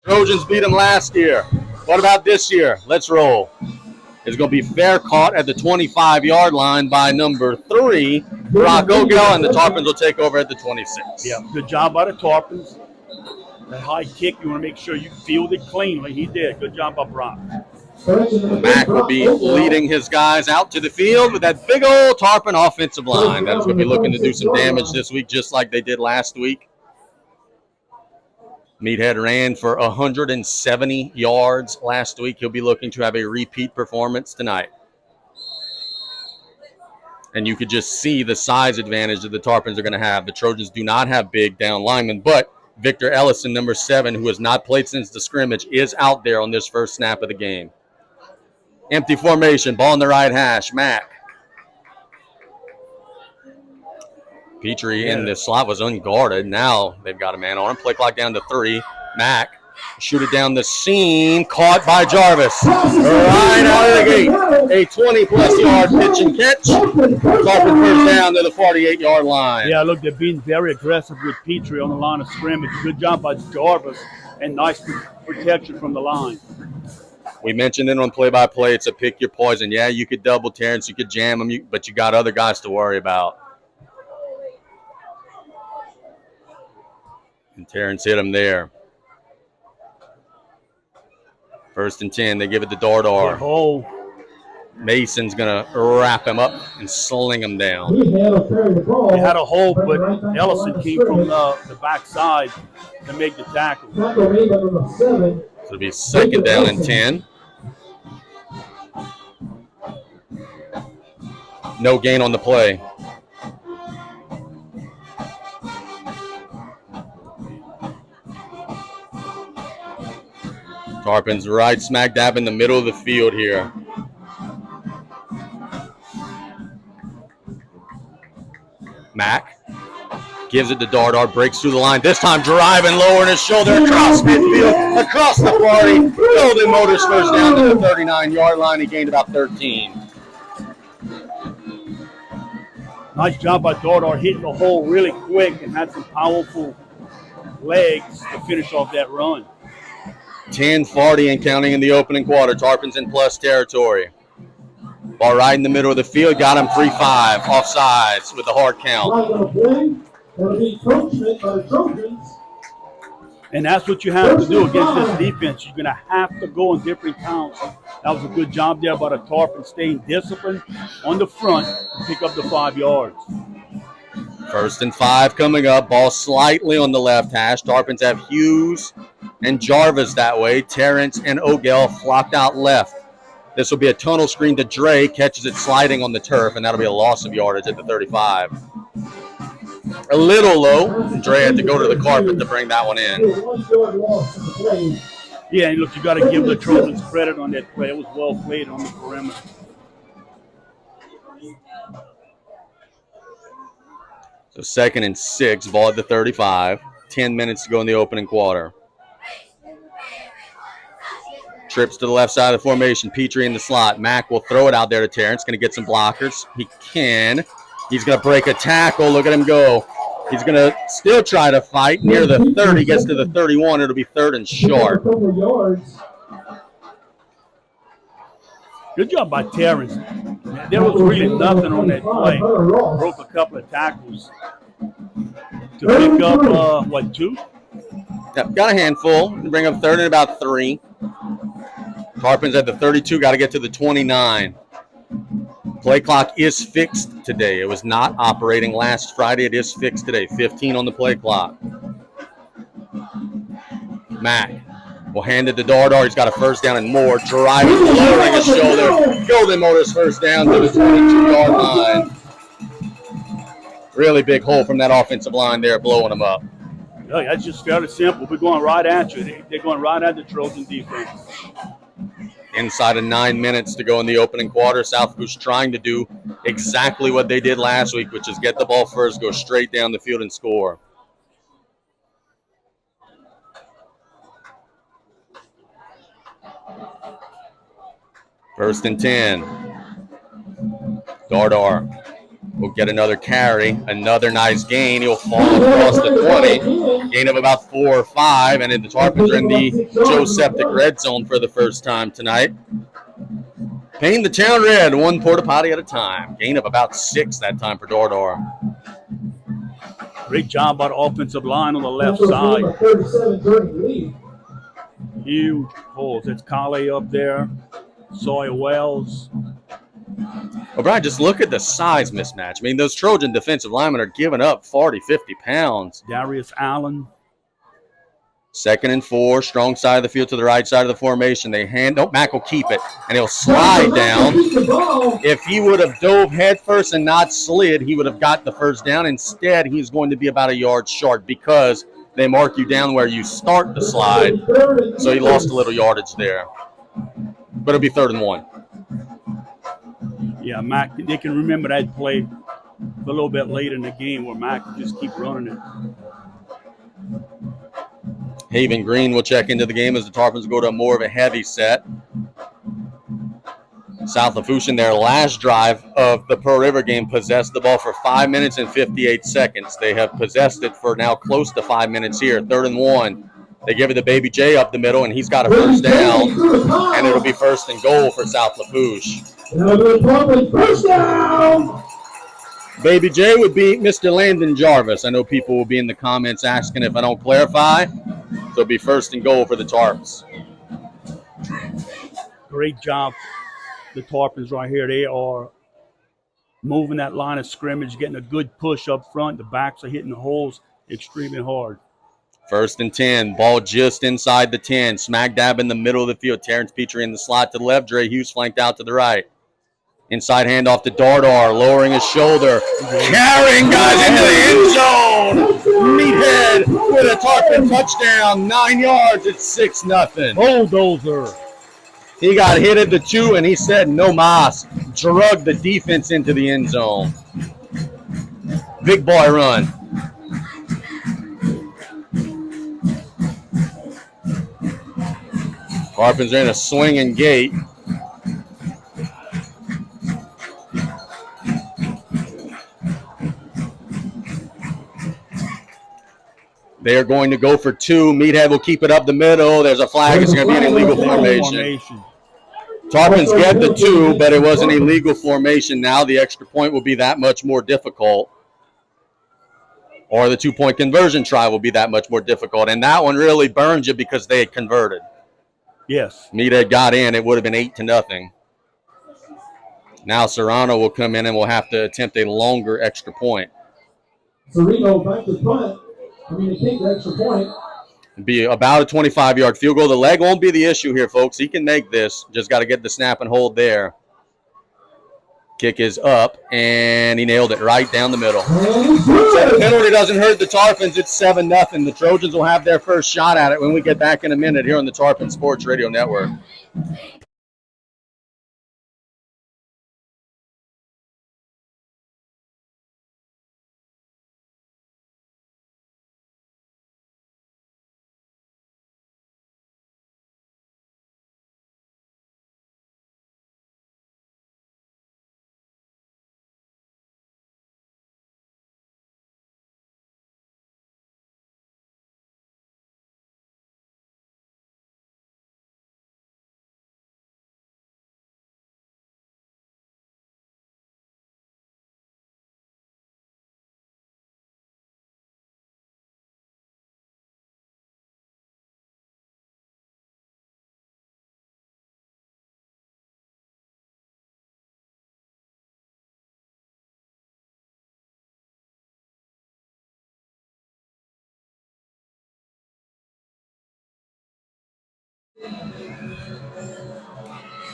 Trojans beat them last year. What about this year? Let's roll. It's going to be fair caught at the 25-yard line by number 3, Brock Ogel, and the Tarpons will take over at the 26. Yeah, good job by the Tarpons. That high kick, you want to make sure you field it cleanly. He did. Good job by Brock. Mack will be leading his guys out to the field with that big old Tarpon offensive line. That's going to be looking to do some damage this week, just like they did last week. Meathead ran for 170 yards last week. He'll be looking to have a repeat performance tonight. And you could just see the size advantage that the Tarpons are going to have. The Trojans do not have big down linemen, but Victor Ellison, number 7, who has not played since the scrimmage, is out there on this first snap of the game. Empty formation, ball in the right hash, Mack. Petrie in the slot was unguarded. Now they've got a man on him. Play clock down to 3. Mack shoot it down the seam. Caught by Jarvis. Right out of the gate. A 20-plus yard pitch and catch. Tarpon first down to the 48-yard line. Yeah, look, they're being very aggressive with Petrie on the line of scrimmage. Good job by Jarvis and nice protection from the line. We mentioned it on play-by-play. It's a pick your poison. Yeah, you could double Terrence. You could jam him, but you got other guys to worry about. And Terrence hit him there. 1st and 10. They give it to Dardar. Oh. Mason's going to wrap him up and sling him down. He had a hole, but Ellison came from the backside to make the tackle. So it'll be 2nd down and 10. No gain on the play. Tarpons right smack dab in the middle of the field here. Mack gives it to Dardar, breaks through the line. This time driving, lowering his shoulder across midfield, across the 40. Golden Motors first down to the 39-yard line. He gained about 13. Nice job by Dardar hitting the hole really quick and had some powerful legs to finish off that run. 10:40 and counting in the opening quarter. Tarpons in plus territory. Ball right in the middle of the field. Got him 3-5. Offsides with the hard count. And that's what you have to do against this defense. You're going to have to go in different counts. That was a good job there by the Tarpons, staying disciplined on the front to pick up the 5 yards. 1st and 5 coming up. Ball slightly on the left hash. Tarpons have Hughes and Jarvis that way. Terrence and Ogel flopped out left. This will be a tunnel screen to Dre. Catches it sliding on the turf, and that'll be a loss of yardage at the 35. A little low. Dre had to go to the carpet to bring that one in. Yeah, and look, you got to give the Trojans credit on that play. It was well played on the perimeter. So 2nd and 6, ball at the 35. 10 minutes to go in the opening quarter. Trips to the left side of the formation. Petrie in the slot. Mack will throw it out there to Terrence. Going to get some blockers. He can. He's going to break a tackle. Look at him go. He's going to still try to fight near the 30. Gets to the 31. It'll be 3rd and short. Good job by Terrence. There was really nothing on that play. Broke a couple of tackles to pick up, 2? Yep, got a handful. Bring up 3rd and about 3. Tarpons at the 32. Got to get to the 29. Play clock is fixed today. It was not operating last Friday. It is fixed today. 15 on the play clock. Mack will hand it to Dardar. He's got a first down and more. Driving, lowering his shoulder. Golden Motors first down to the 22-yard line. Really big hole from that offensive line there, blowing them up. Yeah, that's just fairly simple. We're going right at you. They're going right at the Trojan defense. Inside of 9 minutes to go in the opening quarter. Southwest trying to do exactly what they did last week, which is get the ball first, go straight down the field and score. First and 10. Dardar will get another carry, another nice gain. He'll fall across the 20, gain of about 4 or 5, and then the Tarpons are in the Joe Septic red zone for the first time tonight. Paint the town red, one porta potty at a time. Gain of about 6 that time for Dardar. Great job by the offensive line on the left side. Huge holes. It's Kale up there. Sawyer Wells. Well, Brian, just look at the size mismatch. I mean, those Trojan defensive linemen are giving up 40, 50 pounds. Darius Allen. 2nd and 4, strong side of the field to the right side of the formation. They Mack will keep it, and he'll slide down. If he would have dove head first and not slid, he would have got the first down. Instead, he's going to be about a yard short because they mark you down where you start the slide. So he lost a little yardage there. But it'll be 3rd and 1. Yeah, Mack, they can remember that play a little bit later in the game where Mack just keep running it. Haven Green will check into the game as the Tarpons go to more of a heavy set. South Lafourche in their last drive of the Pearl River game possessed the ball for 5 minutes and 58 seconds. They have possessed it for now close to 5 minutes here. 3rd and 1. They give it to Baby J up the middle, and he's got a first down, and it'll be 1st and goal for South Lafourche. First down! Baby J would be Mr. Landon Jarvis. I know people will be in the comments asking if I don't clarify. So it'll be 1st and goal for the Tarps. Great job, the Tarpons right here. They are moving that line of scrimmage, getting a good push up front. The backs are hitting the holes extremely hard. 1st and 10. Ball just inside the 10. Smack dab in the middle of the field. Terrence Petrie in the slot to the left. Dre Hughes flanked out to the right. Inside handoff to Dardar, lowering his shoulder. Carrying guys into the end zone. Meathead with a Tarpon touchdown. 9 yards. It's 6-0. Bulldozer. He got hit at the 2, and he said no mas. Drug the defense into the end zone. Big boy run. Tarpons are in a swinging gate. They are going to go for 2. Meathead will keep it up the middle. There's a flag. It's going to be an illegal formation. Tarpons get the 2, but it was an illegal formation. Now the extra point will be that much more difficult. Or the 2-point conversion try will be that much more difficult. And that one really burns you because they had converted. Yes. Meathead got in. It would have been 8-0. Now Serrano will come in and will have to attempt a longer extra point. Serrano back to punt. To take the extra point. It'd be about a 25-yard field goal. The leg won't be the issue here, folks. He can make this. Just got to get the snap and hold there. Kick is up, and he nailed it right down the middle. So the penalty doesn't hurt the Tarpons. It's 7-0. The Trojans will have their first shot at it when we get back in a minute here on the Tarpon Sports Radio Network.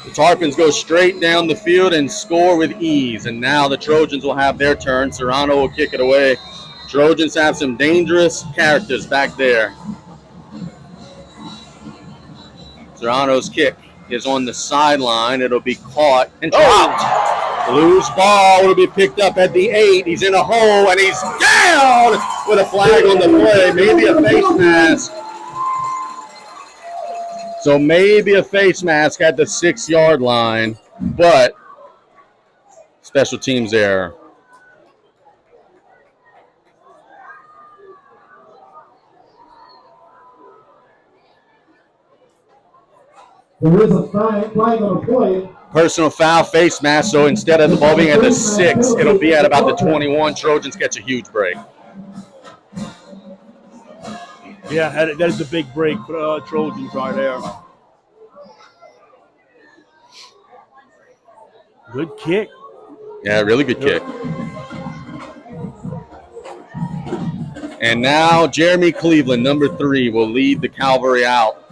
The Tarpons go straight down the field and score with ease. And now the Trojans will have their turn. Serrano will kick it away. Trojans have some dangerous characters back there. Serrano's kick is on the sideline. It'll be caught and dropped. Loose ball will be picked up at the 8. He's in a hole, and he's down with a flag on the play. Maybe a face mask. So maybe a face mask at the 6-yard line, but special teams error. There is a flag on the play. Personal foul, face mask. So instead of the ball being at the 6, it'll be at about the 21. Trojans catch a huge break. Yeah, that is a big break for Trojans right there. Good kick. Yeah, really good kick. And now Jeremy Cleveland, number 3, will lead the cavalry out.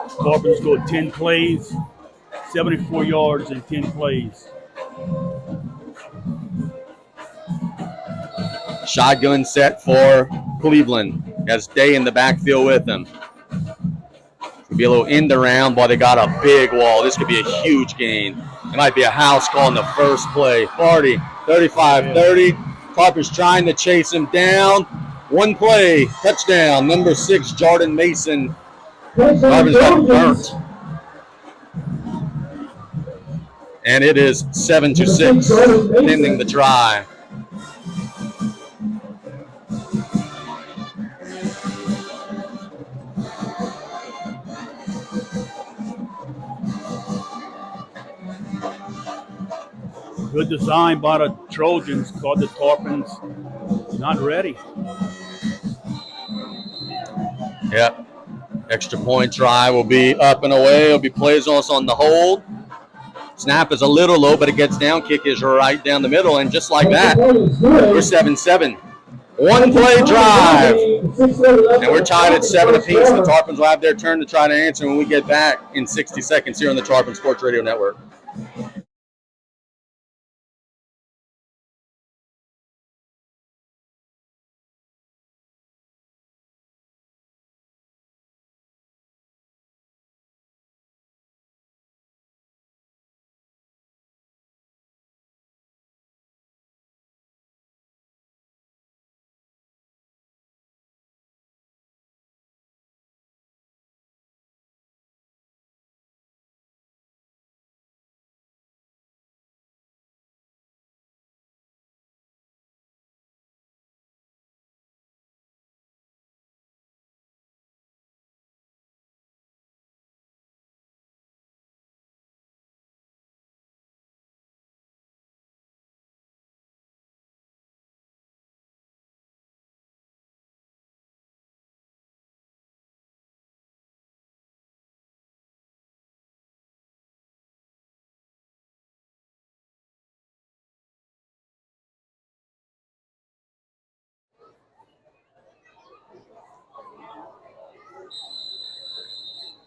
Scorpions go 10 plays, 74 yards in 10 plays. Shotgun set for Cleveland. Has Day in the backfield with him. Could be a little end around, boy, they got a big wall. This could be a huge gain. It might be a house call in the first play. 40, 35, 30. Carper's trying to chase him down. One play, touchdown. Number 6, Jordan Mason. Carper's got burnt. And it is 7-6, ending the drive. Good design by the Trojans, caught the Tarpons not ready. Yep. Extra point try will be up and away. It'll be plays also on the hold. Snap is a little low, but it gets down. Kick is right down the middle. And just like that, we're 7-7. One play drive. And we're tied at 7 apiece. The Tarpons will have their turn to try to answer when we get back in 60 seconds here on the Tarpon Sports Radio Network.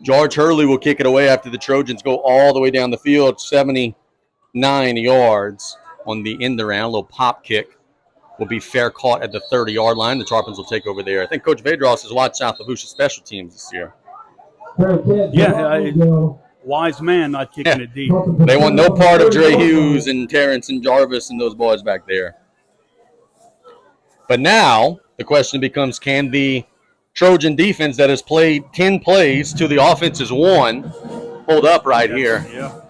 George Hurley will kick it away after the Trojans go all the way down the field, 79 yards on the end around. A little pop kick will be fair caught at the 30-yard line. The Tarpons will take over there. I think Coach Vedros has watched South Lafourche special teams this year. Yeah, wise man not kicking it deep. They want no part of Dre Hughes and Terrence and Jarvis and those boys back there. But now the question becomes, can the Trojan defense that has played 10 plays to the offense's 1 hold up right here? Yeah.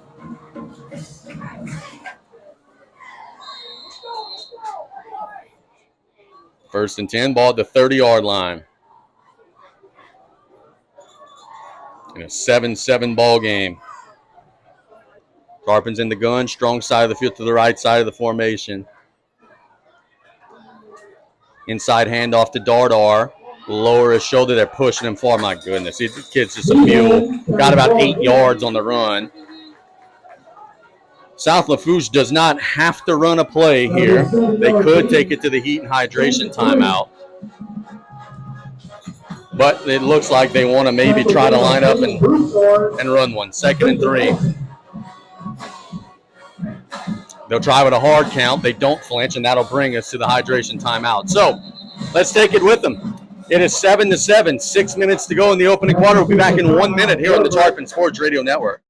First and 10, ball at the 30-yard line. In a 7-7 ball game. Tarpons in the gun, strong side of the field to the right side of the formation. Inside handoff to Dardar. Lower his shoulder. They're pushing him far. My goodness. The kid's just a mule. Got about 8 yards on the run. South Lafourche does not have to run a play here. They could take it to the heat and hydration timeout. But it looks like they want to maybe try to line up and run one. 2nd and 3. They'll try with a hard count. They don't flinch, and that'll bring us to the hydration timeout. So let's take it with them. It is 7-7. 6 minutes to go in the opening quarter. We'll be back in 1 minute here on the Tarpon Sports Radio Network.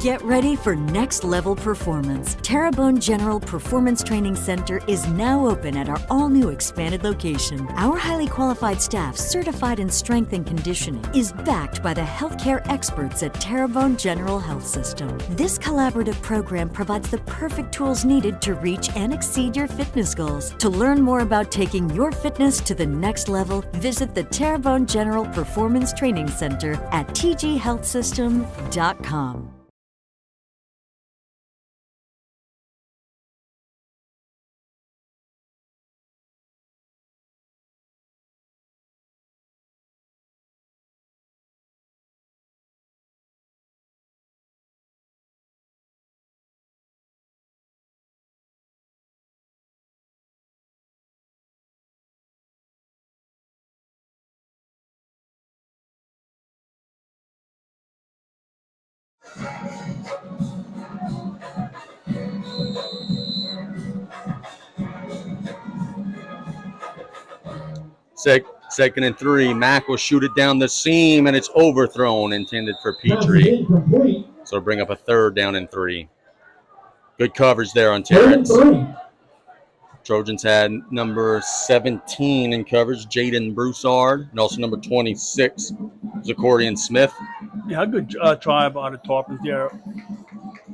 Get ready for next level performance. Terrebonne General Performance Training Center is now open at our all-new expanded location. Our highly qualified staff, certified in strength and conditioning, is backed by the healthcare experts at Terrebonne General Health System. This collaborative program provides the perfect tools needed to reach and exceed your fitness goals. To learn more about taking your fitness to the next level, visit the Terrebonne General Performance Training Center at tghealthsystem.com. Second and 3. Mack will shoot it down the seam, and it's overthrown, intended for Petrie. Incomplete. So bring up a 3rd down and 3. Good coverage there on Third and Terrence. 3. Trojans had number 17 in coverage, Jaden Broussard, and also number 26, Zacorian Smith. Yeah, a good try by the Tarpons there,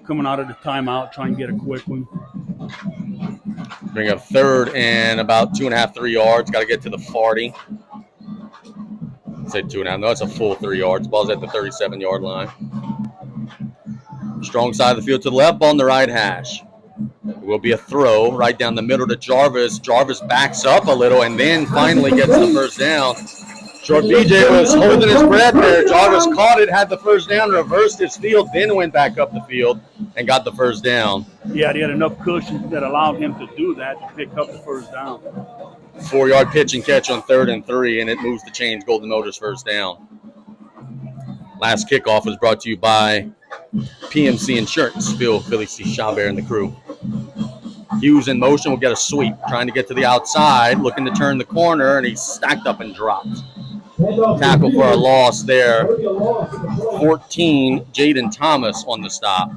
coming out of the timeout, trying to get a quick one. Bring up 3rd and about 2.5, 3 yards. Got to get to the 40. Say 2.5. No, it's a full 3 yards. Ball's at the 37-yard line. Strong side of the field to the left, ball on the right hash. It will be a throw right down the middle to Jarvis. Jarvis backs up a little and then finally gets the first down. Short BJ was holding his breath there. Jarvis caught it, had the first down, reversed his field, then went back up the field and got the first down. Yeah, he had enough cushion that allowed him to do that, to pick up the first down. 4-yard pitch and catch on 3rd and 3, and it moves the chains. Golden Motors first down. Last kickoff was brought to you by PMC Insurance. Philly C. Chabert and the crew. Hughes in motion will get a sweep, trying to get to the outside, looking to turn the corner, and he's stacked up and dropped. Tackle for a loss there. 14, Jaden Thomas on the stop.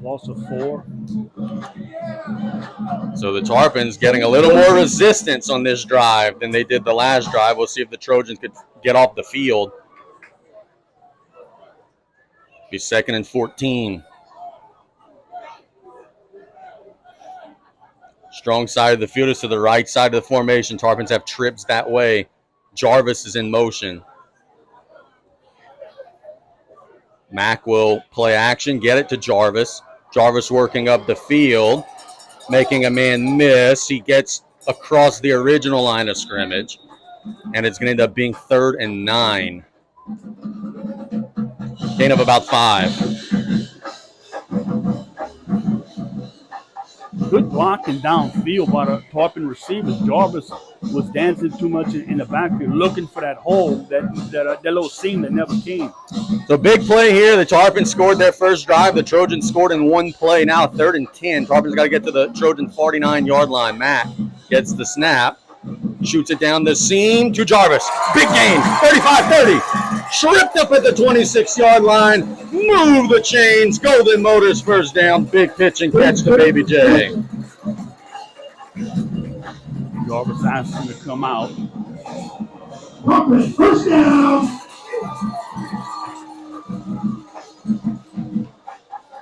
Loss of 4. So the Tarpons getting a little more resistance on this drive than they did the last drive. We'll see if the Trojans could get off the field. Be 2nd and 14. Strong side of the field is to the right side of the formation. Tarpons have trips that way. Jarvis is in motion. Mack will play action, get it to Jarvis. Jarvis working up the field, making a man miss. He gets across the original line of scrimmage, and it's going to end up being 3rd and 9. Gain of about 5. Good blocking downfield by the Tarpon receivers. Jarvis was dancing too much in the backfield, looking for that hole, that little seam that never came. So big play here. The Tarpons scored their first drive. The Trojans scored in one play. Now 3rd and 10. Tarpons got to get to the Trojan 49-yard line. Mack gets the snap, shoots it down the seam to Jarvis. Big gain, 35-30. Tripped up at the 26-yard line. Move the chains. Golden Motors first down. Big pitch and catch to Baby J. Jarvis asked him to come out. First down.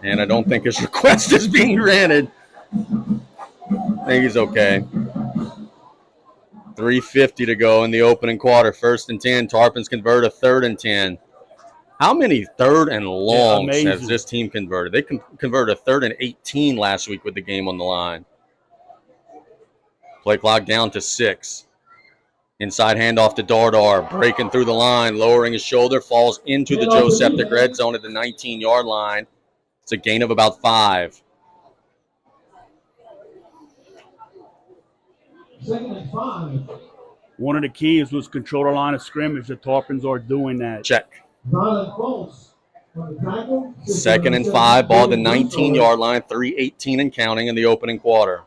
And I don't think his request is being granted. I think he's okay. 3:50 to go in the opening quarter. 1st and 10. Tarpons convert a 3rd and 10. How many 3rd and longs has this team converted? They converted a 3rd and 18 last week with the game on the line. Play clock down to 6. Inside handoff to Dardar, breaking through the line, lowering his shoulder, falls into the Joe Septic red zone at the 19-yard line. It's a gain of about 5. 2nd and 5. One of the keys was control the line of scrimmage. The Tarpons are doing that. Check. Violent false. On the tackle. 2nd and 5, ball at the 19-yard line, 3:18 and counting in the opening quarter.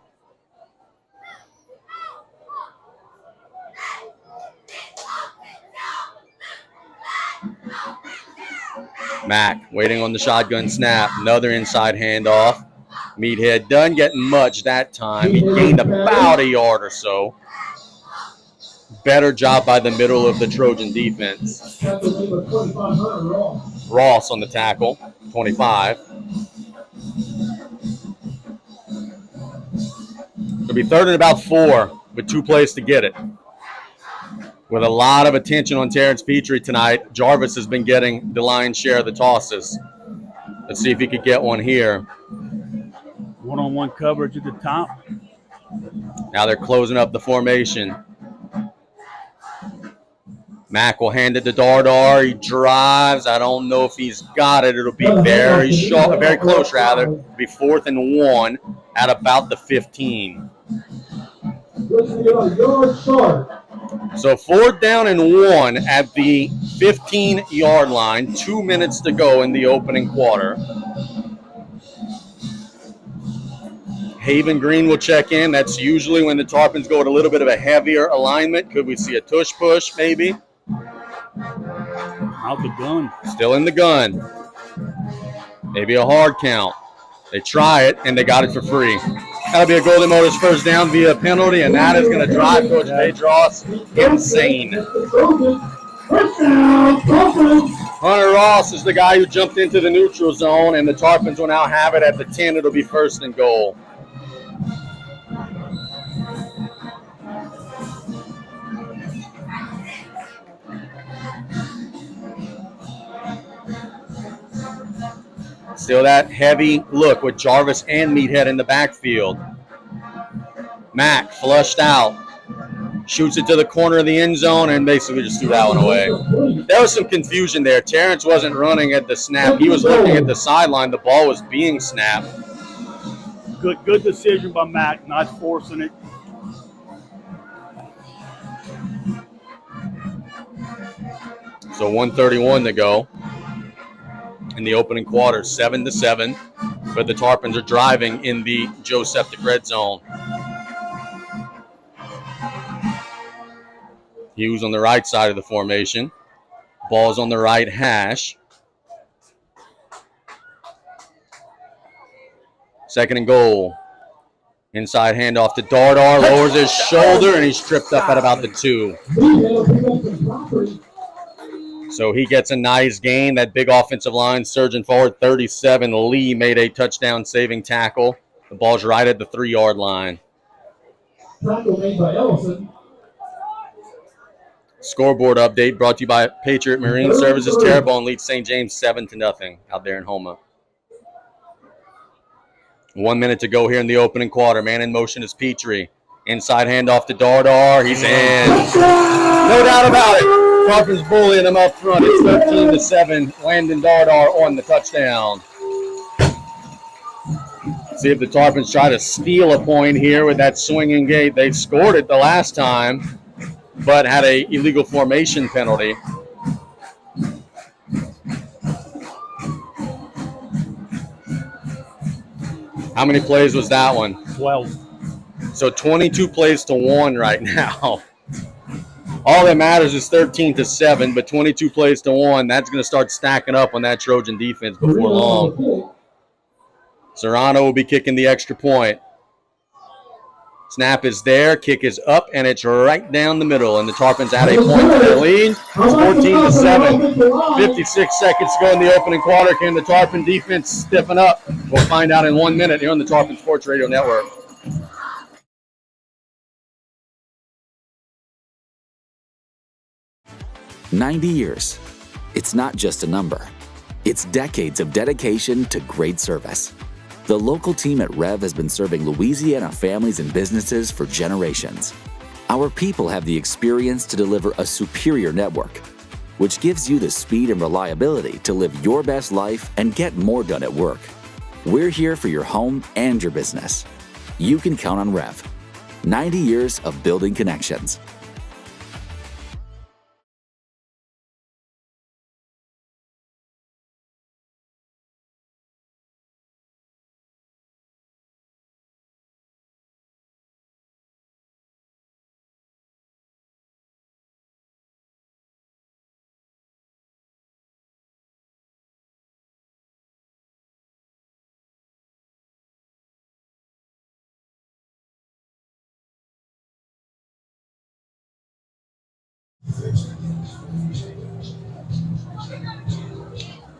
Mack waiting on the shotgun snap. Another inside handoff. Meathead doesn't get much that time. He gained about a yard or so. Better job by the middle of the Trojan defense. Ross on the tackle, 25. It'll be 3rd and about 4 with 2 plays to get it. With a lot of attention on Terrence Petrie tonight, Jarvis has been getting the lion's share of the tosses. Let's see if he could get one here. One-on-one coverage at the top. Now they're closing up the formation. Mack will hand it to Dardar. He drives. I don't know if he's got it. It'll be very short, very close rather. It'll be 4th and 1 at about the 15. So 4th down and 1 at the 15-yard line. 2 minutes to go in the opening quarter. Haven Green will check in. That's usually when the Tarpons go with a little bit of a heavier alignment. Could we see a tush push maybe? Out the gun. Still in the gun. Maybe a hard count. They try it, and they got it for free. That'll be a Golden Motors first down via penalty, and that is going to drive Coach Pedros insane. Hunter Ross is the guy who jumped into the neutral zone, and the Tarpons will now have it at the 10. It'll be 1st and goal. Still that heavy look with Jarvis and Meathead in the backfield. Mack flushed out. Shoots it to the corner of the end zone and basically just threw that one away. There was some confusion there. Terrence wasn't running at the snap. He was looking at the sideline. The ball was being snapped. Good decision by Mack, not forcing it. So 1:31 to go in the opening quarter, 7-7. But the Tarpons are driving in the Joe Septic red zone. Hughes on the right side of the formation. Ball's on the right hash. 2nd and goal. Inside handoff to Dardar. Lowers his shoulder, and he's tripped up at about the 2. So he gets a nice gain. That big offensive line surging forward, 37. Lee made a touchdown-saving tackle. The ball's right at the 3-yard line. Tackle made by Ellison. Scoreboard update brought to you by Patriot Marine Services. Terrebonne leads St. James 7-0 out there in Houma. 1 minute to go here in the opening quarter. Man in motion is Petrie. Inside handoff to Dardar. He's in. No doubt about it. Tarpons bullying him up front. It's 13-7. Landon Dardar on the touchdown. See if the Tarpons try to steal a point here with that swinging gate. They scored it the last time, but had a illegal formation penalty. How many plays was that one? 12. So 22 plays to 1 right now. All that matters is 13-7, but 22 plays to 1. That's going to start stacking up on that Trojan defense before long. Serrano will be kicking the extra point. Snap is there, kick is up, and it's right down the middle. And the Tarpons add a point to their lead. It's 14-7. 56 seconds to go in the opening quarter. Can the Tarpon defense stiffen up? We'll find out in 1 minute here on the Tarpon Sports Radio Network. "90 years. It's not just a number. It's decades of dedication to great service. The local team at Rev has been serving Louisiana families and businesses for generations. Our people have the experience to deliver a superior network, which gives you the speed and reliability to live your best life and get more done at work. We're here for your home and your business. You can count on Rev. 90 years of building connections.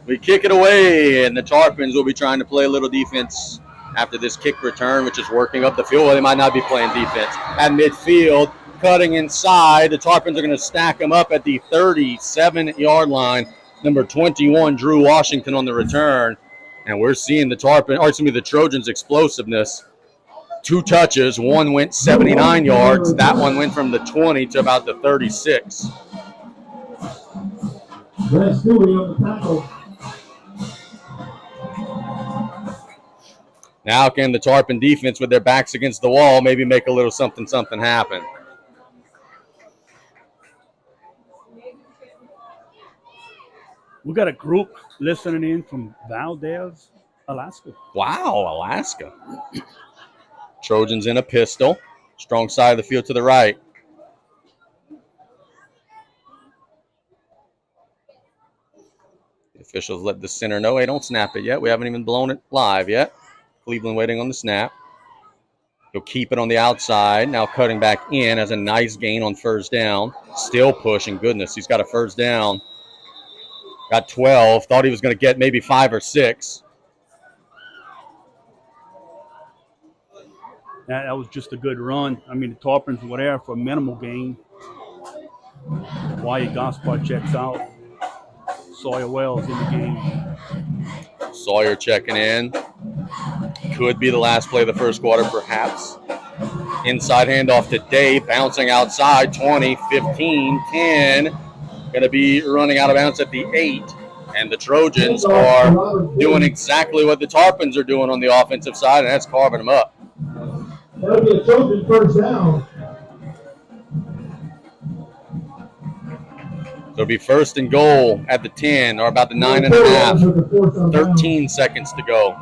We kick it away, and the Tarpons will be trying to play a little defense after this kick return, which is working up the field. Well, they might not be playing defense. At midfield, cutting inside, the Tarpons are going to stack them up at the 37-yard line. Number 21, Drew Washington on the return. And we're seeing the Trojans' explosiveness. 2 touches. One went 79 yards. That one went from the 20 to about the 36. Brad Stewie on the tackle. Now can the Tarpon defense, with their backs against the wall, maybe make a little something happen? We got a group listening in from Valdez, Alaska. Wow, Alaska. Trojans in a pistol. Strong side of the field to the right. The officials let the center know, hey, don't snap it yet. We haven't even blown it live yet. Cleveland waiting on the snap. He'll keep it on the outside. Now cutting back in, has a nice gain on first down. Still pushing. Goodness, he's got a first down. Got 12. Thought he was going to get maybe 5 or 6. That was just a good run. I mean, the Tarpons were there for a minimal gain. Wyatt Gaspar checks out. Sawyer Wells in the game. Sawyer checking in. Could be the last play of the first quarter, perhaps. Inside handoff to Dave, bouncing outside, 20, 15, 10. Going to be running out of bounds at the 8. And the Trojans are doing exactly what the Tarpons are doing on the offensive side, and that's carving them up. That'll be a Trojan first down. So it'll be first and goal at the 10, or about the 9.5. 13 seconds to go.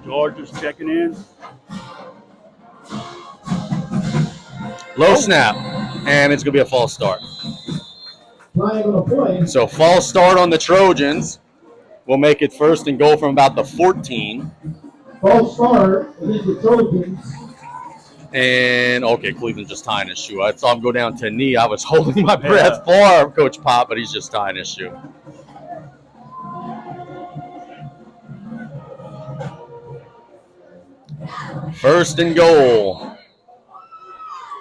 Georgia's checking in. Low snap, and it's going to be a false start. So false start on the Trojans. We'll make it first and goal from about the 14. False start against the Trojans. And, okay, Cleveland's just tying his shoe. I saw him go down to knee. I was holding my breath for Coach Pop, but he's just tying his shoe. First and goal.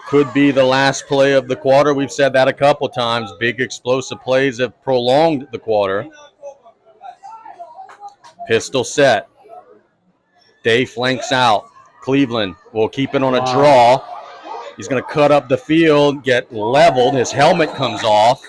Could be the last play of the quarter. We've said that a couple times. Big explosive plays have prolonged the quarter. Pistol set. Dave flanks out. Cleveland will keep it on a draw. He's going to cut up the field, get leveled. His helmet comes off.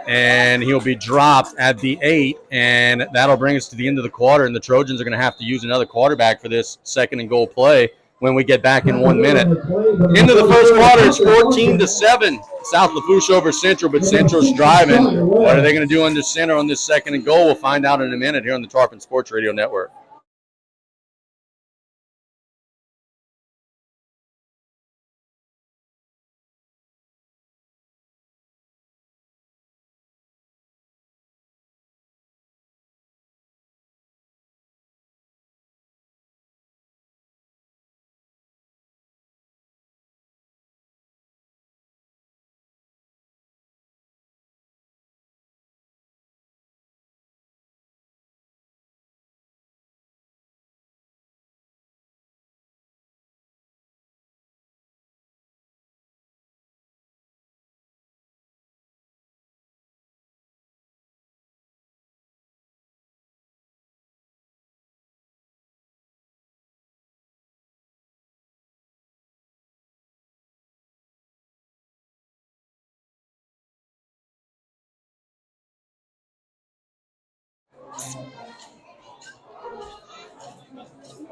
And he'll be dropped at the 8. And that'll bring us to the end of the quarter. And the Trojans are going to have to use another quarterback for this second and goal play when we get back in 1 minute. Into the first quarter, it's 14-7. South Lafourche over Central, but Central's driving. What are they going to do under center on this second and goal? We'll find out in a minute here on the Tarpon Sports Radio Network.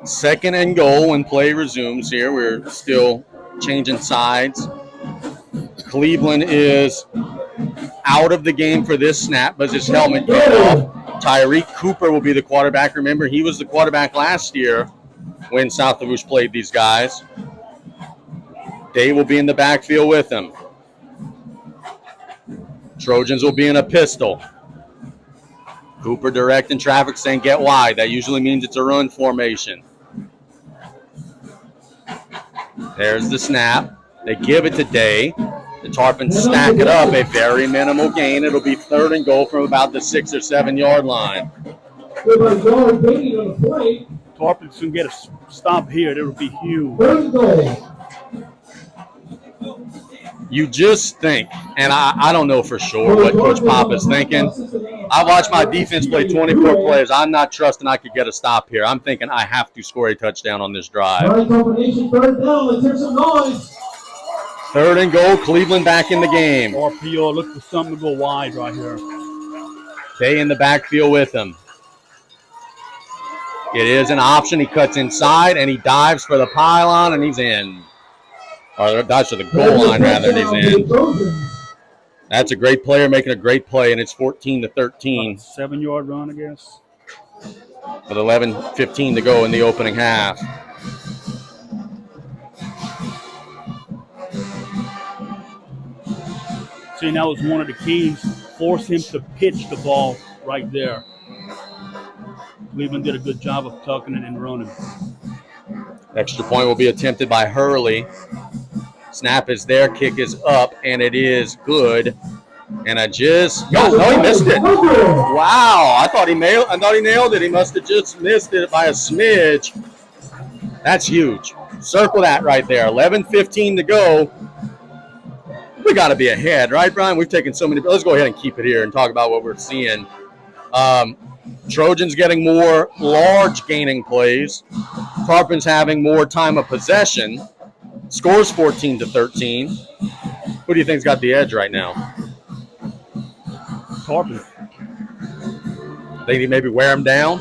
Second and goal when play resumes here. We're still changing sides. Cleveland is out of the game for this snap, but his helmet came off. Tyreek Cooper will be the quarterback. Remember, he was the quarterback last year when South Lafourche played these guys. Dave will be in the backfield with him. Trojans will be in a pistol. Cooper directing traffic, saying get wide. That usually means it's a run formation. There's the snap. They give it to Day. The Tarpons stack it up, a very minimal gain. It'll be 3rd and goal from about the 6 or 7 yard line. Tarpons can get a stop here. That would be huge. You just think, and I don't know for sure what Coach Pop is thinking. I watched my defense play 24 plays. I'm not trusting I could get a stop here. I'm thinking I have to score a touchdown on this drive. 3rd and goal, Cleveland back in the game. RPO, look for something to go wide right here. Day in the backfield with him. It is an option. He cuts inside, and he dives for the pylon, and he's in. Or dives for the goal line, rather, and he's in. That's a great player making a great play, and it's 14-13. 7-yard run, I guess. With 11:15 to go in the opening half. See, that was one of the keys. Force him to pitch the ball right there. Cleveland did a good job of tucking it and running. Extra point will be attempted by Hurley. Snap is there, kick is up, and it is good. And he missed it. Wow, I thought he nailed it. He must have just missed it by a smidge. That's huge. Circle that right there. 11:15 to go. We got to be ahead, right, Brian? We've taken so many. Let's go ahead and keep it here and talk about what we're seeing. Trojans getting more large gaining plays. Tarpons having more time of possession. Scores 14-13. Who do you think's got the edge right now? Tarpons. Think he maybe wear him down?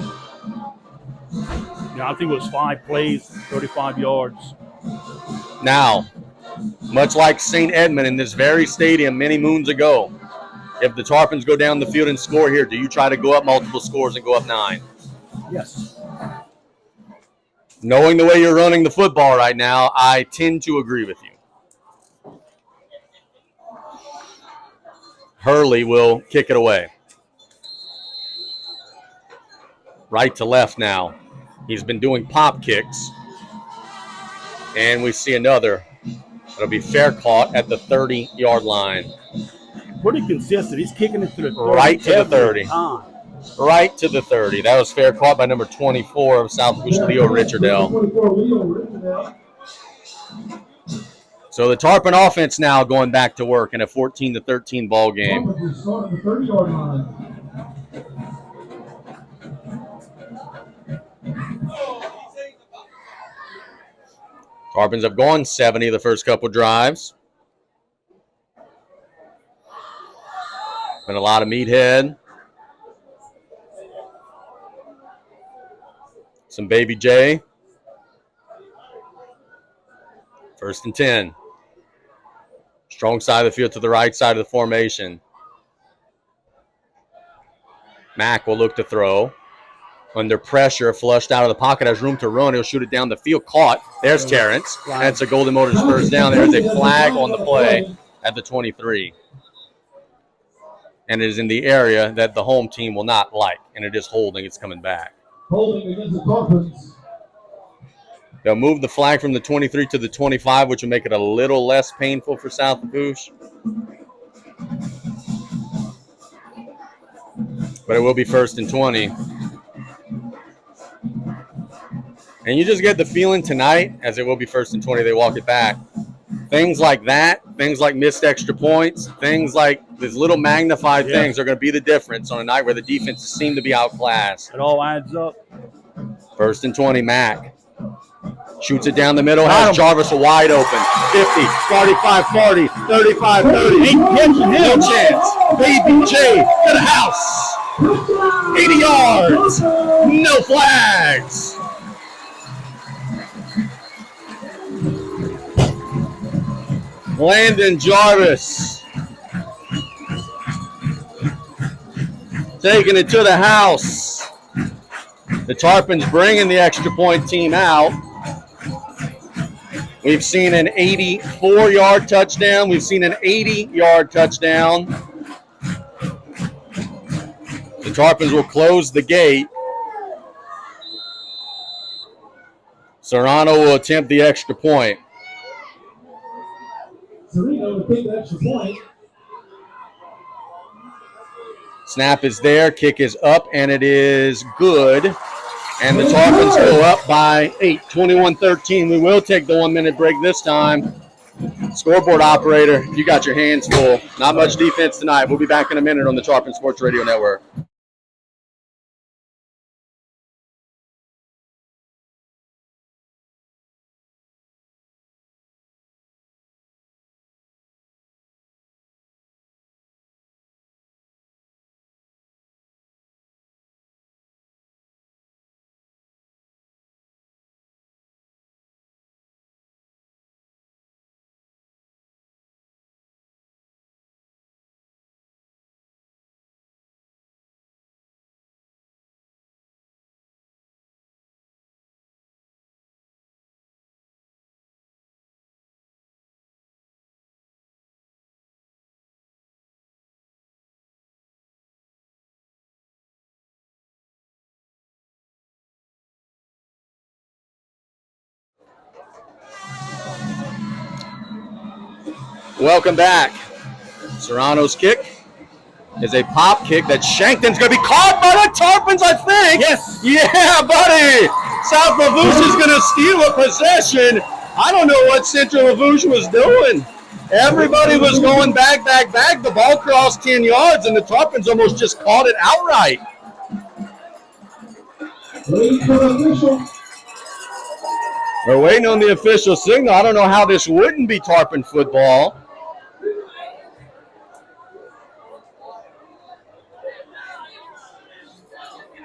Yeah, I think it was 5 plays, 35 yards. Now, much like St. Edmund in this very stadium many moons ago, if the Tarpons go down the field and score here, do you try to go up multiple scores and go up 9? Yes. Knowing the way you're running the football right now, I tend to agree with you. Hurley will kick it away. Right to left now. He's been doing pop kicks. And we see another. It'll be fair caught at the 30-yard line. Pretty consistent. He's kicking it to the 30. Right to the 30. Time. Right to the 30. That was fair caught by number 24 of South Lafourche, Leo Richardell. So the Tarpon offense now going back to work in a 14-13 ball game. Tarpons have gone 70 the first couple drives. Been a lot of meathead. Some Baby J. 1st and 10. Strong side of the field to the right side of the formation. Mack will look to throw. Under pressure, flushed out of the pocket, has room to run. He'll shoot it down the field. Caught. There's Terrence. That's a Golden Motors first down. There's a flag on the play at the 23. And it is in the area that the home team will not like. And it is holding. It's coming back. Holding against the Tarpons. They'll move the flag from the 23 to the 25, which will make it a little less painful for South Lafourche. But it will be 1st and 20. And you just get the feeling tonight, as it will be 1st and 20, they walk it back. Things like that, things like missed extra points, things like these little magnified things are going to be the difference on a night where the defenses seem to be outclassed. It all adds up. 1st and 20, Mack. Shoots it down the middle, has Jarvis wide open. 50, 45, 40, 35, 30. Ain't catching him. No chance. Baby J to the house. 80 yards. No flags. Landon Jarvis taking it to the house. The Tarpons bringing the extra point team out. We've seen an 84-yard touchdown. We've seen an 80-yard touchdown. The Tarpons will close the gate. Serrano will attempt the extra point. kick the extra point. Snap is there, kick is up, and it is good. And the Tarpons go up by 8, 21-13. We will take the 1-minute break this time. Scoreboard operator, you got your hands full. Not much defense tonight. We'll be back in a minute on the Tarpon Sports Radio Network. Welcome back. Serrano's kick is a pop kick that Shankton's going to be caught by the Tarpons, I think. Yes. Yeah, buddy. South Lafourche is going to steal a possession. I don't know what Central Lafourche was doing. Everybody was going back. The ball crossed 10 yards, and the Tarpons almost just caught it outright. We're waiting on the official signal. I don't know how this wouldn't be Tarpon football.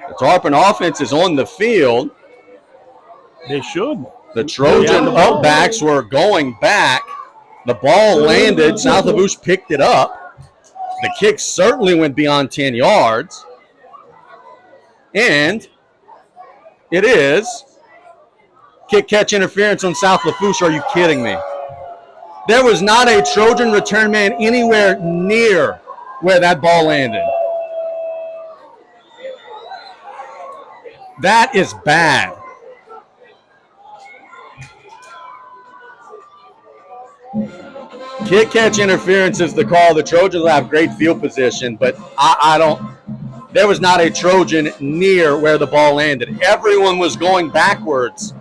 The Tarpon offense is on the field. They should. The Trojan upbacks were going back. The ball landed. South Lafourche picked it up. The kick certainly went beyond 10 yards. And it is kick catch interference on South Lafourche. Are you kidding me? There was not a Trojan return man anywhere near where that ball landed. That is bad. Kick catch interference is the call. The Trojans have great field position, but I don't. There was not a Trojan near where the ball landed. Everyone was going backwards.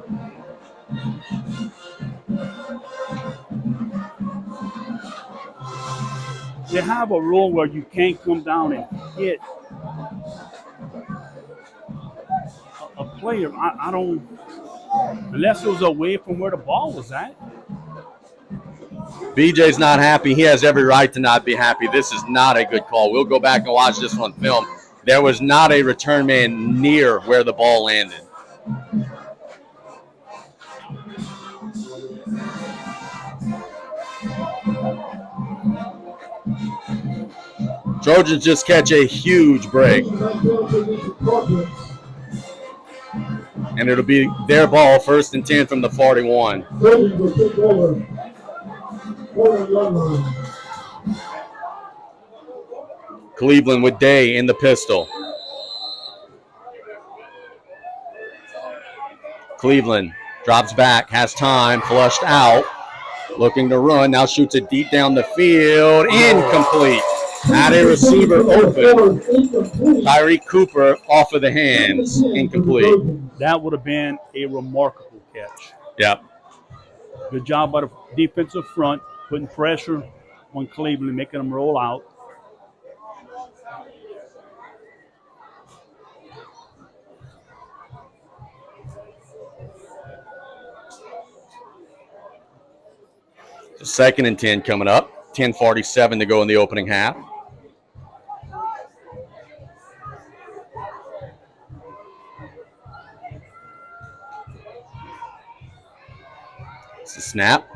They have a rule where you can't come down and hit a player. I don't, unless it was away from where the ball was at. BJ's not happy. He has every right to not be happy. This is not a good call. We'll go back and watch this on film. There was not a return man near where the ball landed. Trojans just catch a huge break. And it'll be their ball, 1st and 10 from the 41. Cleveland with Day in the pistol. Cleveland drops back, has time, flushed out, looking to run, now shoots it deep down the field, incomplete. Had a receiver open. Tyreek Cooper off of the hands, incomplete. That would have been a remarkable catch. Yep. Good job by the defensive front, putting pressure on Cleveland, making them roll out. So 2nd and 10 coming up. 10:47 to go in the opening half. It's a snap.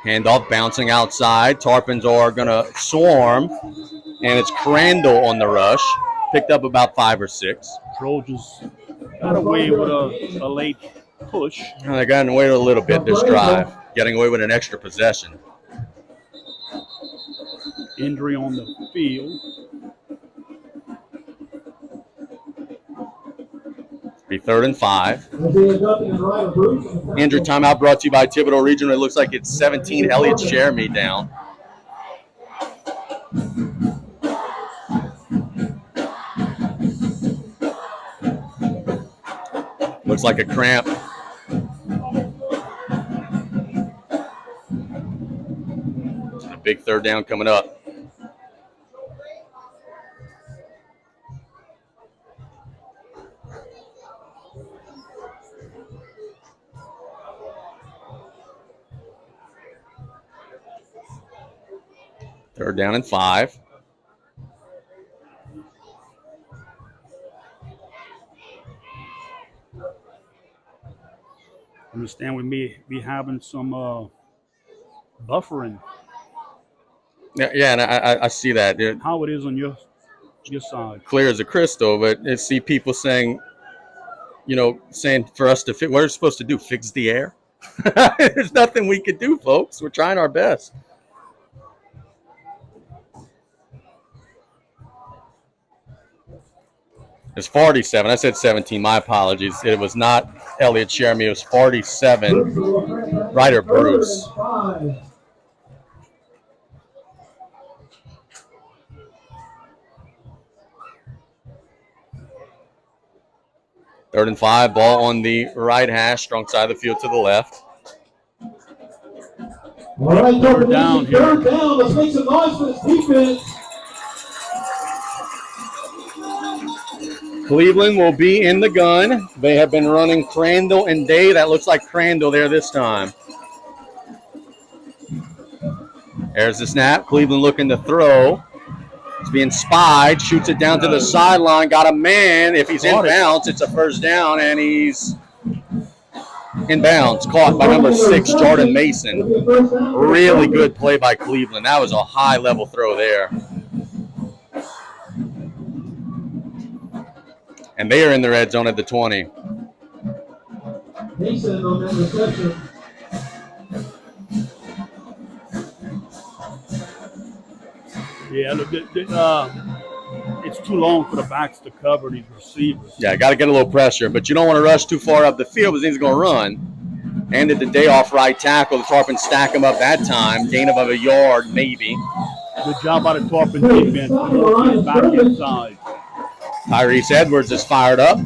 Handoff bouncing outside. Tarpons are going to swarm. And it's Crandall on the rush. Picked up about 5 or 6. Trojans got away with a late push. They got away with a little bit this drive. Getting away with an extra possession. Injury on the field. Be 3rd and 5. Injury timeout brought to you by Thibodeau Regional. It looks like it's 17. Elliott Jeremy down. Looks like a cramp. A big third down coming up. Third down and 5. Understand we may be having some buffering. Yeah, and I see that. Dude. How it is on your side. Clear as a crystal, but I see people saying, saying for us to fix, what are we supposed to do? Fix the air? There's nothing we could do, folks. We're trying our best. It's 47. I said 17. My apologies. It was not Elliot Jeremy. It was 47. Ryder Bruce. Third and 5. Ball on the right hash. Strong side of the field to the left. All right, Third down here. Third down. Let's make some noise for this defense. Cleveland will be in the gun. They have been running Crandall and Day. That looks like Crandall there this time. There's the snap. Cleveland looking to throw. He's being spied. Shoots it down to the sideline. Got a man. If he's in bounds, it's a first down, and he's in bounds. Caught by number 6, Jordan Mason. Really good play by Cleveland. That was a high-level throw there. And they are in the red zone at the 20. Mason on that reception. Yeah, look, it's too long for the backs to cover these receivers. Yeah, got to get a little pressure, but you don't want to rush too far up the field because he's going to run. Ended the day off right tackle. The Tarpons stack him up that time. Gain of a yard, maybe. Good job by the Tarpon defense. Back inside. Tyrese Edwards is fired up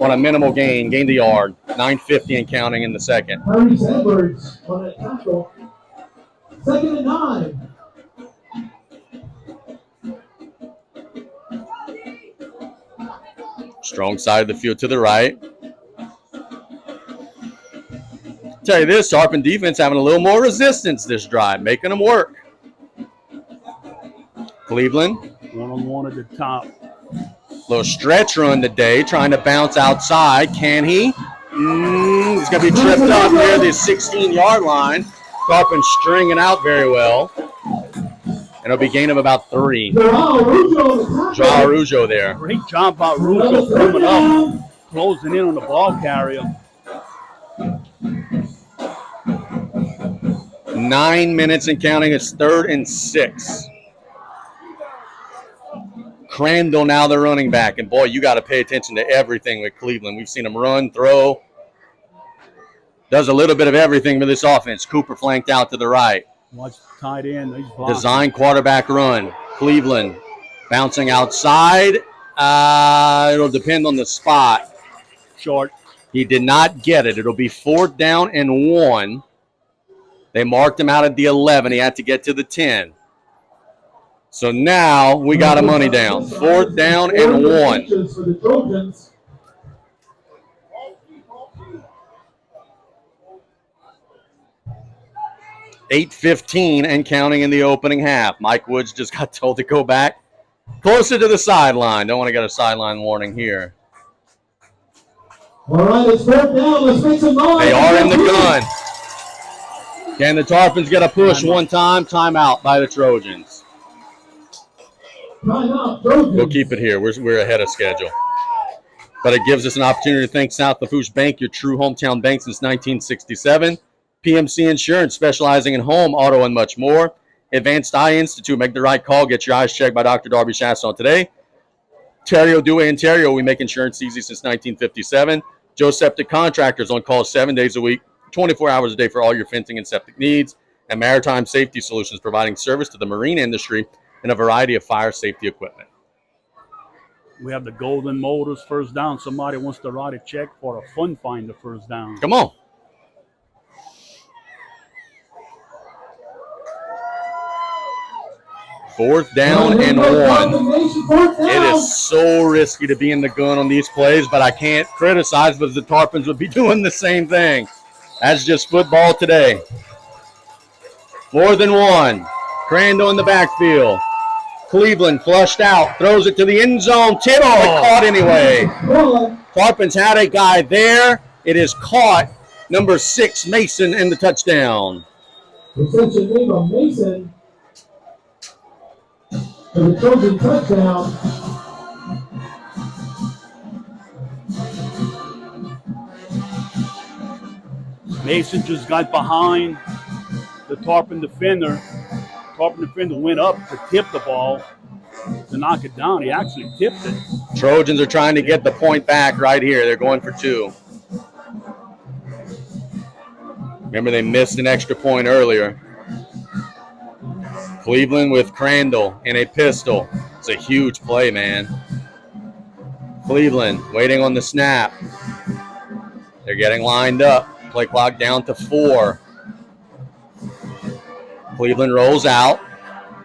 on a minimal gain. Gained a yard. 9:50 and counting in the second. Tyrese Edwards on that tackle. 2nd and 9. Strong side of the field to the right. Tell you this, Tarpon defense having a little more resistance this drive, making them work. Cleveland. One-on-one at the top. Little stretch run today, trying to bounce outside. Can he? He's going to be tripped up near the 16-yard line. Tarpon stringing out very well. And it'll be gain of about 3. Joao Araujo there. Great job by Araujo coming up, closing in on the ball carrier. 9 minutes and counting. It's 3rd and 6. Crandall now the running back. And, boy, you got to pay attention to everything with Cleveland. We've seen him run, throw. Does a little bit of everything with this offense. Cooper flanked out to the right. Watch tight end. He's blocking. Design quarterback run. Cleveland bouncing outside. It'll depend on the spot. Short. He did not get it. It'll be 4th down and 1. They marked him out at the 11. He had to get to the 10. So now we got a money down. 4th down and 1. For the Trojans. $8:15 and counting in the opening half. Mike Woods just got told to go back closer to the sideline. Don't want to get a sideline warning here. All right, it's 4th down. Let's make some noise. They are in the gun. Can the Tarpons get a push one time? Timeout by the Trojans. Timeout, Trojans. We'll keep it here. We're ahead of schedule. But it gives us an opportunity to thank South Lafourche Bank, your true hometown bank since 1967. PMC Insurance, specializing in home, auto, and much more. Advanced Eye Institute, make the right call. Get your eyes checked by Dr. Darby Chasson today. Terrio Dewey and Terrio, we make insurance easy since 1957. Joe Septic Contractors, on call 7 days a week, 24 hours a day for all your fencing and septic needs. And Maritime Safety Solutions, providing service to the marine industry and a variety of fire safety equipment. We have the Golden Motors first down. Somebody wants to write a check for a fun finder first down. Come on. Fourth down and 1. It is so risky to be in the gun on these plays, but I can't criticize because the Tarpons would be doing the same thing. That's just football today. 4th and 1. Crandall in the backfield. Cleveland flushed out, throws it to the end zone. Tittle caught anyway. Tarpons had a guy there. It is caught. Number 6, Mason, in the touchdown. Reception made by Mason. For the Trojan touchdown. Mason just got behind the Tarpon defender. Tarpon defender went up to tip the ball to knock it down. He actually tipped it. Trojans are trying to get the point back right here. They're going for 2. Remember, they missed an extra point earlier. Cleveland with Crandall in a pistol. It's a huge play, man. Cleveland waiting on the snap. They're getting lined up. Play clock down to 4. Cleveland rolls out.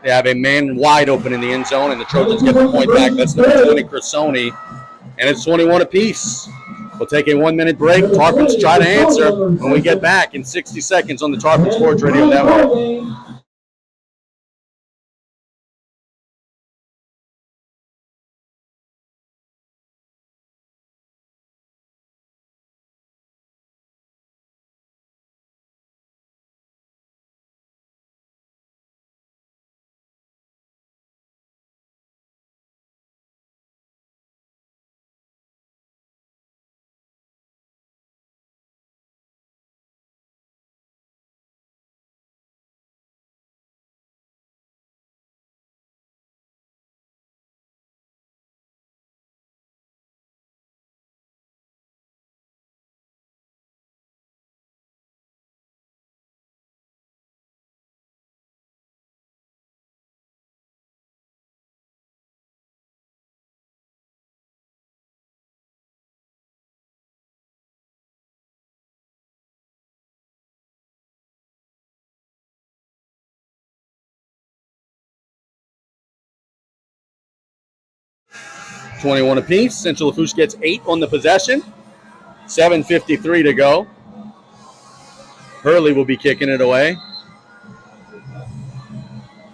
They have a man wide open in the end zone, and the Trojans get the point back. That's number 20, Crisoni, and it's 21 apiece. We'll take a 1-minute break. Tarpons try to answer when we get back in 60 seconds on the Tarpon Sports Radio Network. $21 apiece. Central Lafourche gets 8 on the possession. 7:53 to go. Hurley will be kicking it away.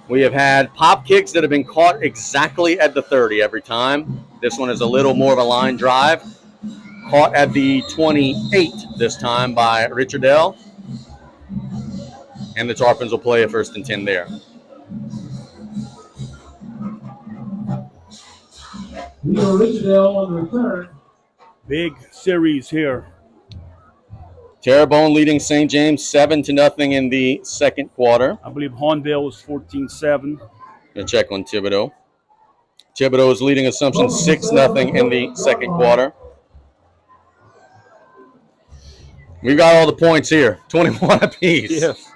We have had pop kicks that have been caught exactly at the 30 every time. This one is a little more of a line drive. Caught at the 28 this time by Richardell. And the Tarpons will play a 1st and 10 there. Leo Richardell on the return. Big series here. Terrebonne leading St. James 7-0 in the second quarter. I believe Hondale was 14-7. Gonna check on Thibodeau. Thibodeau is leading Assumption 6-0 in the second quarter. We've got all the points here, 21 apiece. Yes.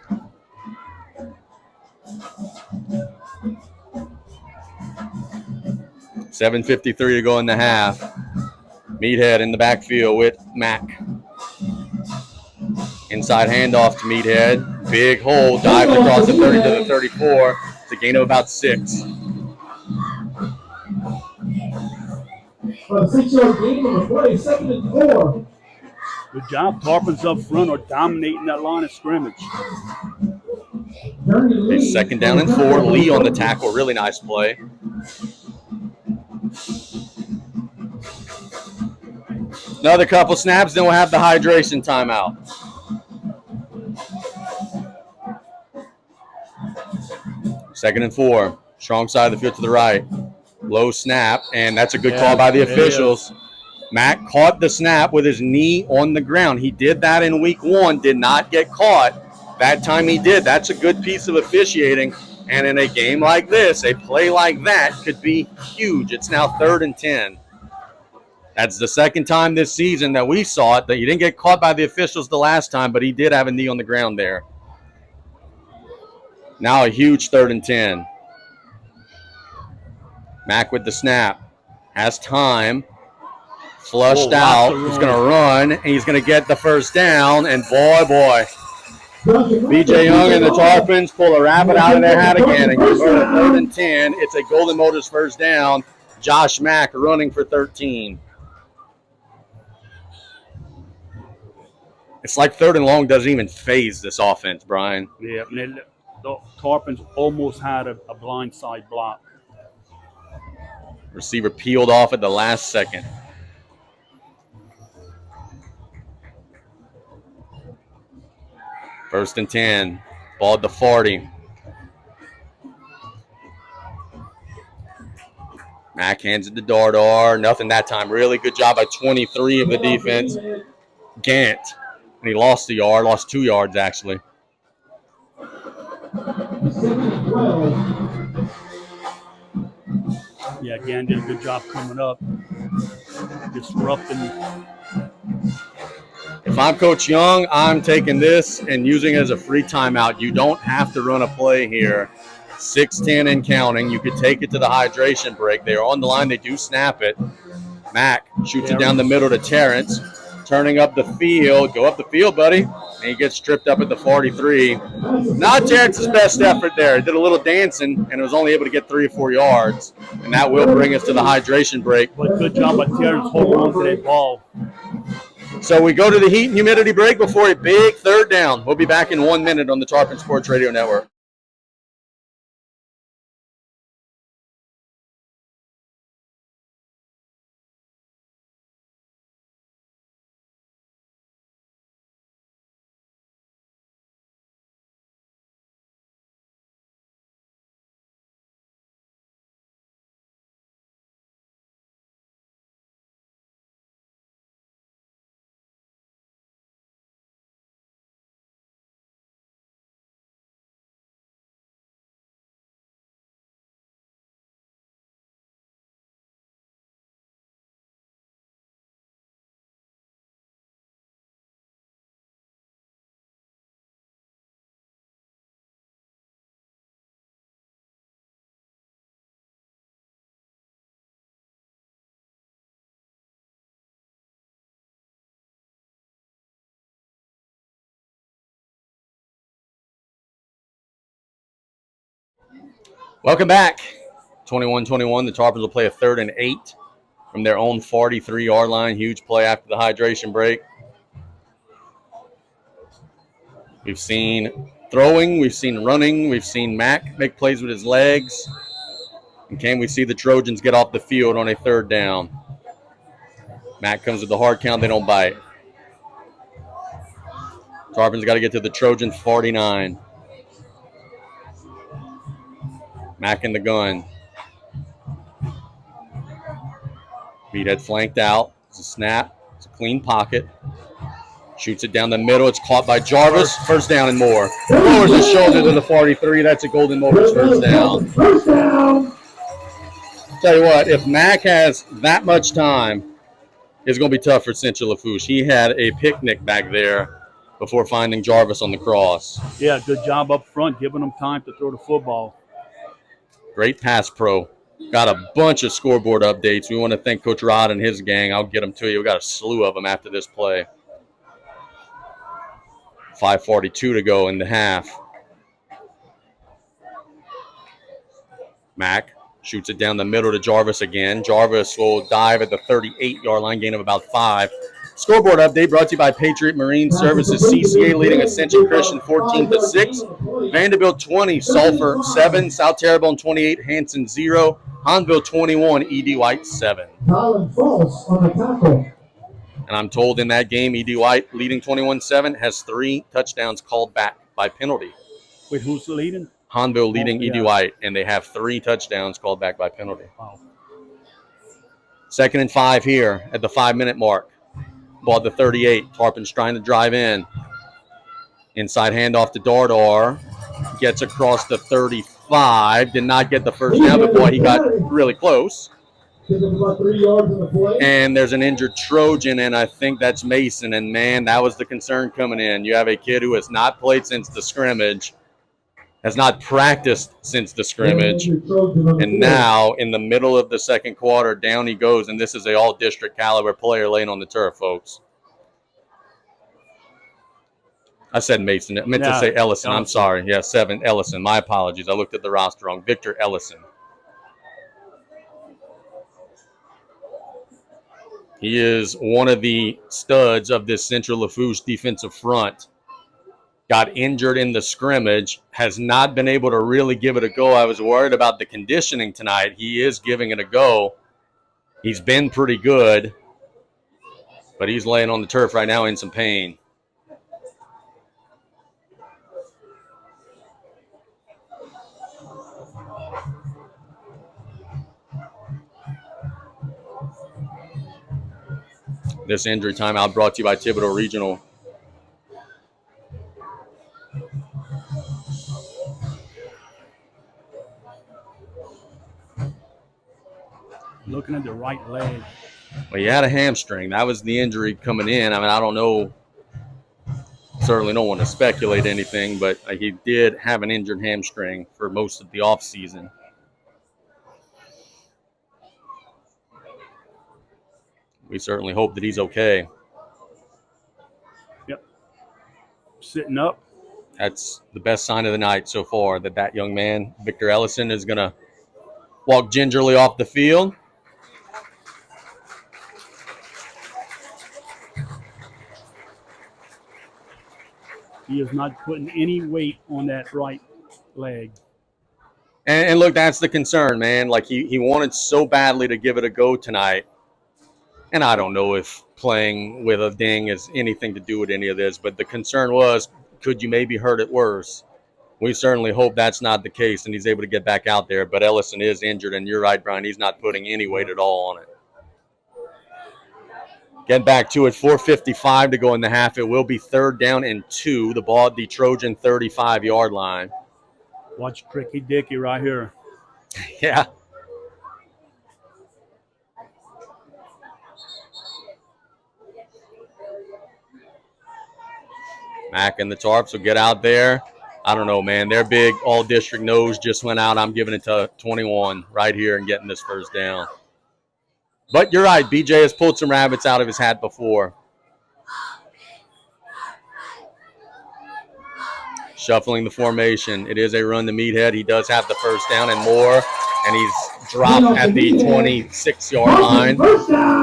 $7:53 to go in the half. Meathead in the backfield with Mack. Inside handoff to Meathead. Big hole, dived across the 30 to the 34. It's a gain of about 6. For a 6-yard gain on the play, 2nd and 4. Good job. Tarpons up front are dominating that line of scrimmage. It's 2nd down and 4. Lee on the tackle. Really nice play. Another couple snaps, then we'll have the hydration timeout. Second and 4. Strong side of the field to the right. Low snap, and that's a good call by the officials. Mack caught the snap with his knee on the ground. He did that in week 1, did not get caught. That time he did. That's a good piece of officiating. And in a game like this, a play like that could be huge. It's now 3rd and 10. That's the second time this season that we saw it, that he didn't get caught by the officials the last time, but he did have a knee on the ground there. Now a huge 3rd and 10. Mack with the snap. has time. Flushed Oh, out. lots of He's going to run, and he's going to get the first down. And boy, BJ Young and the Tarpons pull a rabbit out of their hat again and convert a 3rd and 10. It's a Golden Motors first down. Josh Mack running for 13. It's like 3rd and long doesn't even phase this offense, Brian. Yeah, the Tarpons almost had a blind side block. Receiver peeled off at the last second. First and 10. Ball at the 40. Mack hands it to Dardar. Nothing that time. Really good job by 23 of the defense. Gant. And he lost a yard. Lost 2 yards, actually. Yeah, again, did a good job coming up, disrupting. If I'm Coach Young, I'm taking this and using it as a free timeout. You don't have to run a play here. 6:10 and counting. You could take it to the hydration break. They are on the line. They do snap it. Mack shoots it down the middle to Terrence. Turning up the field. Go up the field, buddy. And he gets tripped up at the 43. Not Terrence's best effort there. He did a little dancing and was only able to get 3 or 4 yards. And that will bring us to the hydration break. But good job by Terrence holding on to that ball. So we go to the heat and humidity break before a big 3rd down. We'll be back in 1 minute on the Tarpon Sports Radio Network. Welcome back. 21-21. The Tarpons will play a 3rd and 8 from their own 43-yard line. Huge play after the hydration break. We've seen throwing. We've seen running. We've seen Mack make plays with his legs. And can we see the Trojans get off the field on a 3rd down? Mack comes with the hard count. They don't bite. Tarpons got to get to the Trojan 49. Mack in the gun. Meathead flanked out. It's a snap. It's a clean pocket. Shoots it down the middle. It's caught by Jarvis. First down and more. Lowers his shoulder to the 43. That's a Golden Motors first down. First down. Tell you what, if Mack has that much time, it's going to be tough for Central Lafourche. He had a picnic back there before finding Jarvis on the cross. Yeah, good job up front, giving them time to throw the football. Great pass pro. Got a bunch of scoreboard updates. We want to thank Coach Rod and his gang. I'll get them to you. We got a slew of them after this play. 5:42 to go in the half. Mack shoots it down the middle to Jarvis again. Jarvis will dive at the 38-yard line, gain of about 5. Scoreboard update brought to you by Patriot Marine Services. CCA leading Ascension Christian 14-6. Vanderbilt 20, Sulphur 7, South Terrebonne 28, Hanson 0, Hanville 21, E.D. White 7. Colin False on the tackle. And I'm told in that game, E.D. White leading 21-7 has 3 touchdowns called back by penalty. Wait, who's leading? Hanville leading yeah. E.D. White, and they have 3 touchdowns called back by penalty. Wow. 2nd and 5 here at the 5-minute mark. Ball at the 38. Tarpons trying to drive in. Inside handoff to Dardar. Gets across the 35. Did not get the first down, but boy, he got really close. About 3 yards in the play. And there's an injured Trojan, and I think that's Mason. And, man, that was the concern coming in. You have a kid who has not played since the scrimmage, has not practiced since the scrimmage. And now, in the middle of the second quarter, down he goes. And this is a all-district caliber player laying on the turf, folks. I said Mason. I meant to say Ellison. I'm sorry. Yeah, 7, Ellison. My apologies. I looked at the roster wrong. Victor Ellison. He is one of the studs of this Central Lafourche defensive front. Got injured in the scrimmage, has not been able to really give it a go. I was worried about the conditioning tonight. He is giving it a go. He's been pretty good, but he's laying on the turf right now in some pain. This injury timeout brought to you by Thibodeau Regional. Looking at the right leg. Well, he had a hamstring. That was the injury coming in. I mean, I don't know. Certainly don't want to speculate anything, but he did have an injured hamstring for most of the offseason. We certainly hope that he's okay. Yep. Sitting up. That's the best sign of the night so far, that young man, Victor Ellison, is going to walk gingerly off the field. He is not putting any weight on that right leg. And look, that's the concern, man. Like, he wanted so badly to give it a go tonight. And I don't know if playing with a ding has anything to do with any of this, but the concern was, could you maybe hurt it worse? We certainly hope that's not the case and he's able to get back out there. But Ellison is injured, and you're right, Brian. He's not putting any weight at all on it. Get back to it, 4:55 to go in the half. It will be 3rd down and 2. The ball at the Trojan 35-yard line. Watch Tricky Dicky right here. Yeah. Mack and the Tarps will get out there. I don't know, man. Their big all-district nose just went out. I'm giving it to 21 right here and getting this 1st down. But you're right. BJ has pulled some rabbits out of his hat before. Shuffling the formation. It is a run to Meathead. He does have the 1st down and more. And he's dropped at the 26-yard line.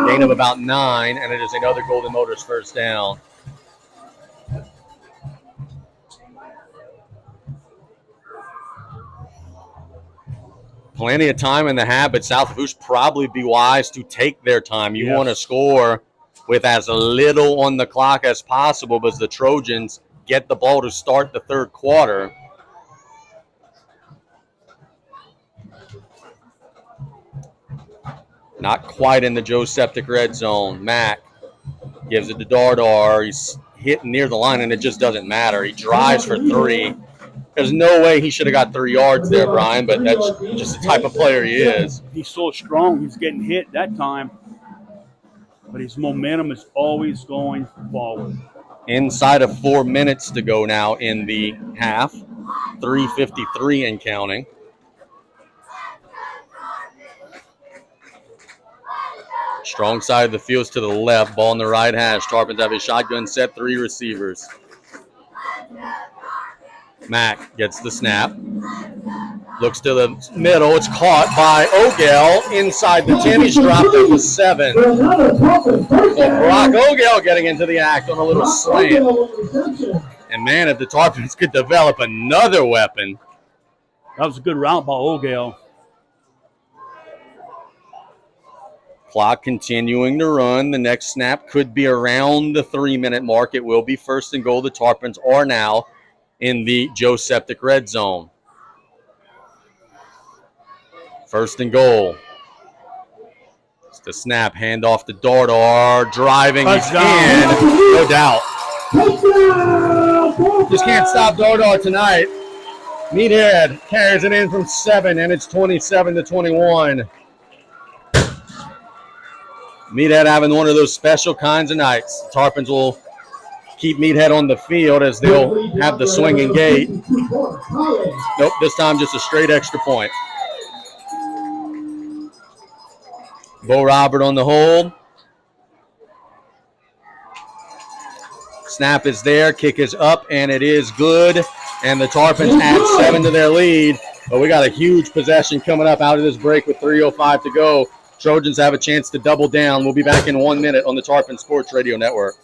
Gain of about 9. And it is another Golden Motors 1st down. Plenty of time in the half, but South Lafourche probably be wise to take their time. You want to score with as little on the clock as possible, because the Trojans get the ball to start the 3rd quarter. Not quite in the Joe Septic red zone. Mack gives it to Dardar. He's hitting near the line, and it just doesn't matter. He drives for 3. There's no way he should have got 3 yards there, Brian, but that's just the type of player he is. He's so strong. He's getting hit that time. But his momentum is always going forward. Inside of 4 minutes to go now in the half. 3:53 and counting. Strong side of the field's to the left. Ball in the right hash. Tarpons have his shotgun set. 3 receivers. Mack gets the snap. Looks to the middle. It's caught by Ogel inside the 10. He's dropped at the 7. So Brock Ogel getting into the act on a little slant. And, man, if the Tarpons could develop another weapon. That was a good route by Ogel. Clock continuing to run. The next snap could be around the 3-minute mark. It will be 1st and goal. The Tarpons are now in the Joe Septic red zone. 1st and goal. It's the snap. Hand off to Dardar. Driving. He's in. No doubt. Just can't stop Dardar tonight. Meathead carries it in from 7, and it's 27-21. Meathead having one of those special kinds of nights. The Tarpons will keep Meathead on the field as they'll have the swinging gate. Nope, this time just a straight extra point. Bo Robert on the hold. Snap is there, kick is up, and it is good. And the Tarpons add 7 to their lead. But we got a huge possession coming up out of this break with 3:05 to go. Trojans have a chance to double down. We'll be back in 1 minute on the Tarpon Sports Radio Network.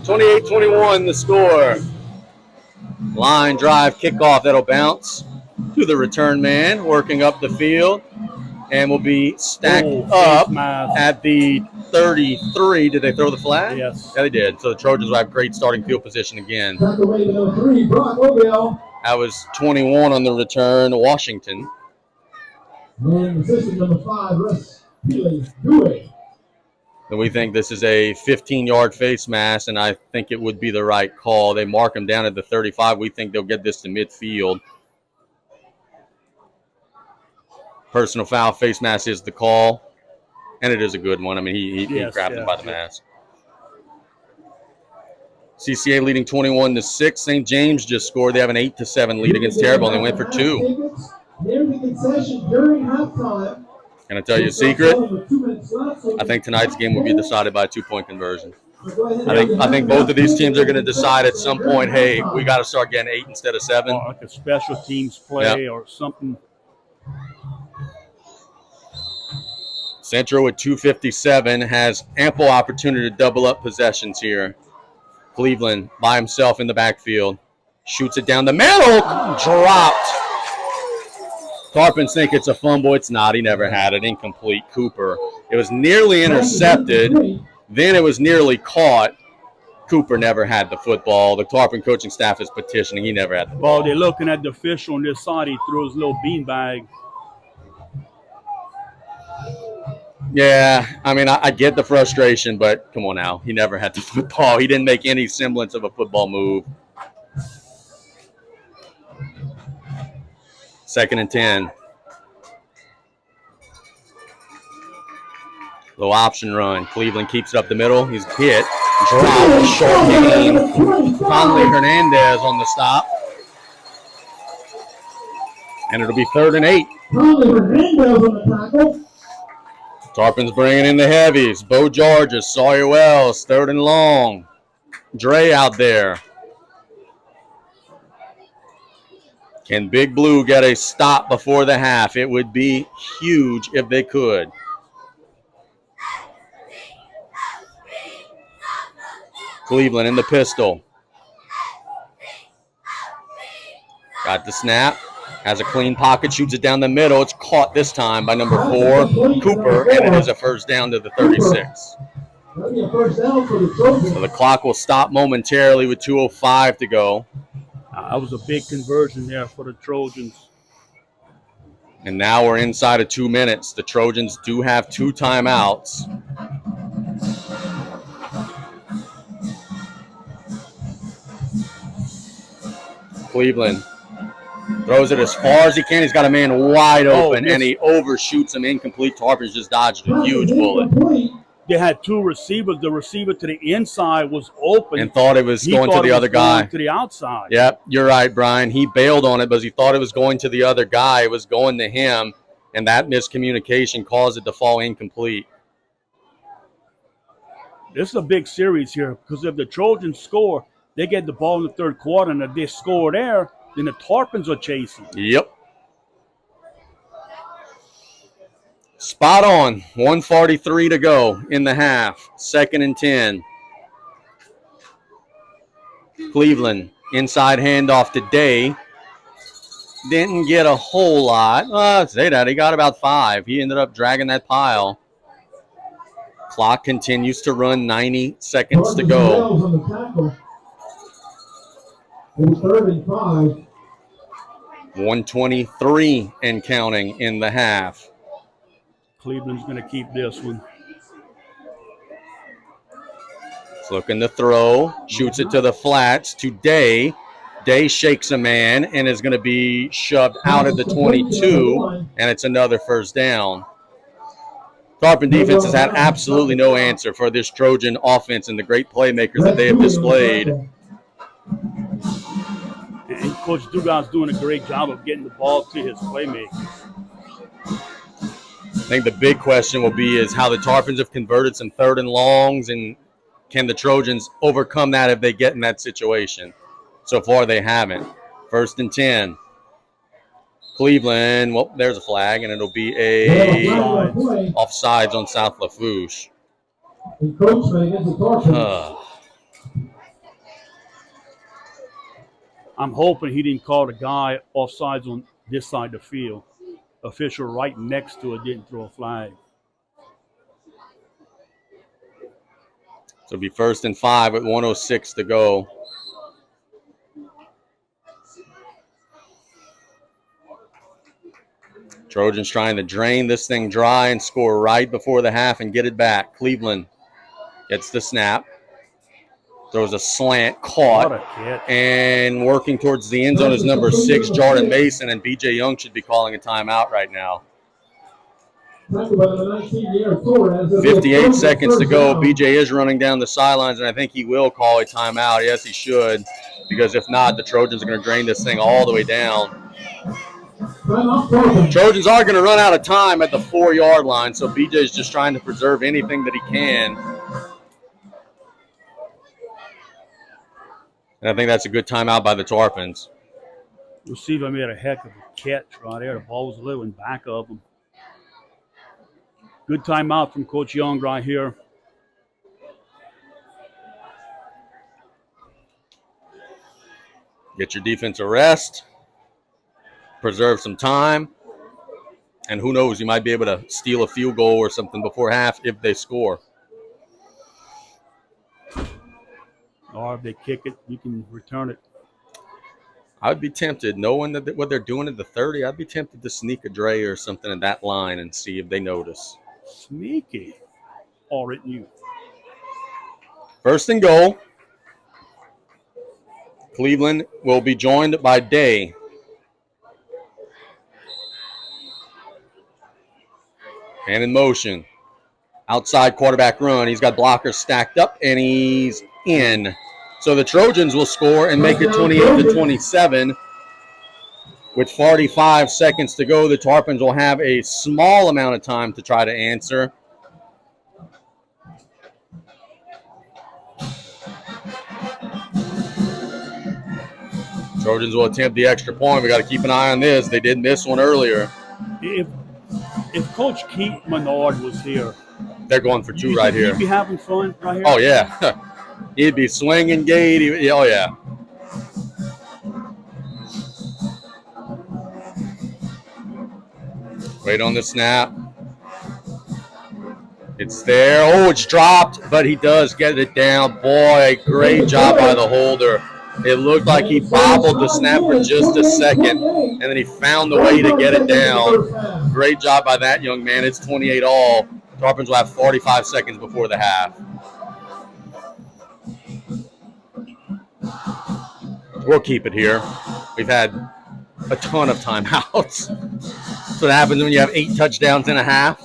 (28-21) the score. Line drive kickoff that'll bounce to the return man, working up the field, and will be stacked up at the 33. Did they throw the flag? Yes. Yeah, they did. So the Trojans will have great starting field position again. Back away to number 3, Brock Odell. That was 21 on the return, Washington. And assistant number 5, Russ Healy. And we think this is a 15-yard face mask, and I think it would be the right call. They mark him down at the 35. We think they'll get this to midfield. Personal foul, face mask is the call, and it is a good one. I mean, he grabbed him by the mask. CCA leading 21-6. St. James just scored. They have an 8-7 lead against Terrebonne. They went for 2. Can I tell you a secret? I think tonight's game will be decided by a 2-point conversion. I think both of these teams are going to decide at some point, hey, we got to start getting 8 instead of 7. Or like a special teams play or something. Central with 2:57 has ample opportunity to double up possessions here. Cleveland by himself in the backfield. Shoots it down the middle. Dropped. Tarpons think it's a fumble. It's not. He never had it. Incomplete. Cooper. It was nearly intercepted. Then it was nearly caught. Cooper never had the football. The Tarpon coaching staff is petitioning. He never had the ball. Well, they're looking at the official on this side. He threw his little beanbag. Yeah, I mean, I get the frustration, but come on now. He never had the football. He didn't make any semblance of a football move. 2nd and 10. Low option run. Cleveland keeps it up the middle. He's hit. Dropped. Short gain. Conley Hernandez on the stop. And it'll be 3rd and 8. Conley Hernandez on the tackle. Tarpons bringing in the heavies. Bo Georges, Sawyer Wells, 3rd and long. Dre out there. Can Big Blue get a stop before the half? It would be huge if they could. Cleveland in the pistol. Got the snap. Has a clean pocket, shoots it down the middle. It's caught this time by number 4, Cooper, and it is a first down to the 36. That'll be a first down for the Trojans. So the clock will stop momentarily with 2:05 to go. That was a big conversion there for the Trojans. And now we're inside of 2 minutes. The Trojans do have 2 timeouts. Cleveland throws it as far as he can. He's got a man wide open, and he overshoots him. Incomplete. Tarpons just dodged a huge bullet. They had 2 receivers. The receiver to the inside was open. And thought it was going to the other guy. To the outside. Yep, you're right, Brian. He bailed on it because he thought it was going to the other guy. It was going to him. and that miscommunication caused it to fall incomplete. This is a big series here because if the Trojans score, they get the ball in the third quarter, and if they score there, then the Tarpons are chasing. Yep. Spot on. 1:43 to go in the half. 2nd and 10. Cleveland, inside handoff to Day. Didn't get a whole lot. Say that. He got about 5. He ended up dragging that pile. Clock continues to run. 90 seconds to go. On the tackle. It was 3rd and 5. 1:23 and counting in the half. Cleveland's going to keep this one. He's looking to throw. Shoots it to the flats to Day. Day shakes a man and is going to be shoved out of the 22, and it's another first down. Tarpon defense has had absolutely no answer for this Trojan offense and the great playmakers that they have displayed. And Coach Dugan's doing a great job of getting the ball to his playmakers. I think the big question will be is how the Tarpons have converted some 3rd and longs, and can the Trojans overcome that if they get in that situation? So far, they haven't. 1st and 10. Cleveland, well, there's a flag, and it'll be a offsides on South Lafourche. I'm hoping he didn't call the guy offsides on this side of the field. Official right next to it didn't throw a flag. So it'll be 1st and 5 with 1:06 to go. Trojans trying to drain this thing dry and score right before the half and get it back. Cleveland gets the snap. Throws a slant, caught, and working towards the end zone is number 6, Jordan Mason, and B.J. Young should be calling a timeout right now. 58 seconds to go. B.J. is running down the sidelines, and I think he will call a timeout. Yes, he should, because if not, the Trojans are going to drain this thing all the way down. Trojans are going to run out of time at the 4-yard line, so B.J. is just trying to preserve anything that he can. And I think that's a good timeout by the Tarpons. Receiver made a heck of a catch right there. The ball was a little in back of him. Good timeout from Coach Young right here. Get your defense a rest. Preserve some time. And who knows, you might be able to steal a field goal or something before half if they score. Or if they kick it, you can return it. I'd be tempted, knowing that what they're doing at the 30, I'd be tempted to sneak a Dre or something in that line and see if they notice. Sneaky. Or it you. 1st and goal. Cleveland will be joined by Day. And in motion. Outside quarterback run. He's got blockers stacked up, and he's in. So the Trojans will score and make it 28-27. With 45 seconds to go, the Tarpons will have a small amount of time to try to answer. Trojans will attempt the extra point. We got to keep an eye on this. They did miss one earlier. If Coach Keith Menard was here, they're going for 2 right here. He'd be having fun right here. Oh, yeah. He'd be swinging gate. Oh, yeah. Wait on the snap. It's there. Oh, it's dropped, but he does get it down. Boy, great job by the holder. It looked like he bobbled the snap for just a second, and then he found the way to get it down. Great job by that young man. It's 28 all. Tarpons will have 45 seconds before the half. We'll keep it here. We've had a ton of timeouts. That's what happens when you have 8 touchdowns in a half.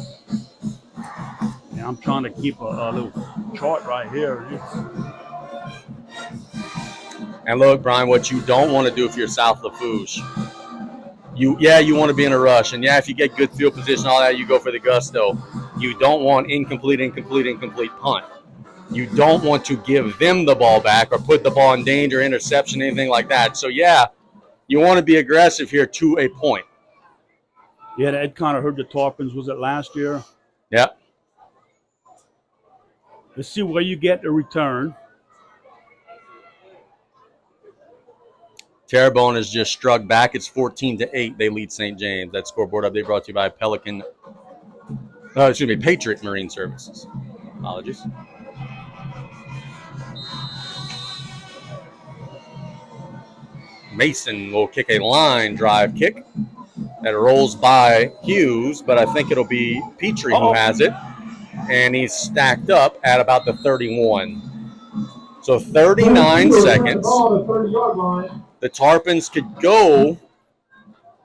Yeah, I'm trying to keep a little chart right here. And look, Brian, what you don't want to do if you're South Lafourche, You want to be in a rush. And, if you get good field position, all that, you go for the gusto. You don't want incomplete punt. You don't want to give them the ball back or put the ball in danger, interception, anything like that. So, you want to be aggressive here to a point. Yeah, Ed kind of heard the Tarpons. Was it last year? Yeah. Let's see where you get the return. Terrebonne has just struck back. It's 14-8. They lead St. James. That scoreboard update brought to you by Patriot Marine Services. Apologies. Mason will kick a line drive kick that rolls by Hughes, but I think it'll be Petrie who has it. And he's stacked up at about the 31. So 39 seconds. The Tarpons could go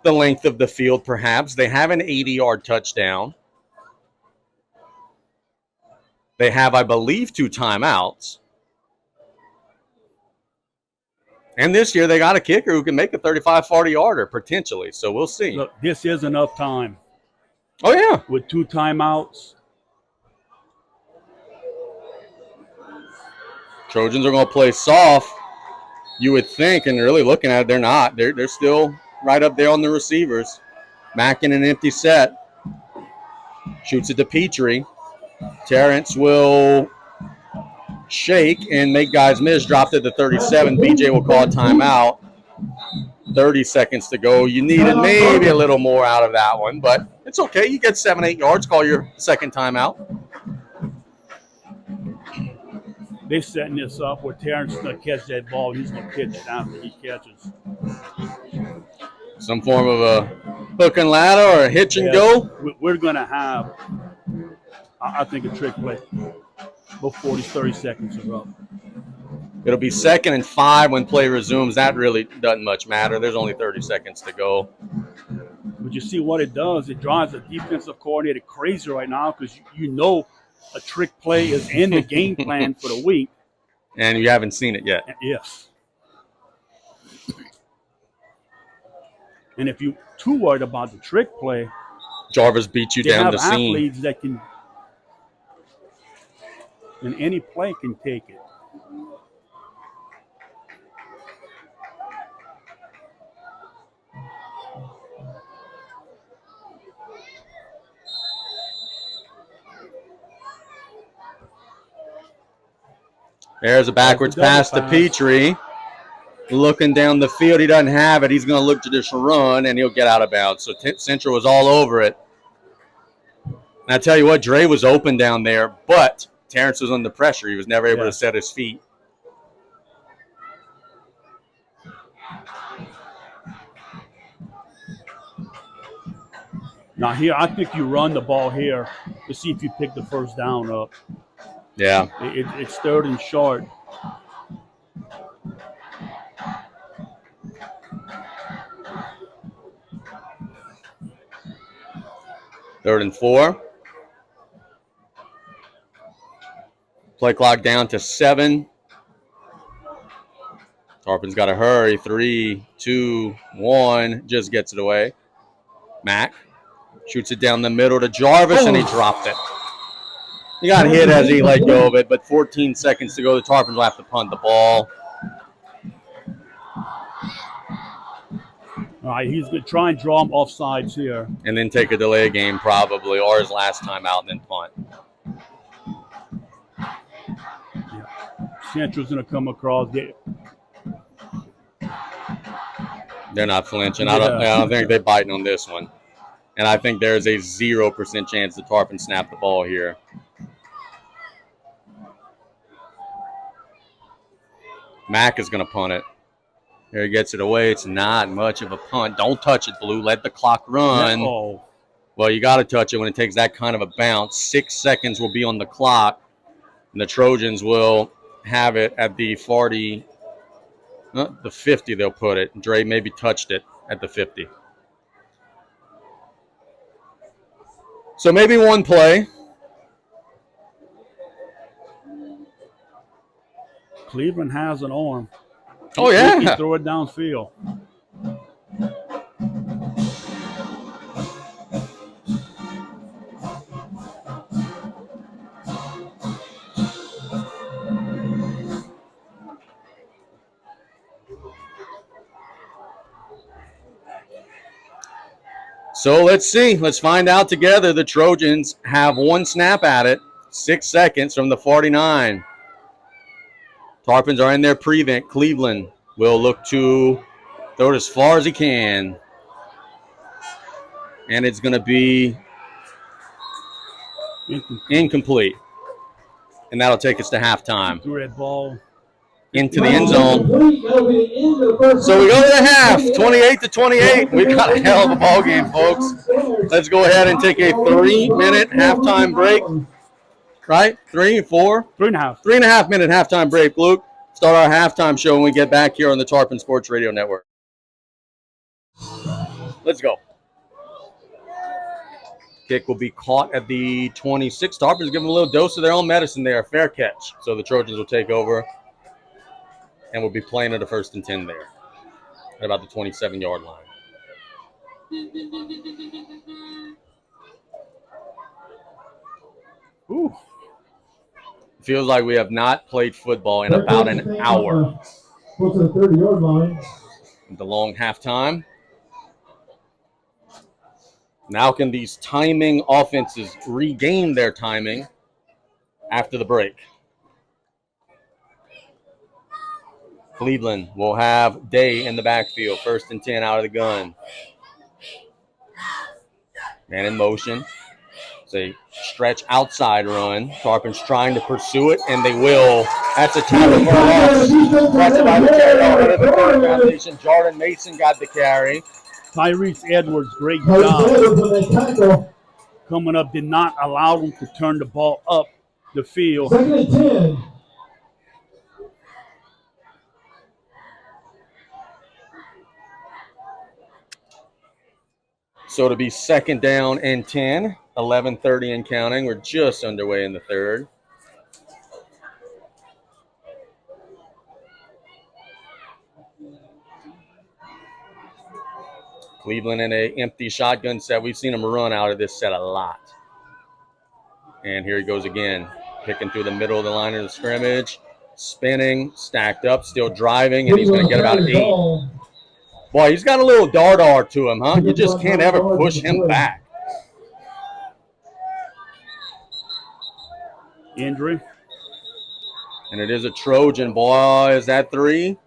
the length of the field, perhaps. They have an 80-yard touchdown. They have, I believe, 2 timeouts. And this year they got a kicker who can make a 35, 40-yarder, potentially. So we'll see. Look, this is enough time. Oh, yeah. With 2 timeouts. Trojans are going to play soft, you would think, and really looking at it, they're not. They're still right up there on the receivers. Mack in an empty set. Shoots it to Petrie. Terrence will shake and make guys miss. Dropped it to 37. BJ will call a timeout. 30 seconds to go. You needed maybe a little more out of that one, but it's okay. You get 7-8 yards. Call your second timeout. They're setting this up where Terrence is going to catch that ball. He's going to pitch it after he catches. Some form of a hook and ladder or a hitch and go. We're going to have, I think, a trick play before these 30 seconds are up. It'll be 2nd and 5 when play resumes. That really doesn't much matter. There's only 30 seconds to go. But you see what it does. It drives the defensive coordinator crazy right now because you know a trick play is in the game plan for the week. And you haven't seen it yet. Yes. And if you're too worried about the trick play, Jarvis beat you down the seam. They have athletes that can, and any play can take it. There's a backwards pass to Petrie. Looking down the field, he doesn't have it. He's going to look to just run, and he'll get out of bounds. So Central was all over it. And I tell you what, Dre was open down there, but Terrence was under pressure. He was never able to set his feet. Now here, I think you run the ball here to see if you pick the first down up. Yeah. It's 3rd and short. Third and 4. Play clock down to 7. Tarpon's got to hurry. 3, 2, 1. Just gets it away. Mack shoots it down the middle to Jarvis, and he dropped it. He got hit as he let go of it, but 14 seconds to go. The Tarpons will have to punt the ball. All right, he's going to try and draw him off sides here. And then take a delay game probably, or his last time out and then punt. Yeah. Central's going to come across. They're not flinching. I don't think they're biting on this one. And I think there's a 0% chance the Tarpons snap the ball here. Mack is going to punt it. Here he gets it away. It's not much of a punt. Don't touch it, Blue. Let the clock run. Uh-oh. Well, you got to touch it when it takes that kind of a bounce. 6 seconds will be on the clock. And the Trojans will have it at the 40, the 50 they'll put it. Dre maybe touched it at the 50. So maybe one play. Cleveland has an arm. Oh, yeah. He can throw it downfield. So let's see. Let's find out together. The Trojans have one snap at it. 6 seconds from the 49. Tarpons are in their prevent. Cleveland will look to throw it as far as he can. And it's going to be incomplete. And that'll take us to halftime. Threw that ball into the end zone. So we go to the half, 28-28. We got a hell of a ball game, folks. Let's go ahead and take a 3-minute halftime break. Right? 3, 4? 3.5. 3.5 minute halftime break, Luke. Start our halftime show when we get back here on the Tarpon Sports Radio Network. Let's go. Kick will be caught at the 26. Tarpons give them a little dose of their own medicine there. Fair catch. So the Trojans will take over. And we'll be playing at a 1st and 10 there. At about the 27-yard line. Ooh. Feels like we have not played football in about an hour. Go to the 30-yard line. The long halftime. Now can these timing offenses regain their timing after the break? Cleveland will have Day in the backfield. 1st and 10 out of the gun. Man in motion. It's a stretch outside run. Tarpons trying to pursue it, and they will. That's a tackle for a loss. That's by the carry. Foundation. Jordan Mason got the carry. Tyrese Edwards, great job. Coming up, did not allow them to turn the ball up the field. 2nd and 10. So to be 2nd down and 10, 11:30 and counting. We're just underway in the 3rd. Cleveland in a empty shotgun set. We've seen them run out of this set a lot. And here he goes again. Picking through the middle of the line of the scrimmage. Spinning, stacked up, still driving, and he's going to get about 8. Boy, he's got a little dardar to him, huh? You just can't ever push him back. Injury. And it is a Trojan. Boy, is that 3?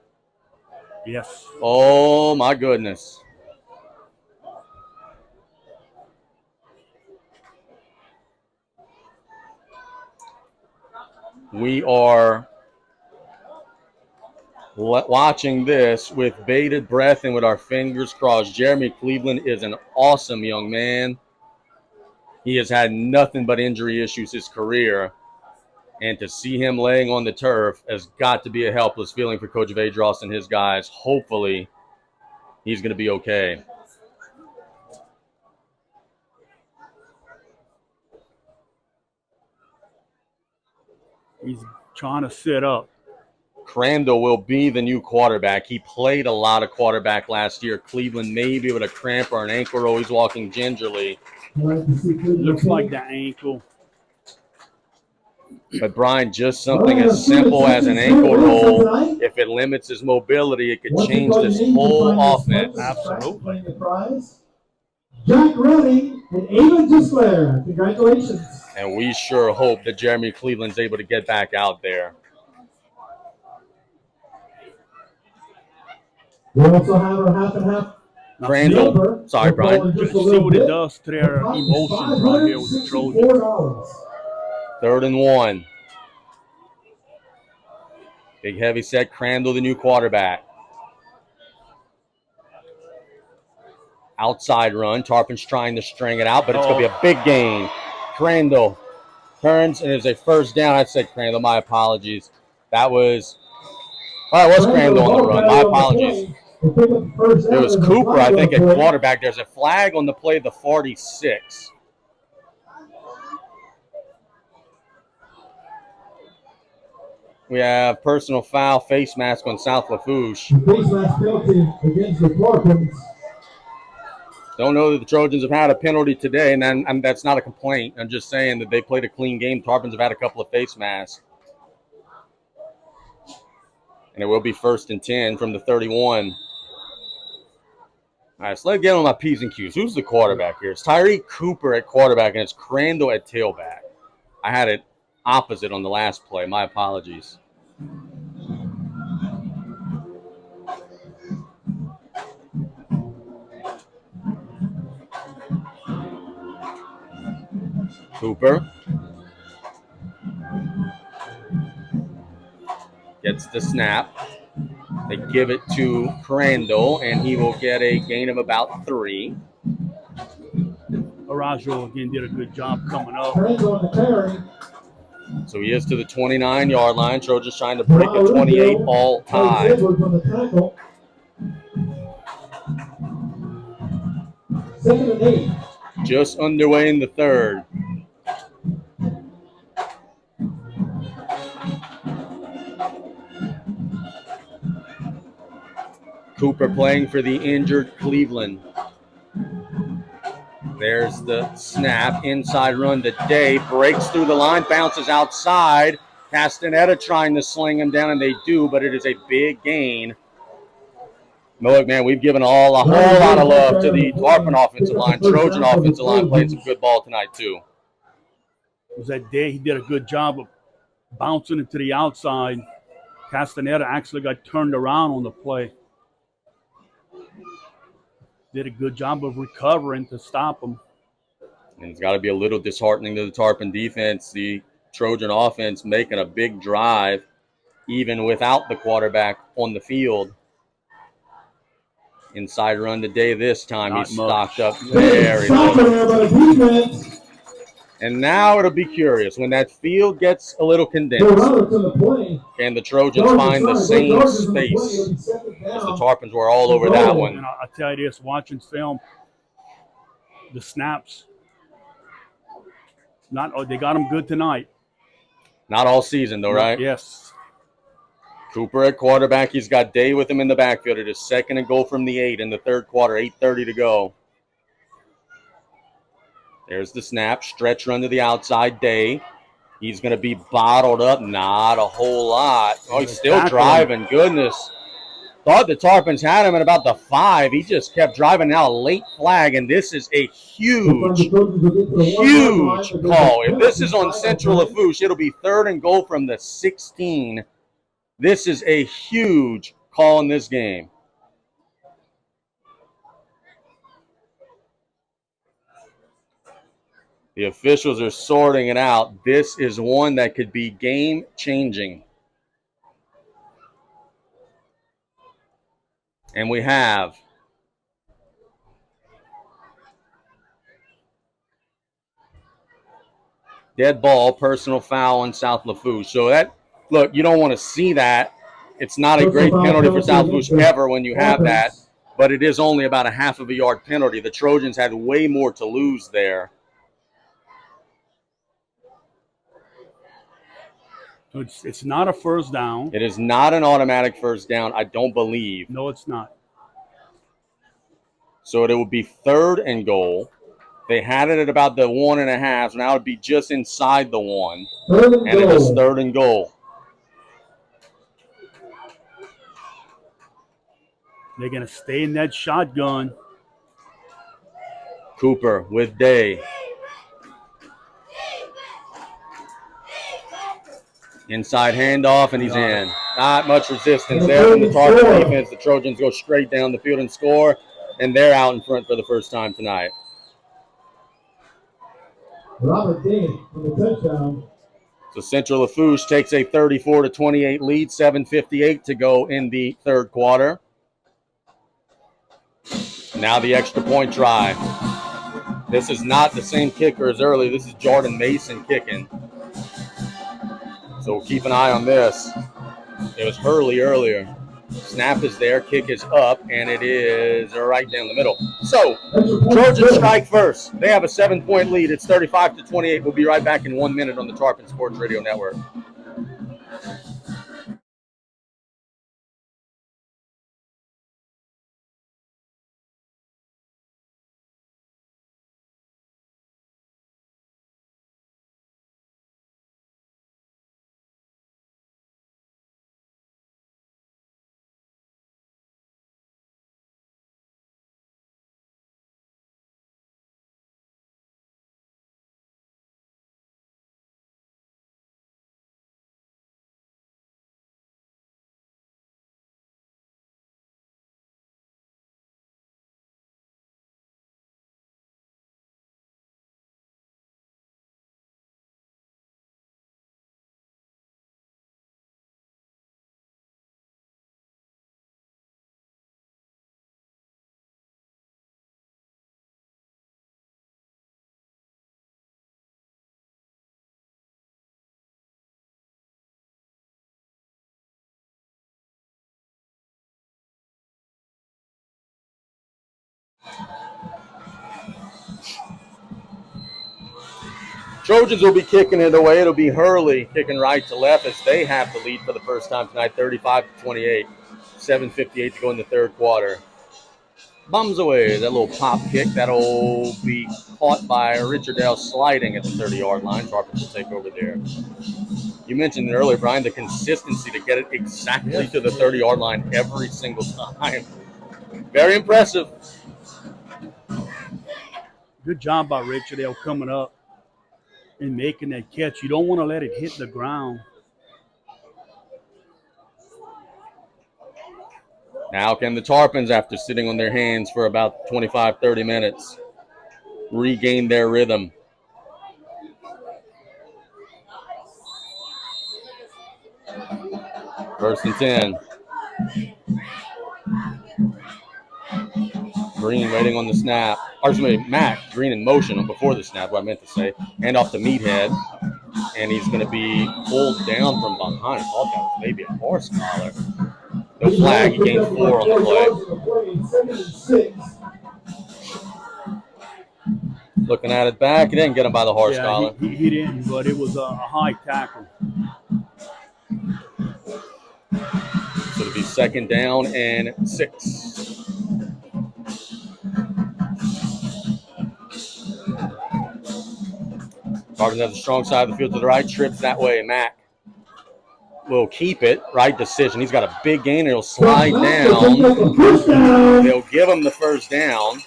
Yes. Oh, my goodness. We are watching this with bated breath and with our fingers crossed. Jeremy Cleveland is an awesome young man. He has had nothing but injury issues his career. And to see him laying on the turf has got to be a helpless feeling for Coach Vadros and his guys. Hopefully, he's going to be okay. He's trying to sit up. Crandall will be the new quarterback. He played a lot of quarterback last year. Cleveland may be with a cramp or an ankle roll. He's walking gingerly. Looks like the ankle. But, Brian, just something as simple as an ankle roll, if it limits his mobility, it could change this whole offense. Absolutely. Jack Redding and Ava Gisler. Congratulations. And we sure hope that Jeremy Cleveland's able to get back out there. We also have our half and half. Crandall. Sorry, Brian. Just see what it does to their emotions right here with the Trojans. 3rd and 1. Big heavy set. Crandall, the new quarterback. Outside run. Tarpon's trying to string it out, but it's going to be a big gain. Crandall turns, and it's a 1st down. I said Crandall. My apologies. That was Crandall on the run. My apologies. It was Cooper, I think, at quarterback. There's a flag on the play, the 46. We have personal foul, face mask on South Lafourche. Face mask penalty against the Tarpons. Don't know that the Trojans have had a penalty today, and that's not a complaint. I'm just saying that they played a clean game. Tarpons have had a couple of face masks. And it will be 1st and 10 from the 31. All right, so let's get on my P's and Q's. Who's the quarterback here? It's Tyree Cooper at quarterback, and it's Crandall at tailback. I had it opposite on the last play. My apologies. Cooper gets the snap. They give it to Crandall, and he will get a gain of about 3. Arajo again did a good job coming up. Crandall on the carry. So he is to the 29-yard line. Trojans trying to break a 28-ball tie. Edwards on the tackle. 2nd and 8. Just underway in the third. Cooper playing for the injured Cleveland. There's the snap. Inside run to Day. Breaks through the line. Bounces outside. Castaneda trying to sling him down, and they do, but it is a big gain. Look, man, we've given a whole lot of love to the Tarpon offensive line. Trojan offensive line playing some good ball tonight, too. It was that Day. He did a good job of bouncing it to the outside. Castaneda actually got turned around on the play. Did a good job of recovering to stop him. And it's got to be a little disheartening to the Tarpon defense. The Trojan offense making a big drive, even without the quarterback on the field. Inside run today this time. He's stocked up very much. And now it'll be curious. When that field gets a little condensed, can the Trojans find the same space as the Tarpons were all over that one? And I'll tell you this, watching film, the snaps, they got them good tonight. Not all season, though, right? Yes. Cooper at quarterback. He's got Day with him in the backfield. It is 2nd and goal from the 8 in the third quarter. 8:30 to go. There's the snap. Stretch run to the outside. Day. He's going to be bottled up. Not a whole lot. Oh, he's still driving. Goodness. Thought the Tarpons had him at about the 5. He just kept driving. Now a late flag, and this is a huge call. If this is on Central Lafourche, it'll be 3rd and goal from the 16. This is a huge call in this game. The officials are sorting it out. This is one that could be game-changing. And we have dead ball, personal foul on South Lafourche. So that, look, you don't want to see that. It's not a great penalty for South Lafourche ever when you have that, but it is only about a half of a yard penalty. The Trojans had way more to lose there. It's not a first down. It is not an automatic first down, I don't believe. No, it's not. So it would be 3rd and goal. They had it at about the 1.5, so now it would be just inside the 1. And it is 3rd and goal. They're going to stay in that shotgun. Cooper with Day. Inside handoff, and he's in. Not much resistance there from the Tarpon defense. The Trojans go straight down the field and score, and they're out in front for the first time tonight. Robert Day for the touchdown. So Central Lafourche takes a 34-28 lead, 7:58 to go in the third quarter. Now the extra point try. This is not the same kicker as earlier. This is Jordan Mason kicking. So we'll keep an eye on this. It was Hurley earlier. Snap is there, kick is up, and it is right down the middle. So Trojans strike first. They have a 7-point lead. It's 35-28. We'll be right back in 1 minute on the Tarpon Sports Radio Network. Trojans will be kicking it away. It'll be Hurley kicking right to left as they have the lead for the first time tonight, 35-28. 7:58 to go in the third quarter. Bums away. That little pop kick. That'll be caught by Richardale sliding at the 30-yard line. Tarpon will take over there. You mentioned it earlier, Brian, the consistency to get it exactly to the 30-yard line every single time. Very impressive. Good job by Richardale coming up and making that catch. You don't want to let it hit the ground. Now can the Tarpons, after sitting on their hands for about 25, 30 minutes, regain their rhythm? First and 10. Green waiting on the snap. Or excuse me, Mac, Green in motion before the snap, what I meant to say. Hand off to Meathead. And he's going to be pulled down from behind. I thought that was maybe a horse collar. No flag. He gained 4 on the play. Looking at it back. He didn't get him by the horse collar. He didn't, but it was a high tackle. So it'll be second down and 6. Tarpons has the strong side of the field to the right. Trips that way. Mac will keep it. Right decision. He's got a big gain. He'll slide down. They'll give him the first down.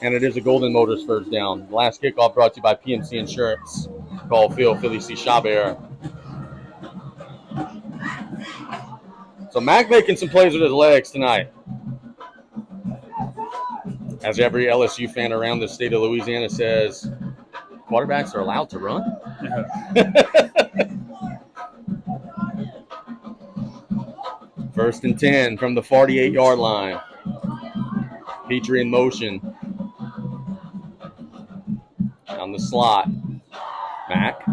And it is a Golden Motors first down. The last kickoff brought to you by PNC Insurance. Call Philly C. Chabert. So Mac making some plays with his legs tonight. As every LSU fan around the state of Louisiana says, quarterbacks are allowed to run? First and 10 from the 48-yard line. Petrie in motion. On the slot. Mac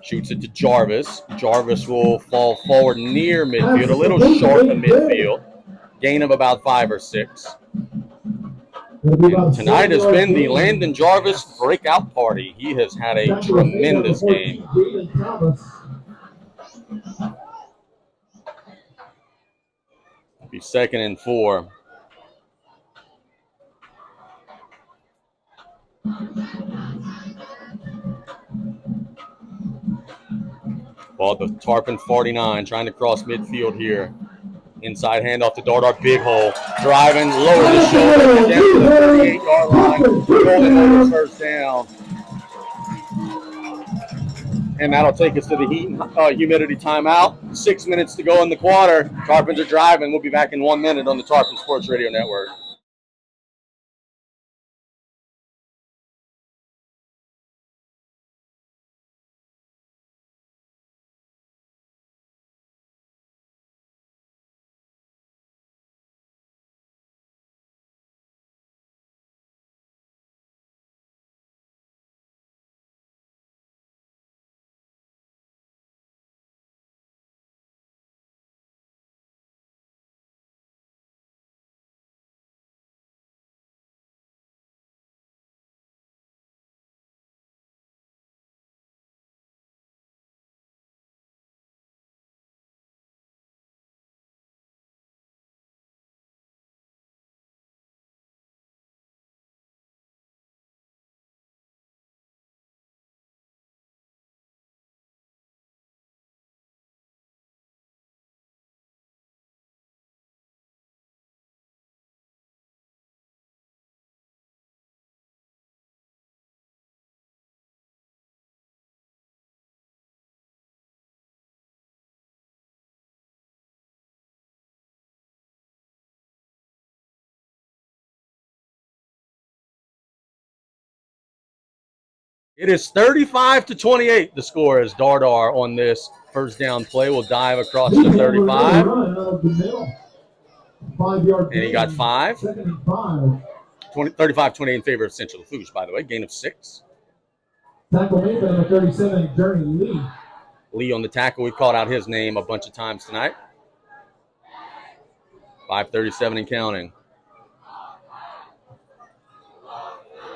shoots it to Jarvis. Jarvis will fall forward near midfield, a little short of midfield. Gain of about 5 or 6. And tonight has been the Landon Jarvis breakout party. He has had a tremendous game. It'll be second and 4. Ball the Tarpon 49, trying to cross midfield here. Inside handoff to Dardar, big hole. Driving, lower the shoulder, down to the 38-yard line. Golden Motors first down. And that'll take us to the heat and humidity timeout. 6 minutes to go in the quarter. Tarpons are driving. We'll be back in 1 minute on the Tarpon Sports Radio Network. It is 35-28. The score is Dardar on this first down play. Will dive across the 35. And he got 5. 35-28 in favor of Central Lafourche, by the way. Gain of 6. Tackle made by number 37, Journey Lee. Lee on the tackle. We've called out his name a bunch of times tonight. 5:37 and counting.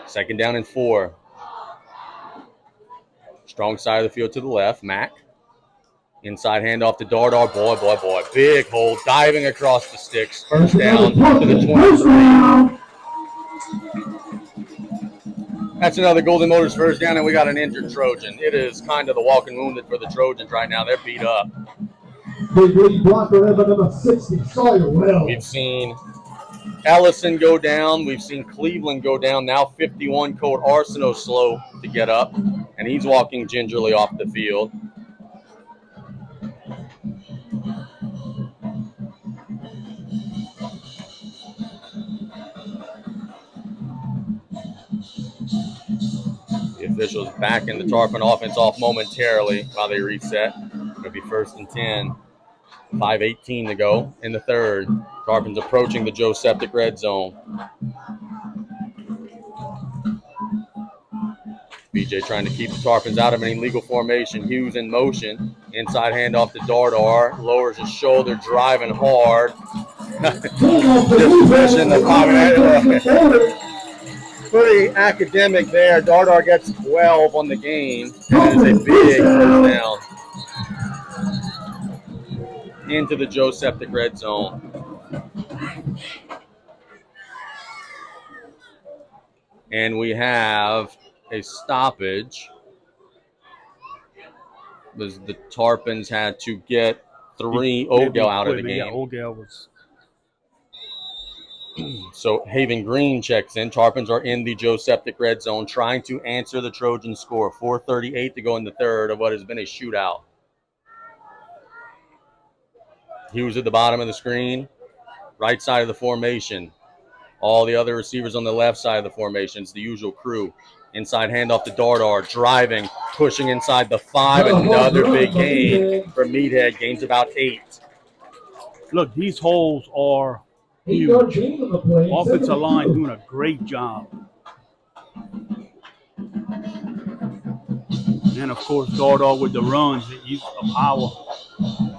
Second down and 4. Strong side of the field to the left. Mack. Inside handoff to Dardar. Boy. Big hole. Diving across the sticks. First down to the 23. That's another Golden Motors first down, and we got an injured Trojan. It is kind of the walking wounded for the Trojans right now. They're beat up. Big lead blocker there by number 60, Sawyer Wells. We've seen Ellison go down. We've seen Cleveland go down. Now 51, Colt Arsenault slow to get up, and he's walking gingerly off the field. The officials backing the Tarpon offense off momentarily while they reset. It'll be 1st and 10. 5:18 to go in the third. Tarpon's approaching the Joe Septic red zone. BJ trying to keep the Tarpons out of any legal formation. Hughes in motion. Inside handoff to Dardar. Lowers his shoulder, driving hard. Just pushing the 5. Pretty academic there. Dardar gets 12 on the game. And it is a big first down. Into the Joe Septic red zone. And we have a stoppage. The Tarpons had to get 3 Ogel out of the game. Yeah, Ogel was. So Haven Green checks in. Tarpons are in the Joe Septic red zone trying to answer the Trojan score. 4:38 to go in the third of what has been a shootout. Hughes at the bottom of the screen, right side of the formation. All the other receivers on the left side of the formation. It's the usual crew. Inside handoff to Dardar, driving, pushing inside the 5. Another big gain for Meathead. Gains about 8. Look, these holes are huge. Offensive line doing a great job. And, of course, Dardar with the runs. He's a power.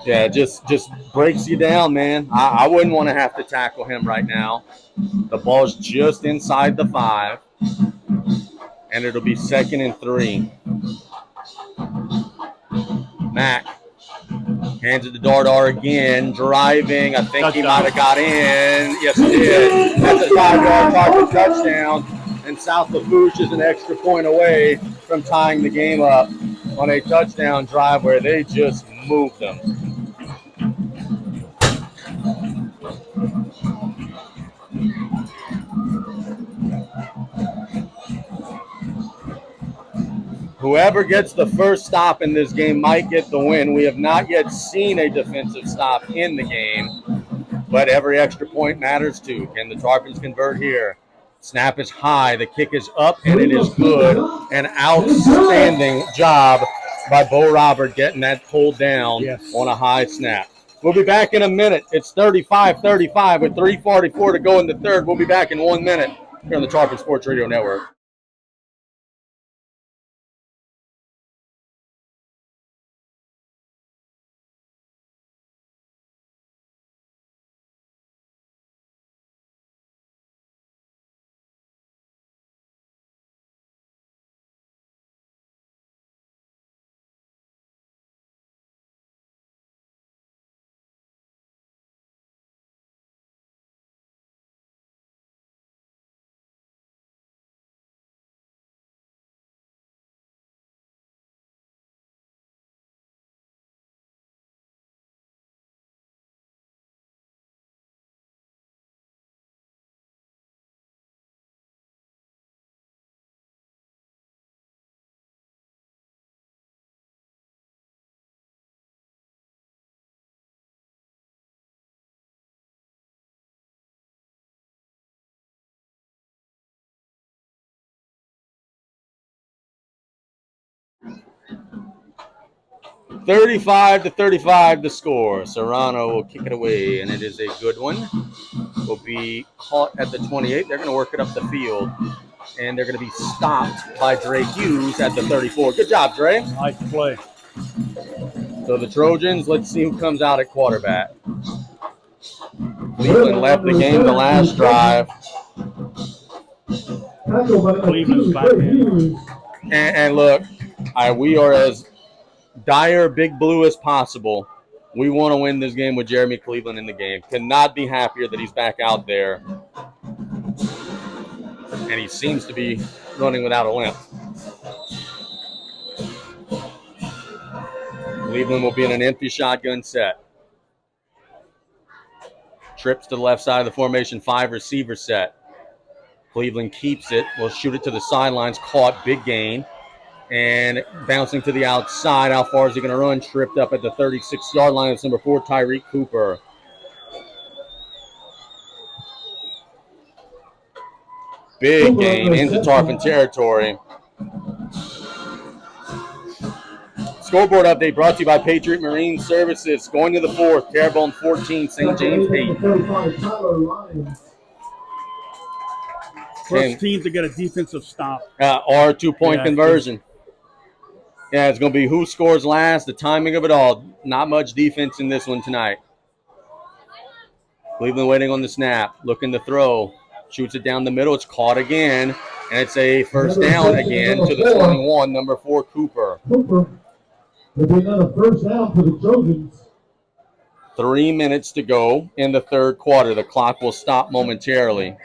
Yeah, just breaks you down, man. I wouldn't want to have to tackle him right now. The ball's just inside the 5. And it'll be 2nd and 3. Mack hands it to Dardar again, driving. I think he might have got in. Yes, he did. That's a 5-yard Tarpon touchdown. And South Lafourche is an extra point away from tying the game up on a touchdown drive where they just moved them. Whoever gets the first stop in this game might get the win. We have not yet seen a defensive stop in the game, but every extra point matters too. Can the Tarpons convert here? Snap is high, the kick is up, and it is good. An outstanding job by Bo Robert getting that pulled down on a high snap. We'll be back in a minute. It's 35-35 with 3:44 to go in the third. We'll be back in 1 minute here on the Tarpon Sports Radio Network. (35-35) the score. Serrano will kick it away, and it is a good one. Will be caught at the 28. They're going to work it up the field, and they're going to be stopped by Dre Hughes at the 34. Good job, Dre. Nice play. So the Trojans, let's see who comes out at quarterback. Cleveland left the game the last drive. Tackle by number Cleveland's 2, back Trey in. Hughes. And look, we are as dire big blue as possible. We want to win this game with Jeremy Cleveland in the game. Cannot be happier that he's back out there. And he seems to be running without a limp. Cleveland will be in an empty shotgun set. Trips to the left side of the formation, 5 receiver set. Cleveland keeps it, will shoot it to the sidelines, caught, big gain. And bouncing to the outside, how far is he going to run? Tripped up at the 36-yard line. It's number 4, Tyreek Cooper. Big gain into Tarpon territory. Scoreboard update brought to you by Patriot Marine Services. Going to the 4th, Terrebonne 14, St. James 8. First team to get a defensive stop. Or 2-point conversion. Yeah, it's going to be who scores last, the timing of it all. Not much defense in this one tonight. Cleveland waiting on the snap, looking to throw. Shoots it down the middle. It's caught again. And it's a first down again to the 21, number 4, Cooper. Cooper. There'll be another first down for the Trojans. 3 minutes to go in the third quarter. The clock will stop momentarily.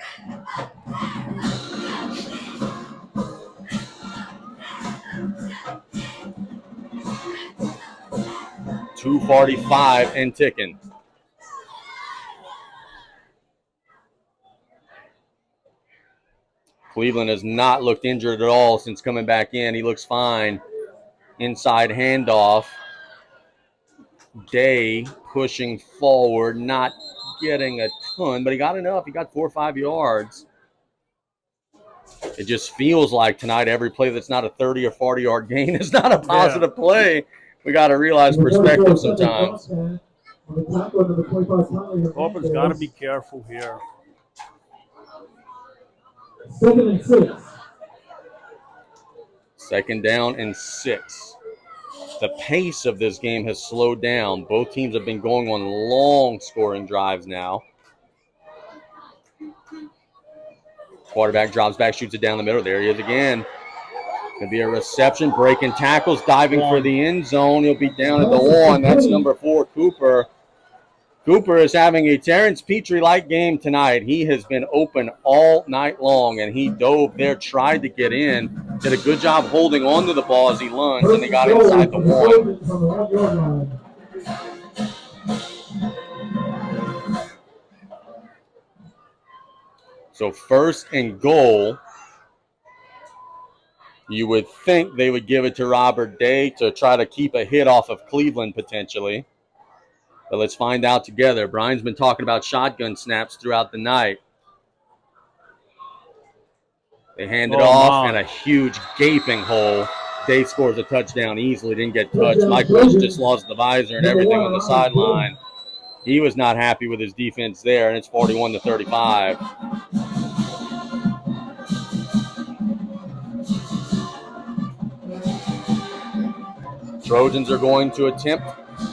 .245 and ticking. Cleveland has not looked injured at all since coming back in. He looks fine. Inside handoff. Day pushing forward, not getting a ton, but he got enough. He got 4 or 5 yards. It just feels like tonight every play that's not a 30 or 40-yard gain is not a positive play. We got to realize perspective sometimes. Tarpon's got to be careful here. 2nd and 6. 2nd down and 6. The pace of this game has slowed down. Both teams have been going on long scoring drives now. Quarterback drops back, shoots it down the middle. There he is again. Going to be a reception, breaking tackles, diving for the end zone. He'll be down at the 1. That's number 4, Cooper. Cooper is having a Terrence Petrie-like game tonight. He has been open all night long, and he dove there, tried to get in, did a good job holding on to the ball as he lunged, and they got inside the 1. So 1st and goal. You would think they would give it to Robert Day to try to keep a hit off of Cleveland potentially. But let's find out together. Brian's been talking about shotgun snaps throughout the night. They hand it off, and a huge gaping hole. Day scores a touchdown easily, didn't get touched. Mike Bush just lost the visor and everything on the sideline. He was not happy with his defense there, and it's 41-35. Trojans are going to attempt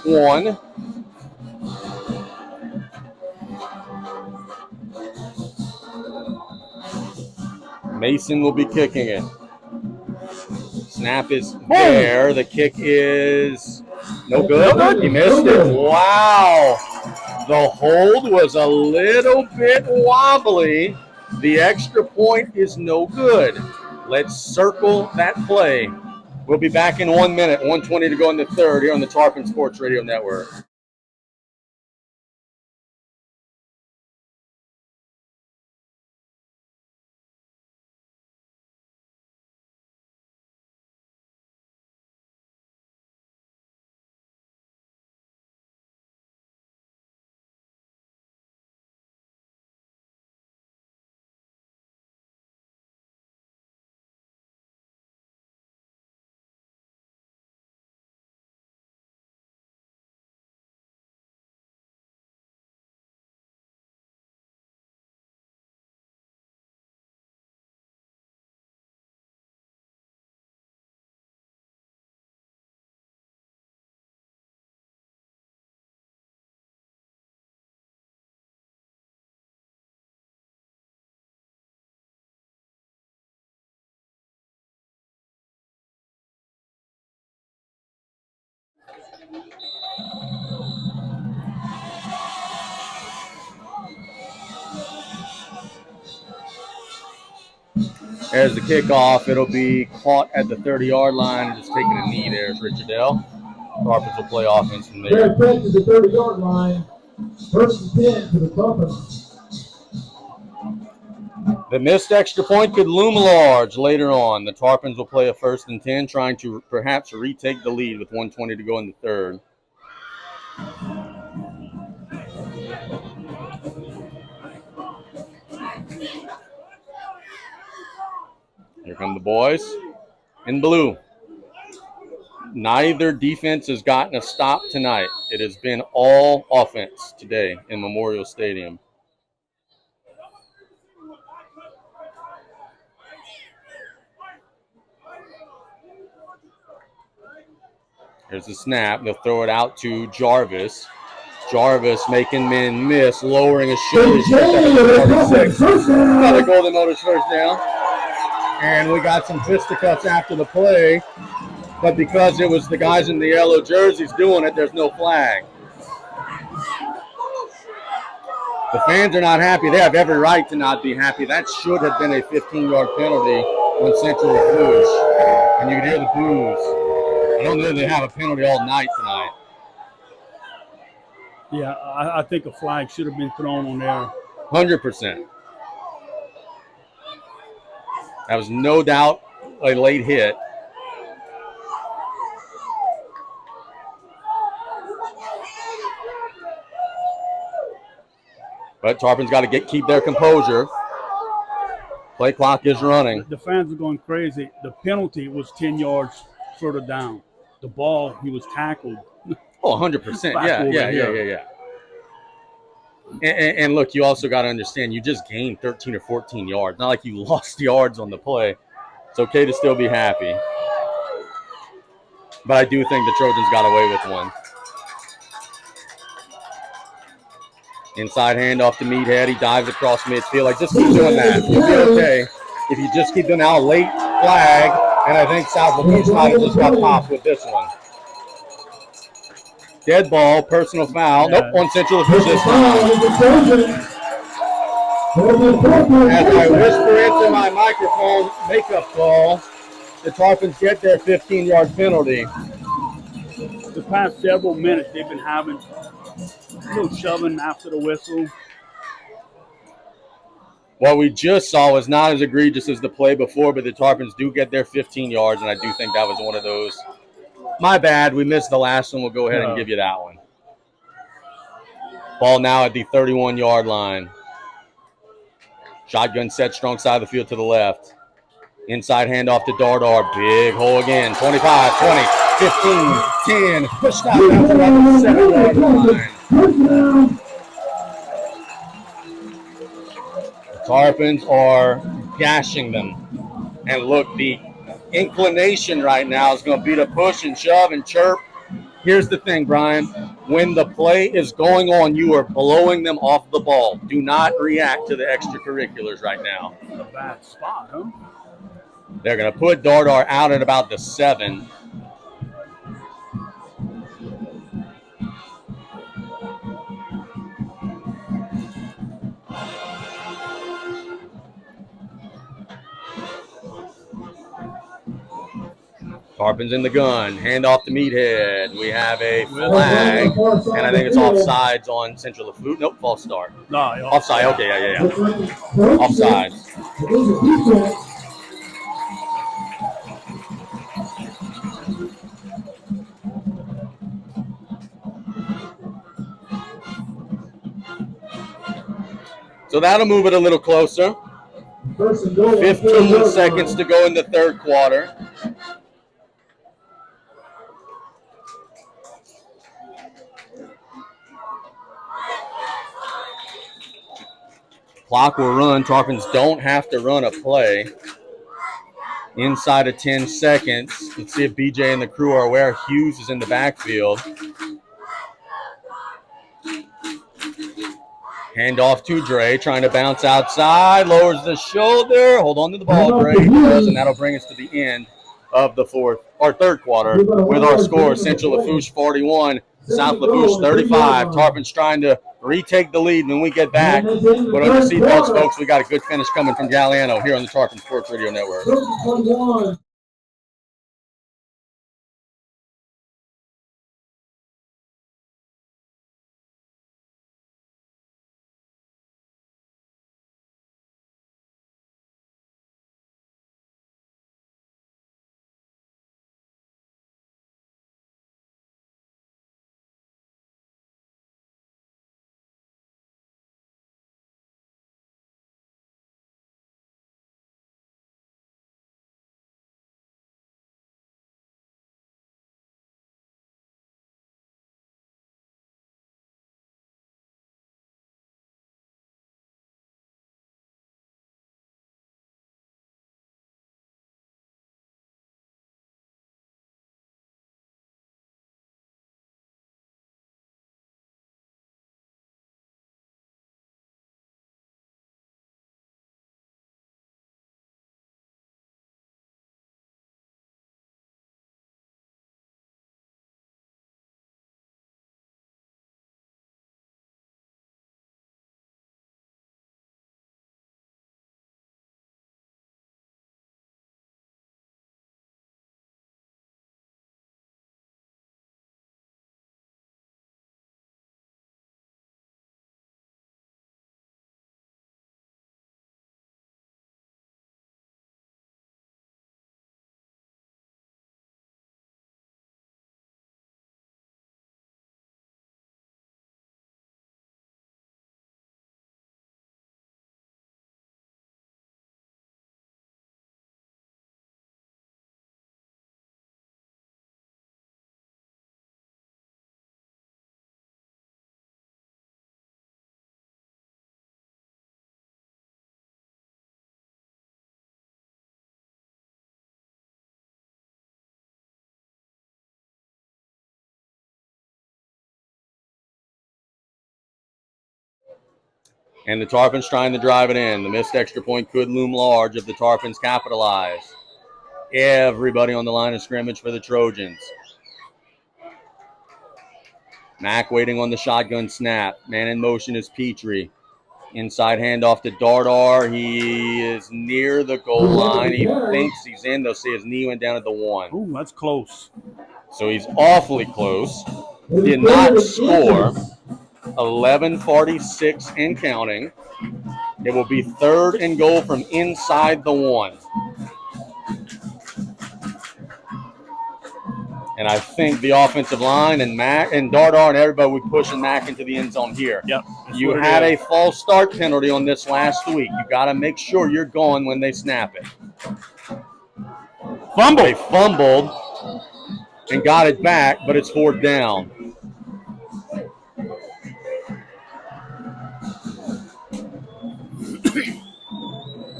1. Mason will be kicking it. Snap is there. The kick is no good. He missed it. Wow. The hold was a little bit wobbly. The extra point is no good. Let's circle that play. We'll be back in 1 minute. 1:20 to go in the third here on the Tarpon Sports Radio Network. As the kickoff, it'll be caught at the 30-yard line and just taking a knee there is Richard Dell. Tarpons will play offense from there. Fair catch to the 30-yard line. First and 10 to the Tarpons. The missed extra point could loom large later on. The Tarpons will play a 1st and 10, trying to perhaps retake the lead with 1:20 to go in the third. Here come the boys in blue. Neither defense has gotten a stop tonight. It has been all offense today in Memorial Stadium. Here's the snap. They'll throw it out to Jarvis. Jarvis making men miss, lowering his shoulders. Another Golden Motors first down. And we got some fisticuffs after the play. But because it was the guys in the yellow jerseys doing it, there's no flag. The fans are not happy. They have every right to not be happy. That should have been a 15-yard penalty on Central Lafourche. And you can hear the boos. I don't know if they have a penalty all night tonight. Yeah, I think a flag should have been thrown on there. 100%. That was no doubt a late hit. But Tarpons got to keep their composure. Play clock is running. The fans are going crazy. The penalty was 10 yards further down. The ball, he was tackled. Oh, 100%. Yeah. And look, you also got to understand, you just gained 13 or 14 yards. Not like you lost yards on the play. It's okay to still be happy. But I do think the Trojans got away with one. Inside handoff to Meathead. He dives across midfield. Like, just keep doing that. You'll be okay. If you just keep doing that, late flag. And I think South Lafourche might have just got popped with this one. Dead ball, personal foul. Nope, on Central Lafourche this time. As I whisper into my microphone, makeup call, the Tarpons get their 15-yard penalty. The past several minutes, they've been having a little shoving after the whistle. What we just saw was not as egregious as the play before, but the Tarpons do get their 15 yards, and I do think that was one of those. My bad, we missed the last one. We'll go ahead and give you that one. Ball now at the 31-yard line. Shotgun set, strong side of the field to the left. Inside handoff to Dardar. Big hole again. 25, 20, 15, 10. Pushed out down to about the 7-yard line. The Tarpons are gashing them. And look, the inclination right now is going to be to push and shove and chirp. Here's the thing, Brian. When the play is going on, you are blowing them off the ball. Do not react to the extracurriculars right now. A bad spot, huh? They're going to put Dardar out at about the 7. Tarpons in the gun. Hand off to Meathead. We have a flag, and I think it's offsides on Central Lafourche. Nope, false start. No, Offside. Okay, yeah. Offsides. So that'll move it a little closer. 15 seconds to go in the third quarter. Clock will run. Tarpons don't have to run a play. Inside of 10 seconds. Let's see if BJ and the crew are aware. Hughes is in the backfield. Hand off to Dre, trying to bounce outside. Lowers the shoulder. Hold on to the ball, Dre. And that'll bring us to the end of the third quarter with our score: Central Lafourche 41, South Lafourche 35. Tarpon's trying to retake the lead when we get back. But on your seatbelts, folks, we got a good finish coming from Galliano here on the Tarpon Sports Radio Network. 21. And the Tarpons trying to drive it in. The missed extra point could loom large if the Tarpons capitalize. Everybody on the line of scrimmage for the Trojans. Mack waiting on the shotgun snap. Man in motion is Petrie. Inside handoff to Dardar. He is near the goal line. He thinks he's in. They'll see his knee went down at the 1. Ooh, that's close. So he's awfully close. Did not score. 11:46 and counting. It will be 3rd and goal from inside the 1. And I think the offensive line and Mack and Dardar and everybody will be pushing Mack into the end zone here. Yep. You had a false start penalty on this last week. You got to make sure you're going when they snap it. Fumble. They fumbled and got it back, but it's 4th down.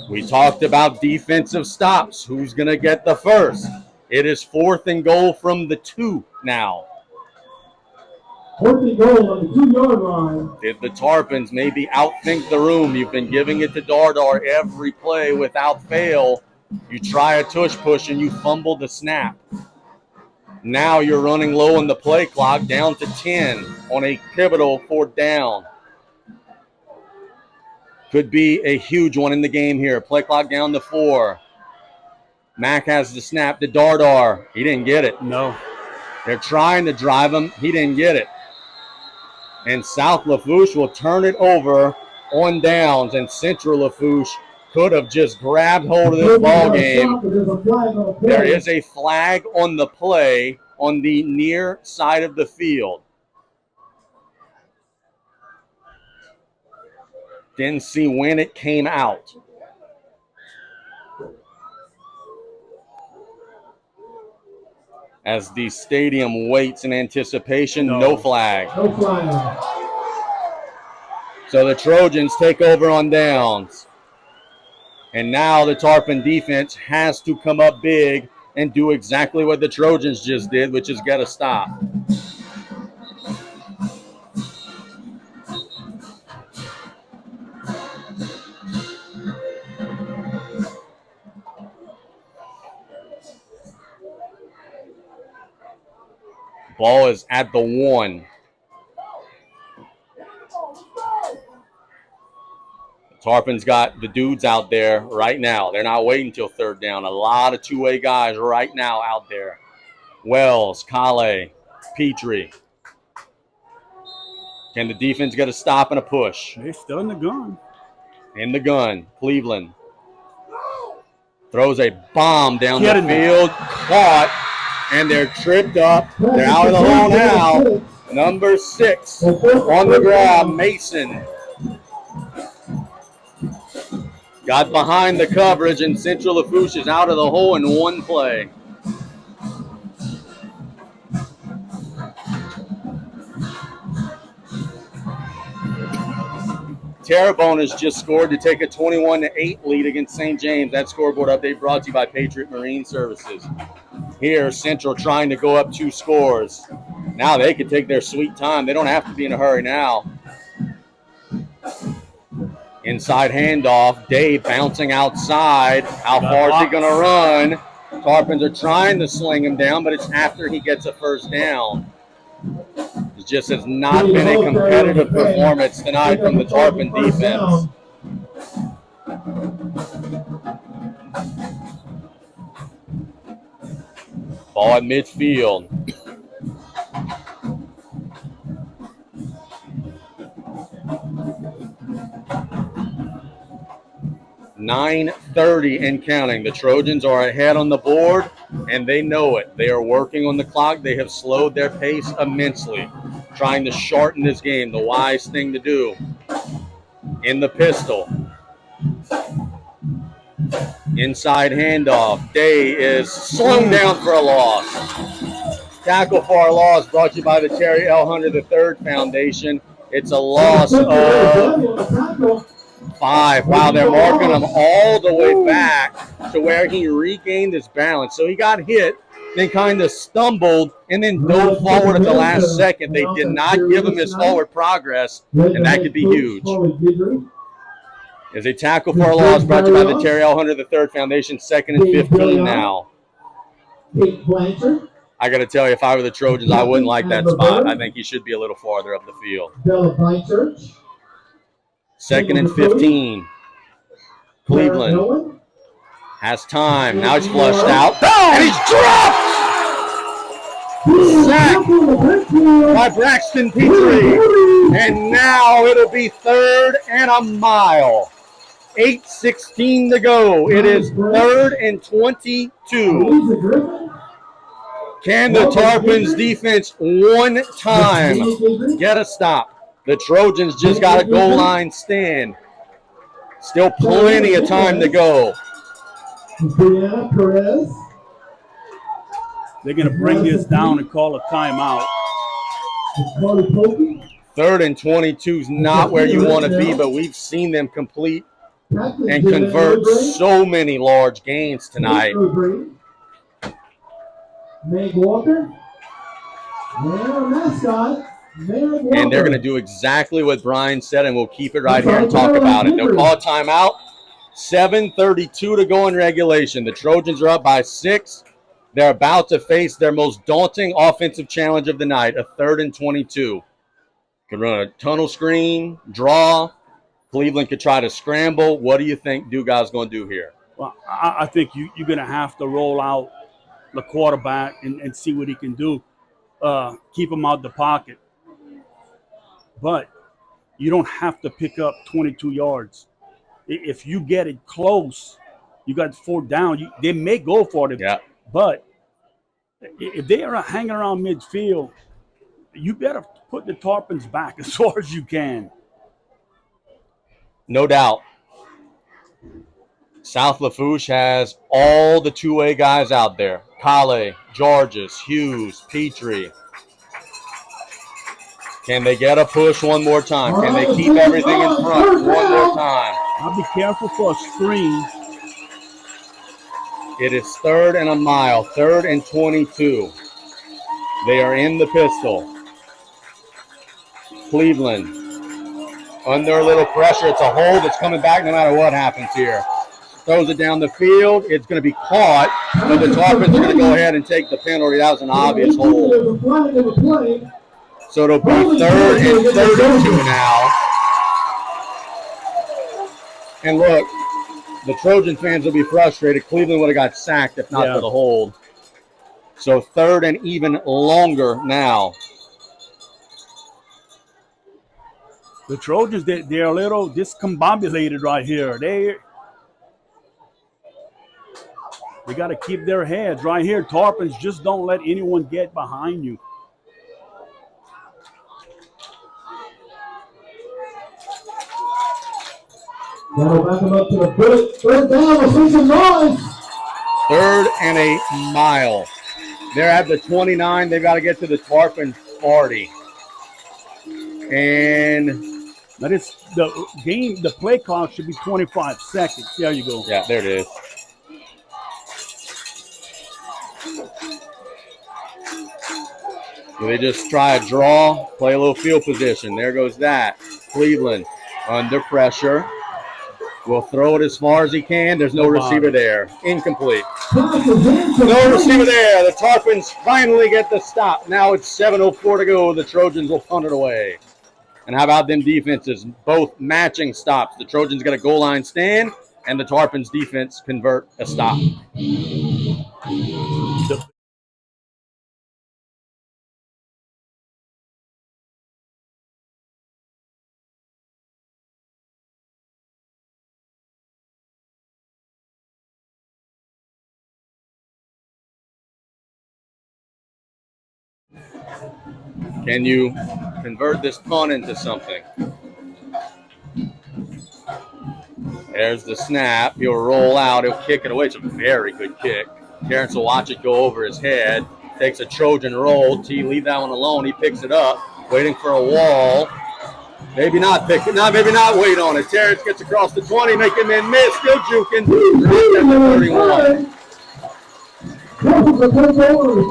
We talked about defensive stops. Who's going to get the first? It is 4th and goal from the 2 now. 4th and goal on the 2-yard line. Did the Tarpons maybe outthink the room? You've been giving it to Dardar every play without fail. You try a tush push and you fumble the snap. Now you're running low on the play clock, down to 10 on a pivotal 4th down. Could be a huge one in the game here. Play clock down to 4. Mack has the snap to Dardar. He didn't get it. No. They're trying to drive him. He didn't get it. And South Lafourche will turn it over on downs, and Central Lafourche could have just grabbed hold of this ball game. There is a flag on the play on the near side of the field. Didn't see when it came out. As the stadium waits in anticipation, no flag. No flag. So the Trojans take over on downs. And now the Tarpon defense has to come up big and do exactly what the Trojans just did, which is get a stop. Ball is at the 1. Tarpon's got the dudes out there right now. They're not waiting until third down. A lot of two-way guys right now out there. Wells, Kale, Petrie. Can the defense get a stop and a push? They're still in the gun. In the gun, Cleveland. Throws a bomb down Get the in there. field. Caught, and they're tripped up. They're out of the hole now. Number 6 on the grab, Mason. Got behind the coverage, and Central Lafourche is out of the hole in one play. Terrebonne has just scored to take a 21-8 lead against St. James. That scoreboard update brought to you by Patriot Marine Services. Here, Central trying to go up 2 scores. Now they can take their sweet time. They don't have to be in a hurry now. Inside handoff. Dave bouncing outside. How far is he going to run? Tarpons are trying to sling him down, but it's after he gets a first down. It just has not been a competitive performance tonight from the Tarpon defense. Ball at midfield. .9:30 and counting. The Trojans are ahead on the board, and they know it. They are working on the clock. They have slowed their pace immensely, trying to shorten this game, the wise thing to do. In the pistol. Inside handoff. Day is slowed down for a loss. Tackle for a loss brought to you by the Terry L. Hunter III Foundation. It's a loss of 5. Wow, they're marking him all the way back to where he regained his balance. So he got hit, then kind of stumbled, and then dove forward at the last second. They did not give him his forward progress, and that could be huge. Is a tackle for a loss brought to you by the Terry L. Hunter III Foundation. 2nd and 15 now. I got to tell you, if I were the Trojans, I wouldn't like that spot. I think he should be a little farther up the field. 2nd and 15. Cleveland has time. Now he's flushed out. And he's dropped! Sacked by Braxton Petrie. And now it'll be 3rd and a mile. 8:16 to go. It is 3rd and 22. Can the Tarpons defense one time get a stop? The Trojans just got a goal line stand. Still plenty of time to go. They're going to bring this down and call a timeout. 3rd and 22 is not where you want to be, but we've seen them complete and convert so many large gains tonight. Meg Walker. Mascot. And they're going to do exactly what Brian said, and we'll keep it right here and talk about it. They'll call a timeout. 7:32 to go in regulation. The Trojans are up by 6. They're about to face their most daunting offensive challenge of the night, a 3rd and 22. Could run a tunnel screen, draw. Cleveland could try to scramble. What do you think Dugas going to do here? Well, I think you're going to have to roll out the quarterback and see what he can do. Keep him out the pocket. But you don't have to pick up 22 yards. If you get it close, you got 4th down. They may go for it. Yeah. But if they are hanging around midfield, you better put the Tarpons back as far as you can. No doubt. South Lafourche has all the two-way guys out there. Kale, Georges, Hughes, Petrie. Can they get a push one more time? Can they keep everything in front one more time? I'll be careful for a screen. It is 3rd and a mile, 3rd and 22. They are in the pistol. Cleveland under a little pressure. It's a hold that's coming back no matter what happens here. throws it down the field. It's going to be caught, but the Tarpons are going to go ahead and take the penalty. That was an obvious hold. So it'll be 3rd and 32 now. And look, the Trojan fans will be frustrated. Cleveland would have got sacked if not for the hold. So 3rd and even longer now. The Trojans, they're a little discombobulated right here. They got to keep their heads right here. Tarpons, just don't let anyone get behind you. That'll back him up to the 3rd down. We'll see some noise. 3rd and a mile. They're at the 29. They've got to get to the Tarpon 40. And that is the game. The play clock should be 25 seconds. There you go. Yeah, there it is. Do they just try a draw, play a little field position? There goes that. Cleveland under pressure. Will throw it as far as he can. There's no receiver there. Incomplete. No receiver there. The Tarpons finally get the stop. Now it's 7:04 to go. The Trojans will punt it away. And how about them defenses? Both matching stops. The Trojans get a goal line stand, and the Tarpons defense convert a stop. Can you convert this punt into something? There's the snap. He'll roll out. He'll kick it away. It's a very good kick. Terrence will watch it go over his head. Takes a Trojan roll. T, leave that one alone. He picks it up. Waiting for a wall. Maybe not pick it. Maybe not wait on it. Terrence gets across the 20. Make him in miss. Still juking.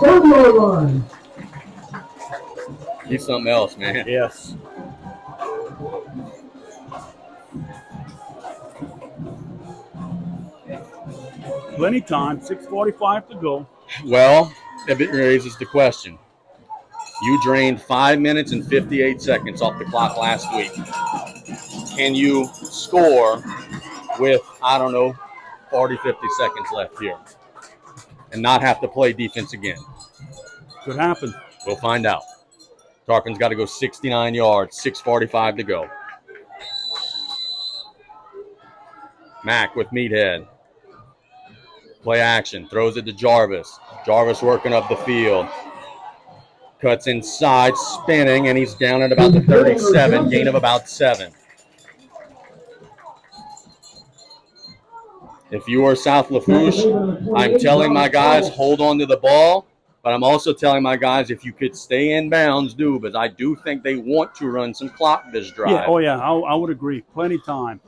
31. He's something else, man. Yes. Plenty time, 6:45 to go. Well, it raises the question. You drained 5 minutes and 58 seconds off the clock last week. Can you score with, 40, 50 seconds left here and not have to play defense again? Could happen. We'll find out. Tarpons got to go 69 yards, 6:45 to go. Mack with Meathead. Play action, throws it to Jarvis. Jarvis working up the field. Cuts inside, spinning, and he's down at about the 37, gain of about 7. If you are South Lafourche, I'm telling my guys, hold on to the ball, but I'm also telling my guys, if you could stay in bounds, do, because I do think they want to run some clock this drive. Yeah, oh yeah, I would agree. Plenty time.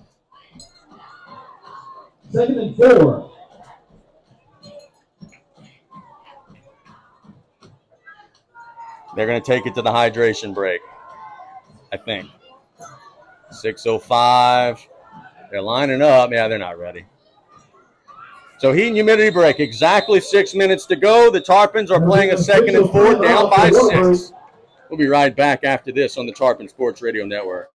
2nd and 4. They're going to take it to the hydration break, I think. 6:05. They're lining up. Yeah, they're not ready. So heat and humidity break. Exactly 6 minutes to go. The Tarpons are playing a 2nd and 4, down by 6. We'll be right back after this on the Tarpon Sports Radio Network.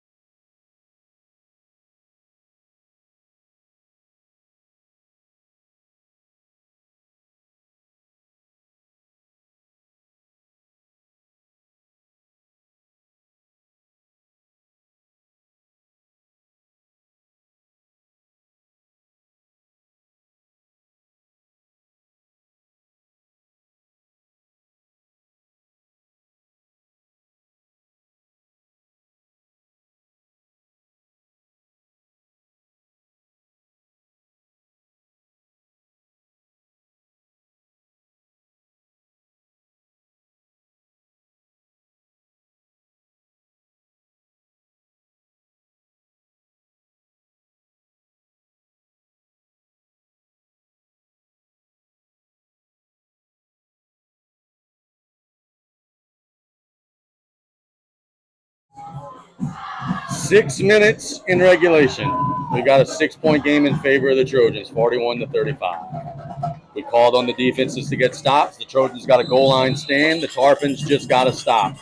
6 minutes in regulation. We got a 6-point game in favor of the Trojans, 41-35. We called on the defenses to get stops. The Trojans got a goal line stand. The Tarpons just got to stop.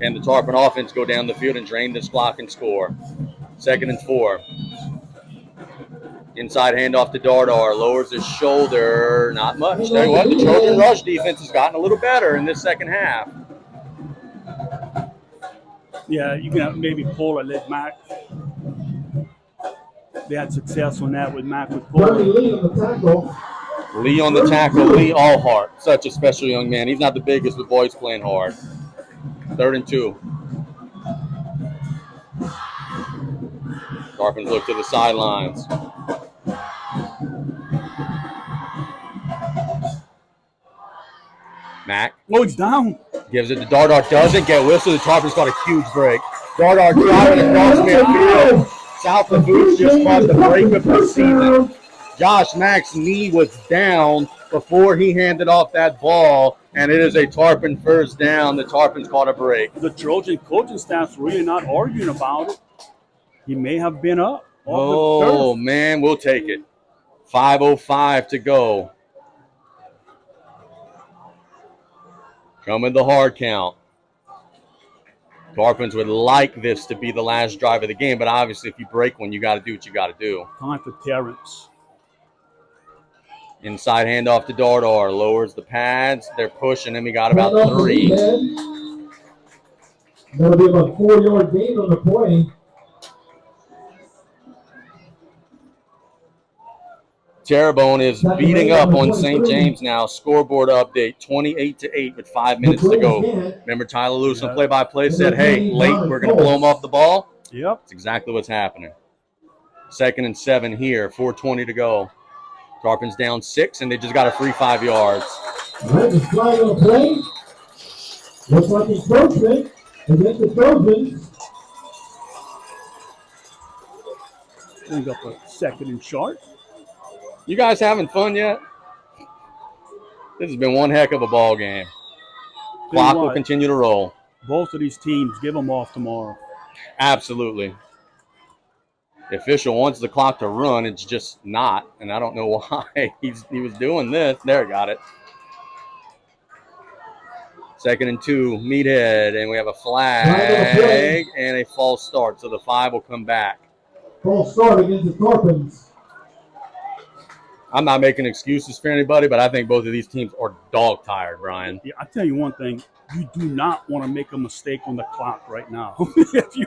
And the Tarpon offense go down the field and drain this clock and score. 2nd and 4. Inside handoff to Dardar. Lowers his shoulder. Not much. Tell you what, the Trojan rush defense has gotten a little better in this second half. Yeah, you can maybe pull or let Mac. They had success on that with Mac with Bernie pulling. Lee on the tackle. Lee on the tackle. Lee Allhart. Such a special young man. He's not the biggest, but boy, he's playing hard. 3rd and 2. Tarpons look to the sidelines. Mac Oh, it's down. gives it to Dardar. Doesn't get whistled. The Tarpons got a huge break. Dardar driving across midfield. South Lafourche just caught the break of the season. Josh Mack's knee was down before he handed off that ball, and it is a Tarpon first down. The Tarpons caught a break. The Trojan coaching staff's really not arguing about it. He may have been up. off the Oh, turf. man, we'll take it. 5:05 to go. Coming the hard count. Tarpons would like this to be the last drive of the game, but obviously if you break one, you got to do what you got to do. Time for Terrence. Inside handoff to Dardar. Lowers the pads. They're pushing him. He got about Handoff to 3. Meathead. That'll be about 4-yard gain on the play. Terrebonne is beating up on St. James now. Scoreboard update, 28-8 with 5 minutes to go. Remember Tyler Lewis on play-by-play said, hey, late, we're going to blow them off the ball? Yep. That's exactly what's happening. 2nd and 7 here, 4:20 to go. Tarpons down 6, and they just got a free 5 yards. All right, the flag on the play. Looks like encroachment against the Trojans. Bring up a 2nd and short. You guys having fun yet? This has been one heck of a ball game. Clock will continue to roll. Both of these teams, give them off tomorrow. Absolutely. The official wants the clock to run. It's just not, and I don't know why he was doing this. There, got it. 2nd and 2, Meathead, and we have a flag and a false start, so the 5 will come back. False start against the Tarpons. I'm not making excuses for anybody, but I think both of these teams are dog tired, Brian. Yeah, I tell you one thing. You do not want to make a mistake on the clock right now. If you,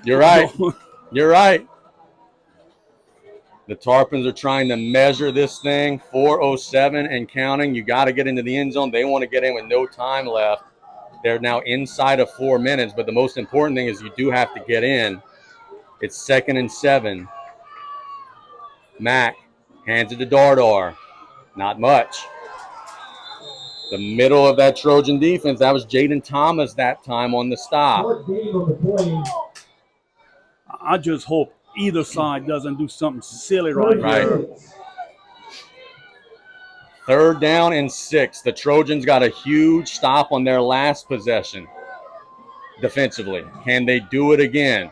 You're right. You're right. The Tarpons are trying to measure this thing. 4:07 and counting. You got to get into the end zone. They want to get in with no time left. They're now inside of 4 minutes, but the most important thing is you do have to get in. It's 2nd and 7. Mack hands it to Dardar. Not much. The middle of that Trojan defense, that was Jaden Thomas that time on the stop. Short gain on the play. I just hope either side doesn't do something silly right here. 3rd down and 6. The Trojans got a huge stop on their last possession defensively. Can they do it again?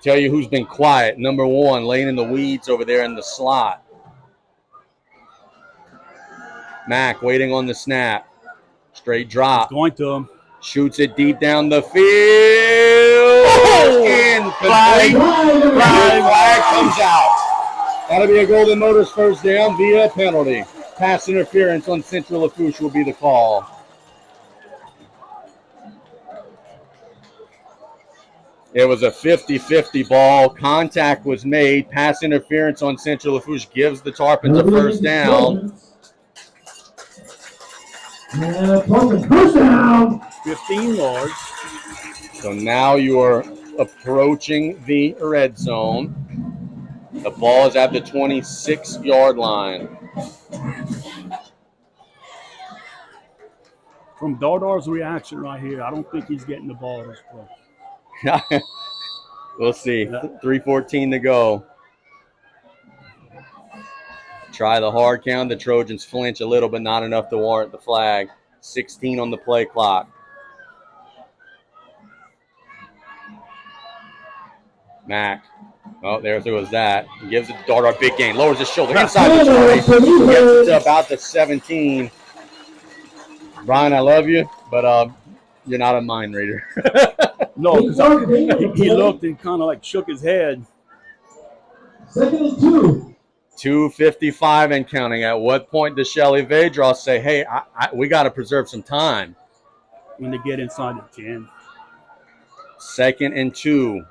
Tell you who's been quiet. Number 1, laying in the weeds over there in the slot. Mack waiting on the snap. Straight drop. Going to him. Shoots it deep down the field. Incomplete. Flag comes out. That'll be a Golden Motors first down via penalty. Pass interference on Central Lafourche will be the call. It was a 50-50 ball. Contact was made. Pass interference on Central Lafourche gives the Tarpons a first down. And Tarpons first down. 15 yards. So now you are approaching the red zone. The ball is at the 26-yard line. From Dardar's reaction right here, I don't think he's getting the ball this play. We'll see. 3:14 to go. Try the hard count. The Trojans flinch a little, but not enough to warrant the flag. 16 on the play clock. Mac. Oh, there goes that. He gives it to Dardar, big gain. Lowers his shoulder inside the 20. Gets it to about the 17. Brian, I love you, but you're not a mind reader. No, because he looked and kind of like shook his head. 2nd and 2. 2:55 and counting. At what point does Shelly Vedros say, hey, we got to preserve some time? When they get inside the 10. 2nd and 2.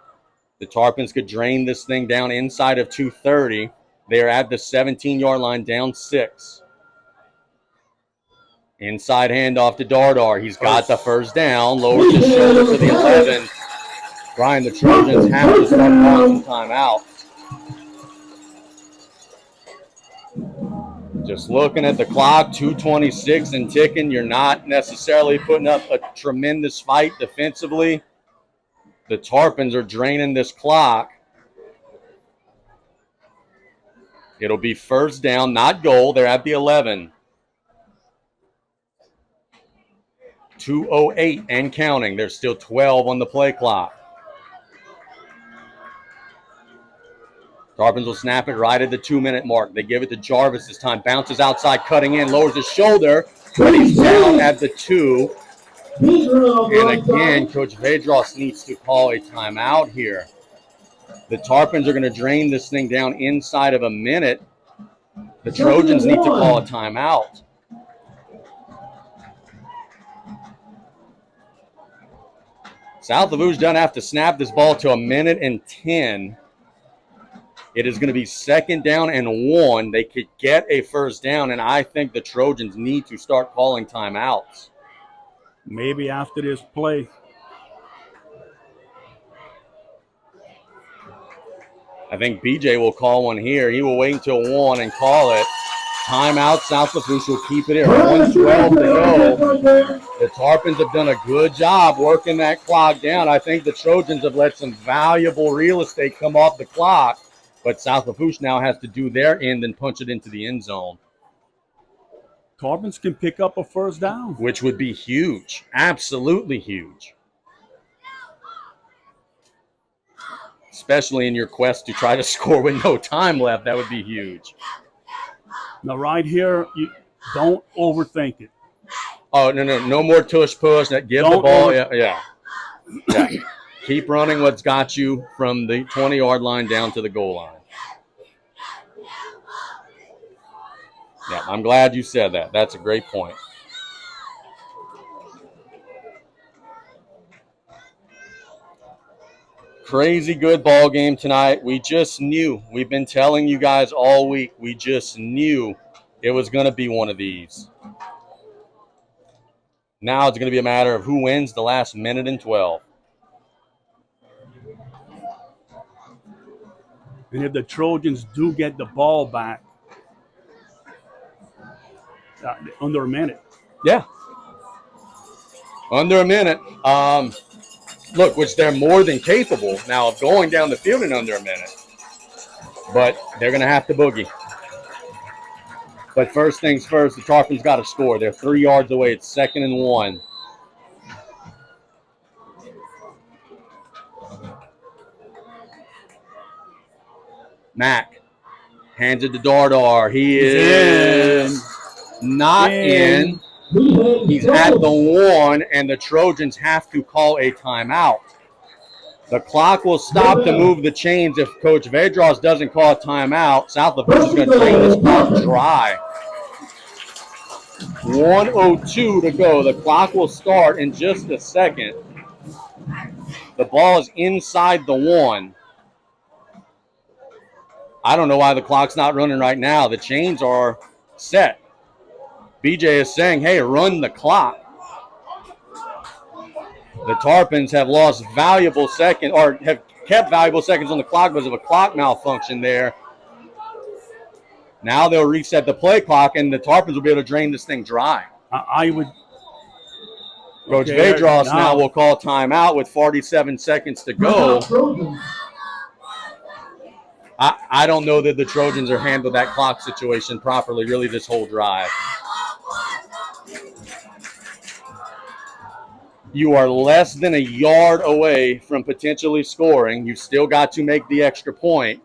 The Tarpons could drain this thing down inside of 2:30. They are at the 17-yard line, down 6. Inside handoff to Dardar. He's got the first down. Lowers his shoulder to the 11. Brian, the Trojans have to start calling some timeout. Just looking at the clock, 2:26 and ticking. You're not necessarily putting up a tremendous fight defensively. The Tarpons are draining this clock. It'll be first down, not goal. They're at the 11. 2:08 and counting. There's still 12 on the play clock. Tarpons will snap it right at the 2-minute mark. They give it to Jarvis this time. Bounces outside, cutting in, lowers his shoulder. But he's down at the 2. And again, Coach Vedros needs to call a timeout here. The Tarpons are going to drain this thing down inside of a minute. The Trojans need to call a timeout. South Lafourche doesn't have to snap this ball to 1:10. It is going to be 2nd down and 1. They could get a first down, and I think the Trojans need to start calling timeouts. Maybe after this play. I think BJ will call one here. He will wait until 1 and call it. Timeout. South Lafourche will keep it here. 1:12 to go. The Tarpons have done a good job working that clock down. I think the Trojans have let some valuable real estate come off the clock, but South Lafourche now has to do their end and punch it into the end zone. Tarpons can pick up a first down. Which would be huge. Absolutely huge. Especially in your quest to try to score with no time left. That would be huge. Now, right here, you don't overthink it. Oh, no more tush push. Give the ball. Yeah. Keep running what's got you from the 20-yard line down to the goal line. Yeah, I'm glad you said that. That's a great point. Crazy good ball game tonight. We just knew. We've been telling you guys all week. We just knew it was going to be one of these. Now it's going to be a matter of who wins the last 1:12. And if the Trojans do get the ball back, under a minute. Yeah. Under a minute. Look, which they're more than capable now of going down the field in under a minute. But they're going to have to boogie. But first things first, the Tarpons got to score. They're 3 yards away. It's 2nd and 1. Mac hands it to Dardar. He is not in. He's at the 1, and the Trojans have to call a timeout. The clock will stop to move the chains if Coach Vedros doesn't call a timeout. South Lafourche is going to drain this clock dry. 1:02 to go. The clock will start in just a second. The ball is inside the 1. I don't know why the clock's not running right now. The chains are set. BJ is saying, hey, run the clock. The Tarpons have lost valuable seconds, or have kept valuable seconds on the clock because of a clock malfunction there. Now they'll reset the play clock, and the Tarpons will be able to drain this thing dry. I would. Coach Vedros now will call timeout with 47 seconds to go. I don't know that the Trojans are handled that clock situation properly, really, this whole drive. You are less than a yard away from potentially scoring. You've still got to make the extra point.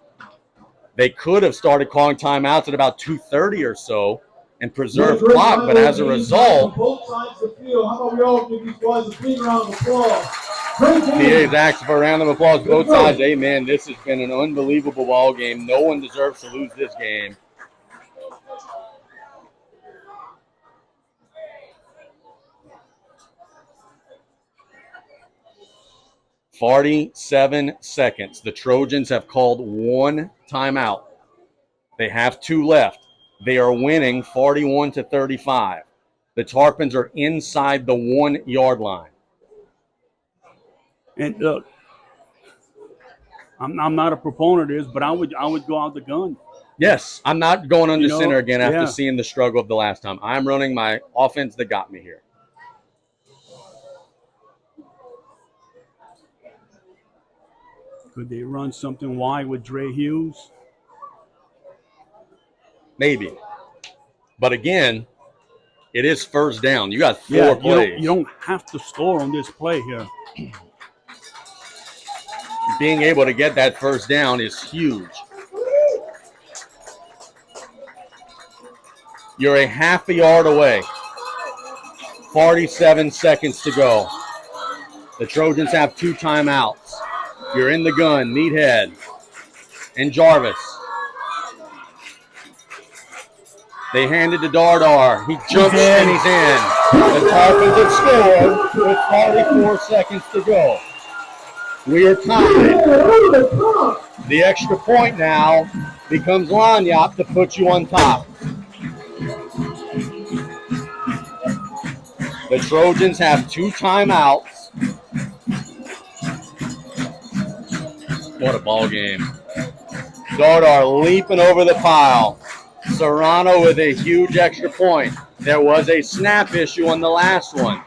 They could have started calling timeouts at about 2:30 or so and preserved clock, but as a result, both sides of the field. How about we all give these boys a big round of applause? PA's asking for a round of applause both sides. Amen. This has been an unbelievable ball game. No one deserves to lose this game. "47 seconds. The Trojans have called one timeout. They have 2 left. They are winning 41-35. The Tarpons are inside the 1 yard line. And look, I'm not a proponent of this, but I would go out the gun. Yes, I'm not going under center again after yeah. seeing the struggle of the last time. I'm running my offense that got me here. Could they run something wide with Dre Hughes? Maybe. But again, it is first down. You got 4 plays. You don't have to score on this play here. Being able to get that first down is huge. You're a half a yard away. 47 seconds to go. The Trojans have 2 timeouts. You're in the gun, Meathead and Jarvis. They hand it to Dardar. He jumps and he's in. The Tarpons have scored with 44 seconds to go. We are tied. The extra point now becomes Lanyap to put you on top. The Trojans have 2 timeouts. What a ball game. Dardar leaping over the pile. Serrano with a huge extra point. There was a snap issue on the last one.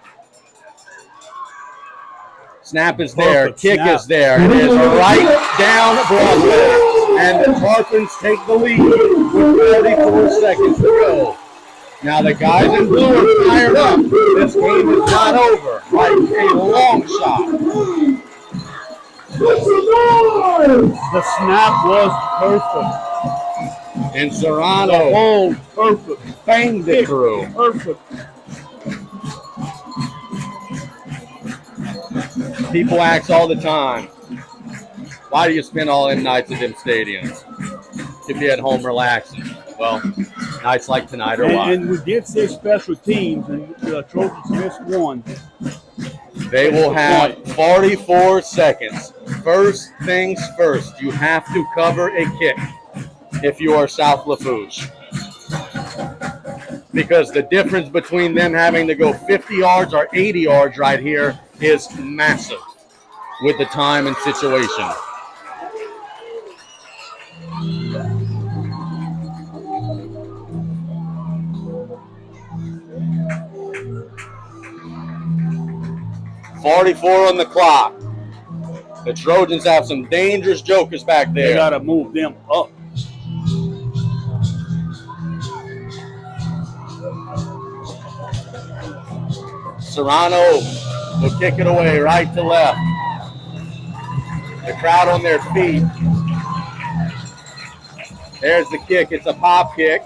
Snap is there. Perfect Kick snap. is there. It is right down Broadway. And the Tarpons take the lead with 34 seconds to go. Now the guys in blue are fired up. This game is not over. Like a long shot. The snap was perfect. And Serrano Perfect. banged it through. Perfect. People ask all the time, why do you spend all them nights at them stadiums? To be at home relaxing. Well, nights like tonight are why. And we did say special teams, and the Trojans missed one. They will have 44 seconds. First things first, you have to cover a kick if you are South Lafourche. Because the difference between them having to go 50 yards or 80 yards right here is massive with the time and situation. .44 on the clock. The Trojans have some dangerous jokers back there. They got to move them up. Serrano will kick it away right to left. The crowd on their feet. There's the kick. It's a pop kick.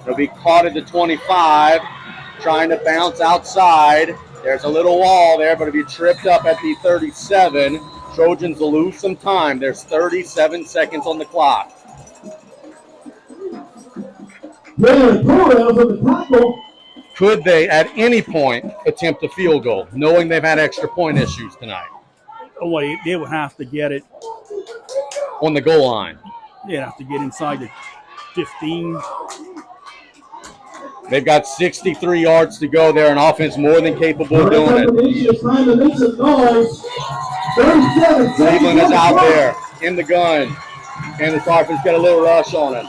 It'll be caught at the 25, trying to bounce outside. There's a little wall there, but it'll be tripped up at the 37. Trojans will lose some time. There's 37 seconds on the clock. Could they, at any point, attempt a field goal, knowing they've had extra point issues tonight? Oh, they would have to get it on the goal line. They'd have to get inside the 15. They've got 63 yards to go. They're an offense more than capable of doing it. Cleveland is out there in the gun, and the Tarpons get a little rush on him.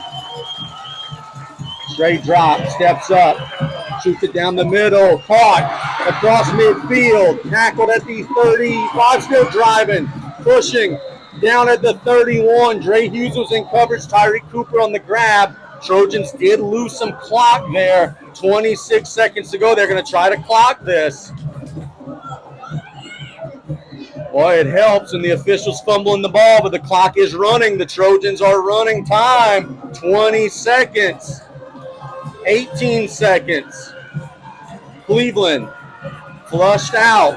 Straight drop, steps up, shoots it down the middle, caught across midfield, tackled at the 35, still driving, pushing down at the 31. Dre Hughes was in coverage, Tyreek Cooper on the grab. Trojans did lose some clock there. 26 seconds to go. They're going to try to clock this. Boy, it helps when the officials fumbling the ball, but the clock is running. The Trojans are running time. 20 seconds. 18 seconds. Cleveland flushed out.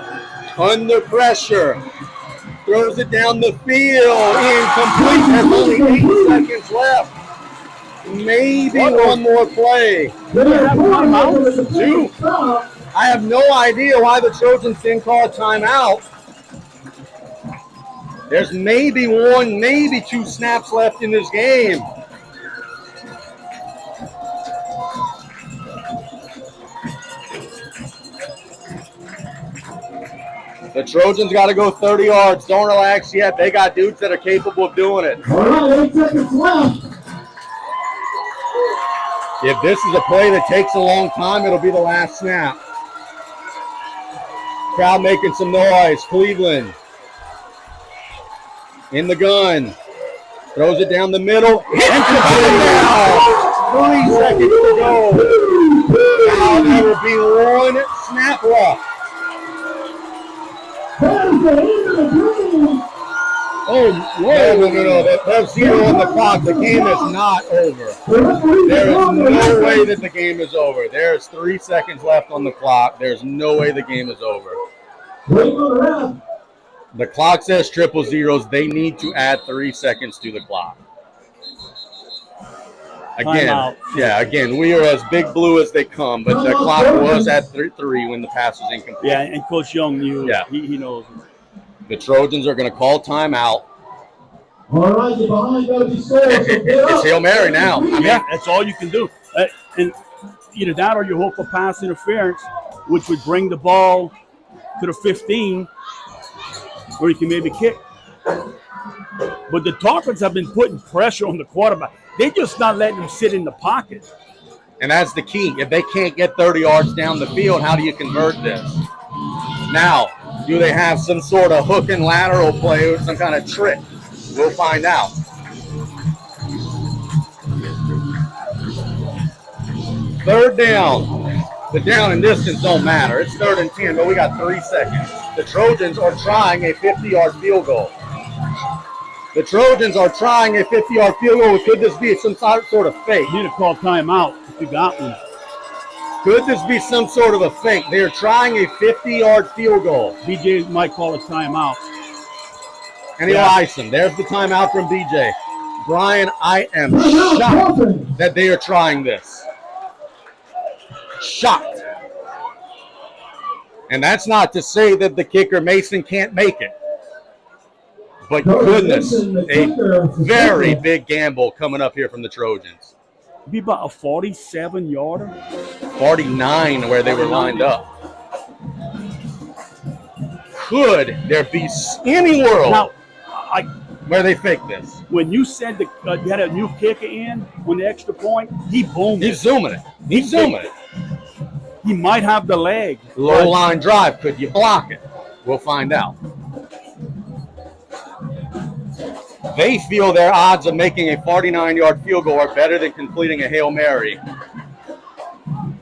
Under pressure. Throws it down the field. Incomplete. There's only 8 seconds left. Maybe one more play. Two. I have no idea why the Trojans didn't call a timeout. There's maybe one, maybe two snaps left in this game. The Trojans got to go 30 yards. Don't relax yet. They got dudes that are capable of doing it. All right, 8 seconds left. If this is a play that takes a long time, it'll be the last snap. Crowd making some noise. Cleveland in the gun. Throws it down the middle. Hits the touchdown. 3 seconds to go. Now there will be one snap left. Oh, no. There's 0 on the clock. The game is not over. There is no way that the game is over. There's 3 seconds left on the clock. There's no way the game is over. The clock says triple zeros. They need to add 3 seconds to the clock. Again, we are as big blue as they come, but the clock was at 3 when the pass was incomplete. Yeah, and Coach Young knew. Yeah. He knows. The Trojans are going to call timeout. All right, you're behind, gotta be scored. It's Hail Mary now. Yeah, that's all you can do. And either that or you hope for pass interference, which would bring the ball to the 15, where you can maybe kick. But the Tarpons have been putting pressure on the quarterback. They're just not letting him sit in the pocket. And that's the key. If they can't get 30 yards down the field, how do you convert this? Now, do they have some sort of hook and lateral play or some kind of trick? We'll find out. Third down. The down and distance don't matter. It's 3rd and 10, but we got 3 seconds. The Trojans are trying a 50-yard field goal. The Trojans are trying a 50-yard field goal. Could this be some sort of fake? You need to call timeout if you got one. Could this be some sort of a fake? They are trying a 50-yard field goal. BJ might call a timeout. And he'll ice him. There's the timeout from BJ. Brian, I am shocked that they are trying this. Shocked. And that's not to say that the kicker, Mason, can't make it. But goodness, a very big gamble coming up here from the Trojans. Be about a 47-yarder. 49 where they were lined up. Could there be any world Now, where they fake this? when you said that you had a new kicker in on the extra point, he boomed He's it. zooming it. He's zooming it. He might have the leg. Low line drive. Could you block it? We'll find out. They feel their odds of making a 49-yard field goal are better than completing a Hail Mary.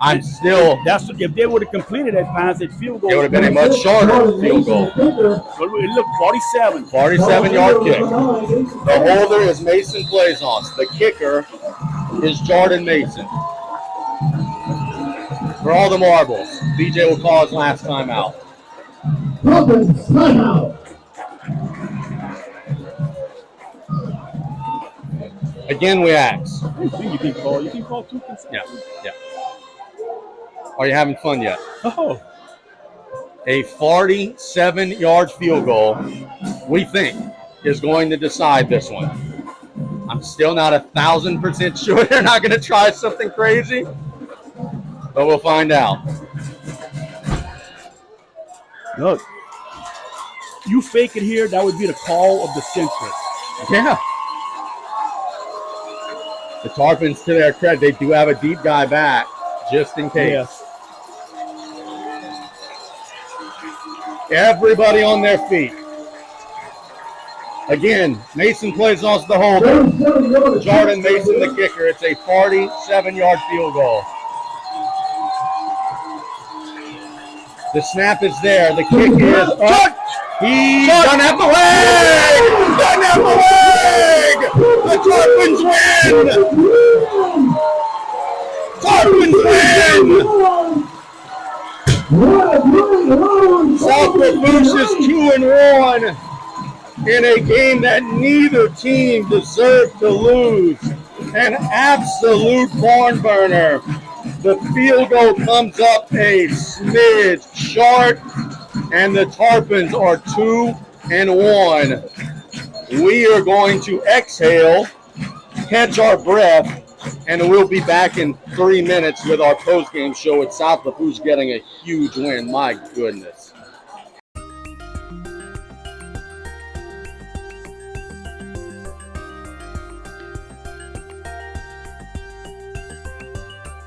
I'm still. That's if they would have completed that pass, that field goal. It would have been a much shorter field goal. It looked 47. 47-yard kick. The holder is Mason Blazons. The kicker is Jordan Mason. For all the marbles, BJ will call his last time out. Again, we ask. You can call 2 consecutive. Yeah. Are you having fun yet? Oh. A 47-yard field goal, we think, is going to decide this one. I'm still not 1,000% sure they're not going to try something crazy, but we'll find out. Look, you fake it here, that would be the call of the century. Yeah. The Tarpons, to their credit, they do have a deep guy back, just in case. Yes. Everybody on their feet. Again, Mason plays off the holder. Jordan Mason, the kicker. It's a 47-yard field goal. The snap is there. The kick is up. He doesn't have the leg! Doesn't have the leg! The Tarpons win! Tarpons win! South Lafourche is 2-1 in a game that neither team deserved to lose. An absolute barn burner. The field goal comes up a smidge short, and the Tarpons are 2-1. We are going to exhale, catch our breath, and we'll be back in 3 minutes with our post-game show with South Lafourche getting a huge win. My goodness.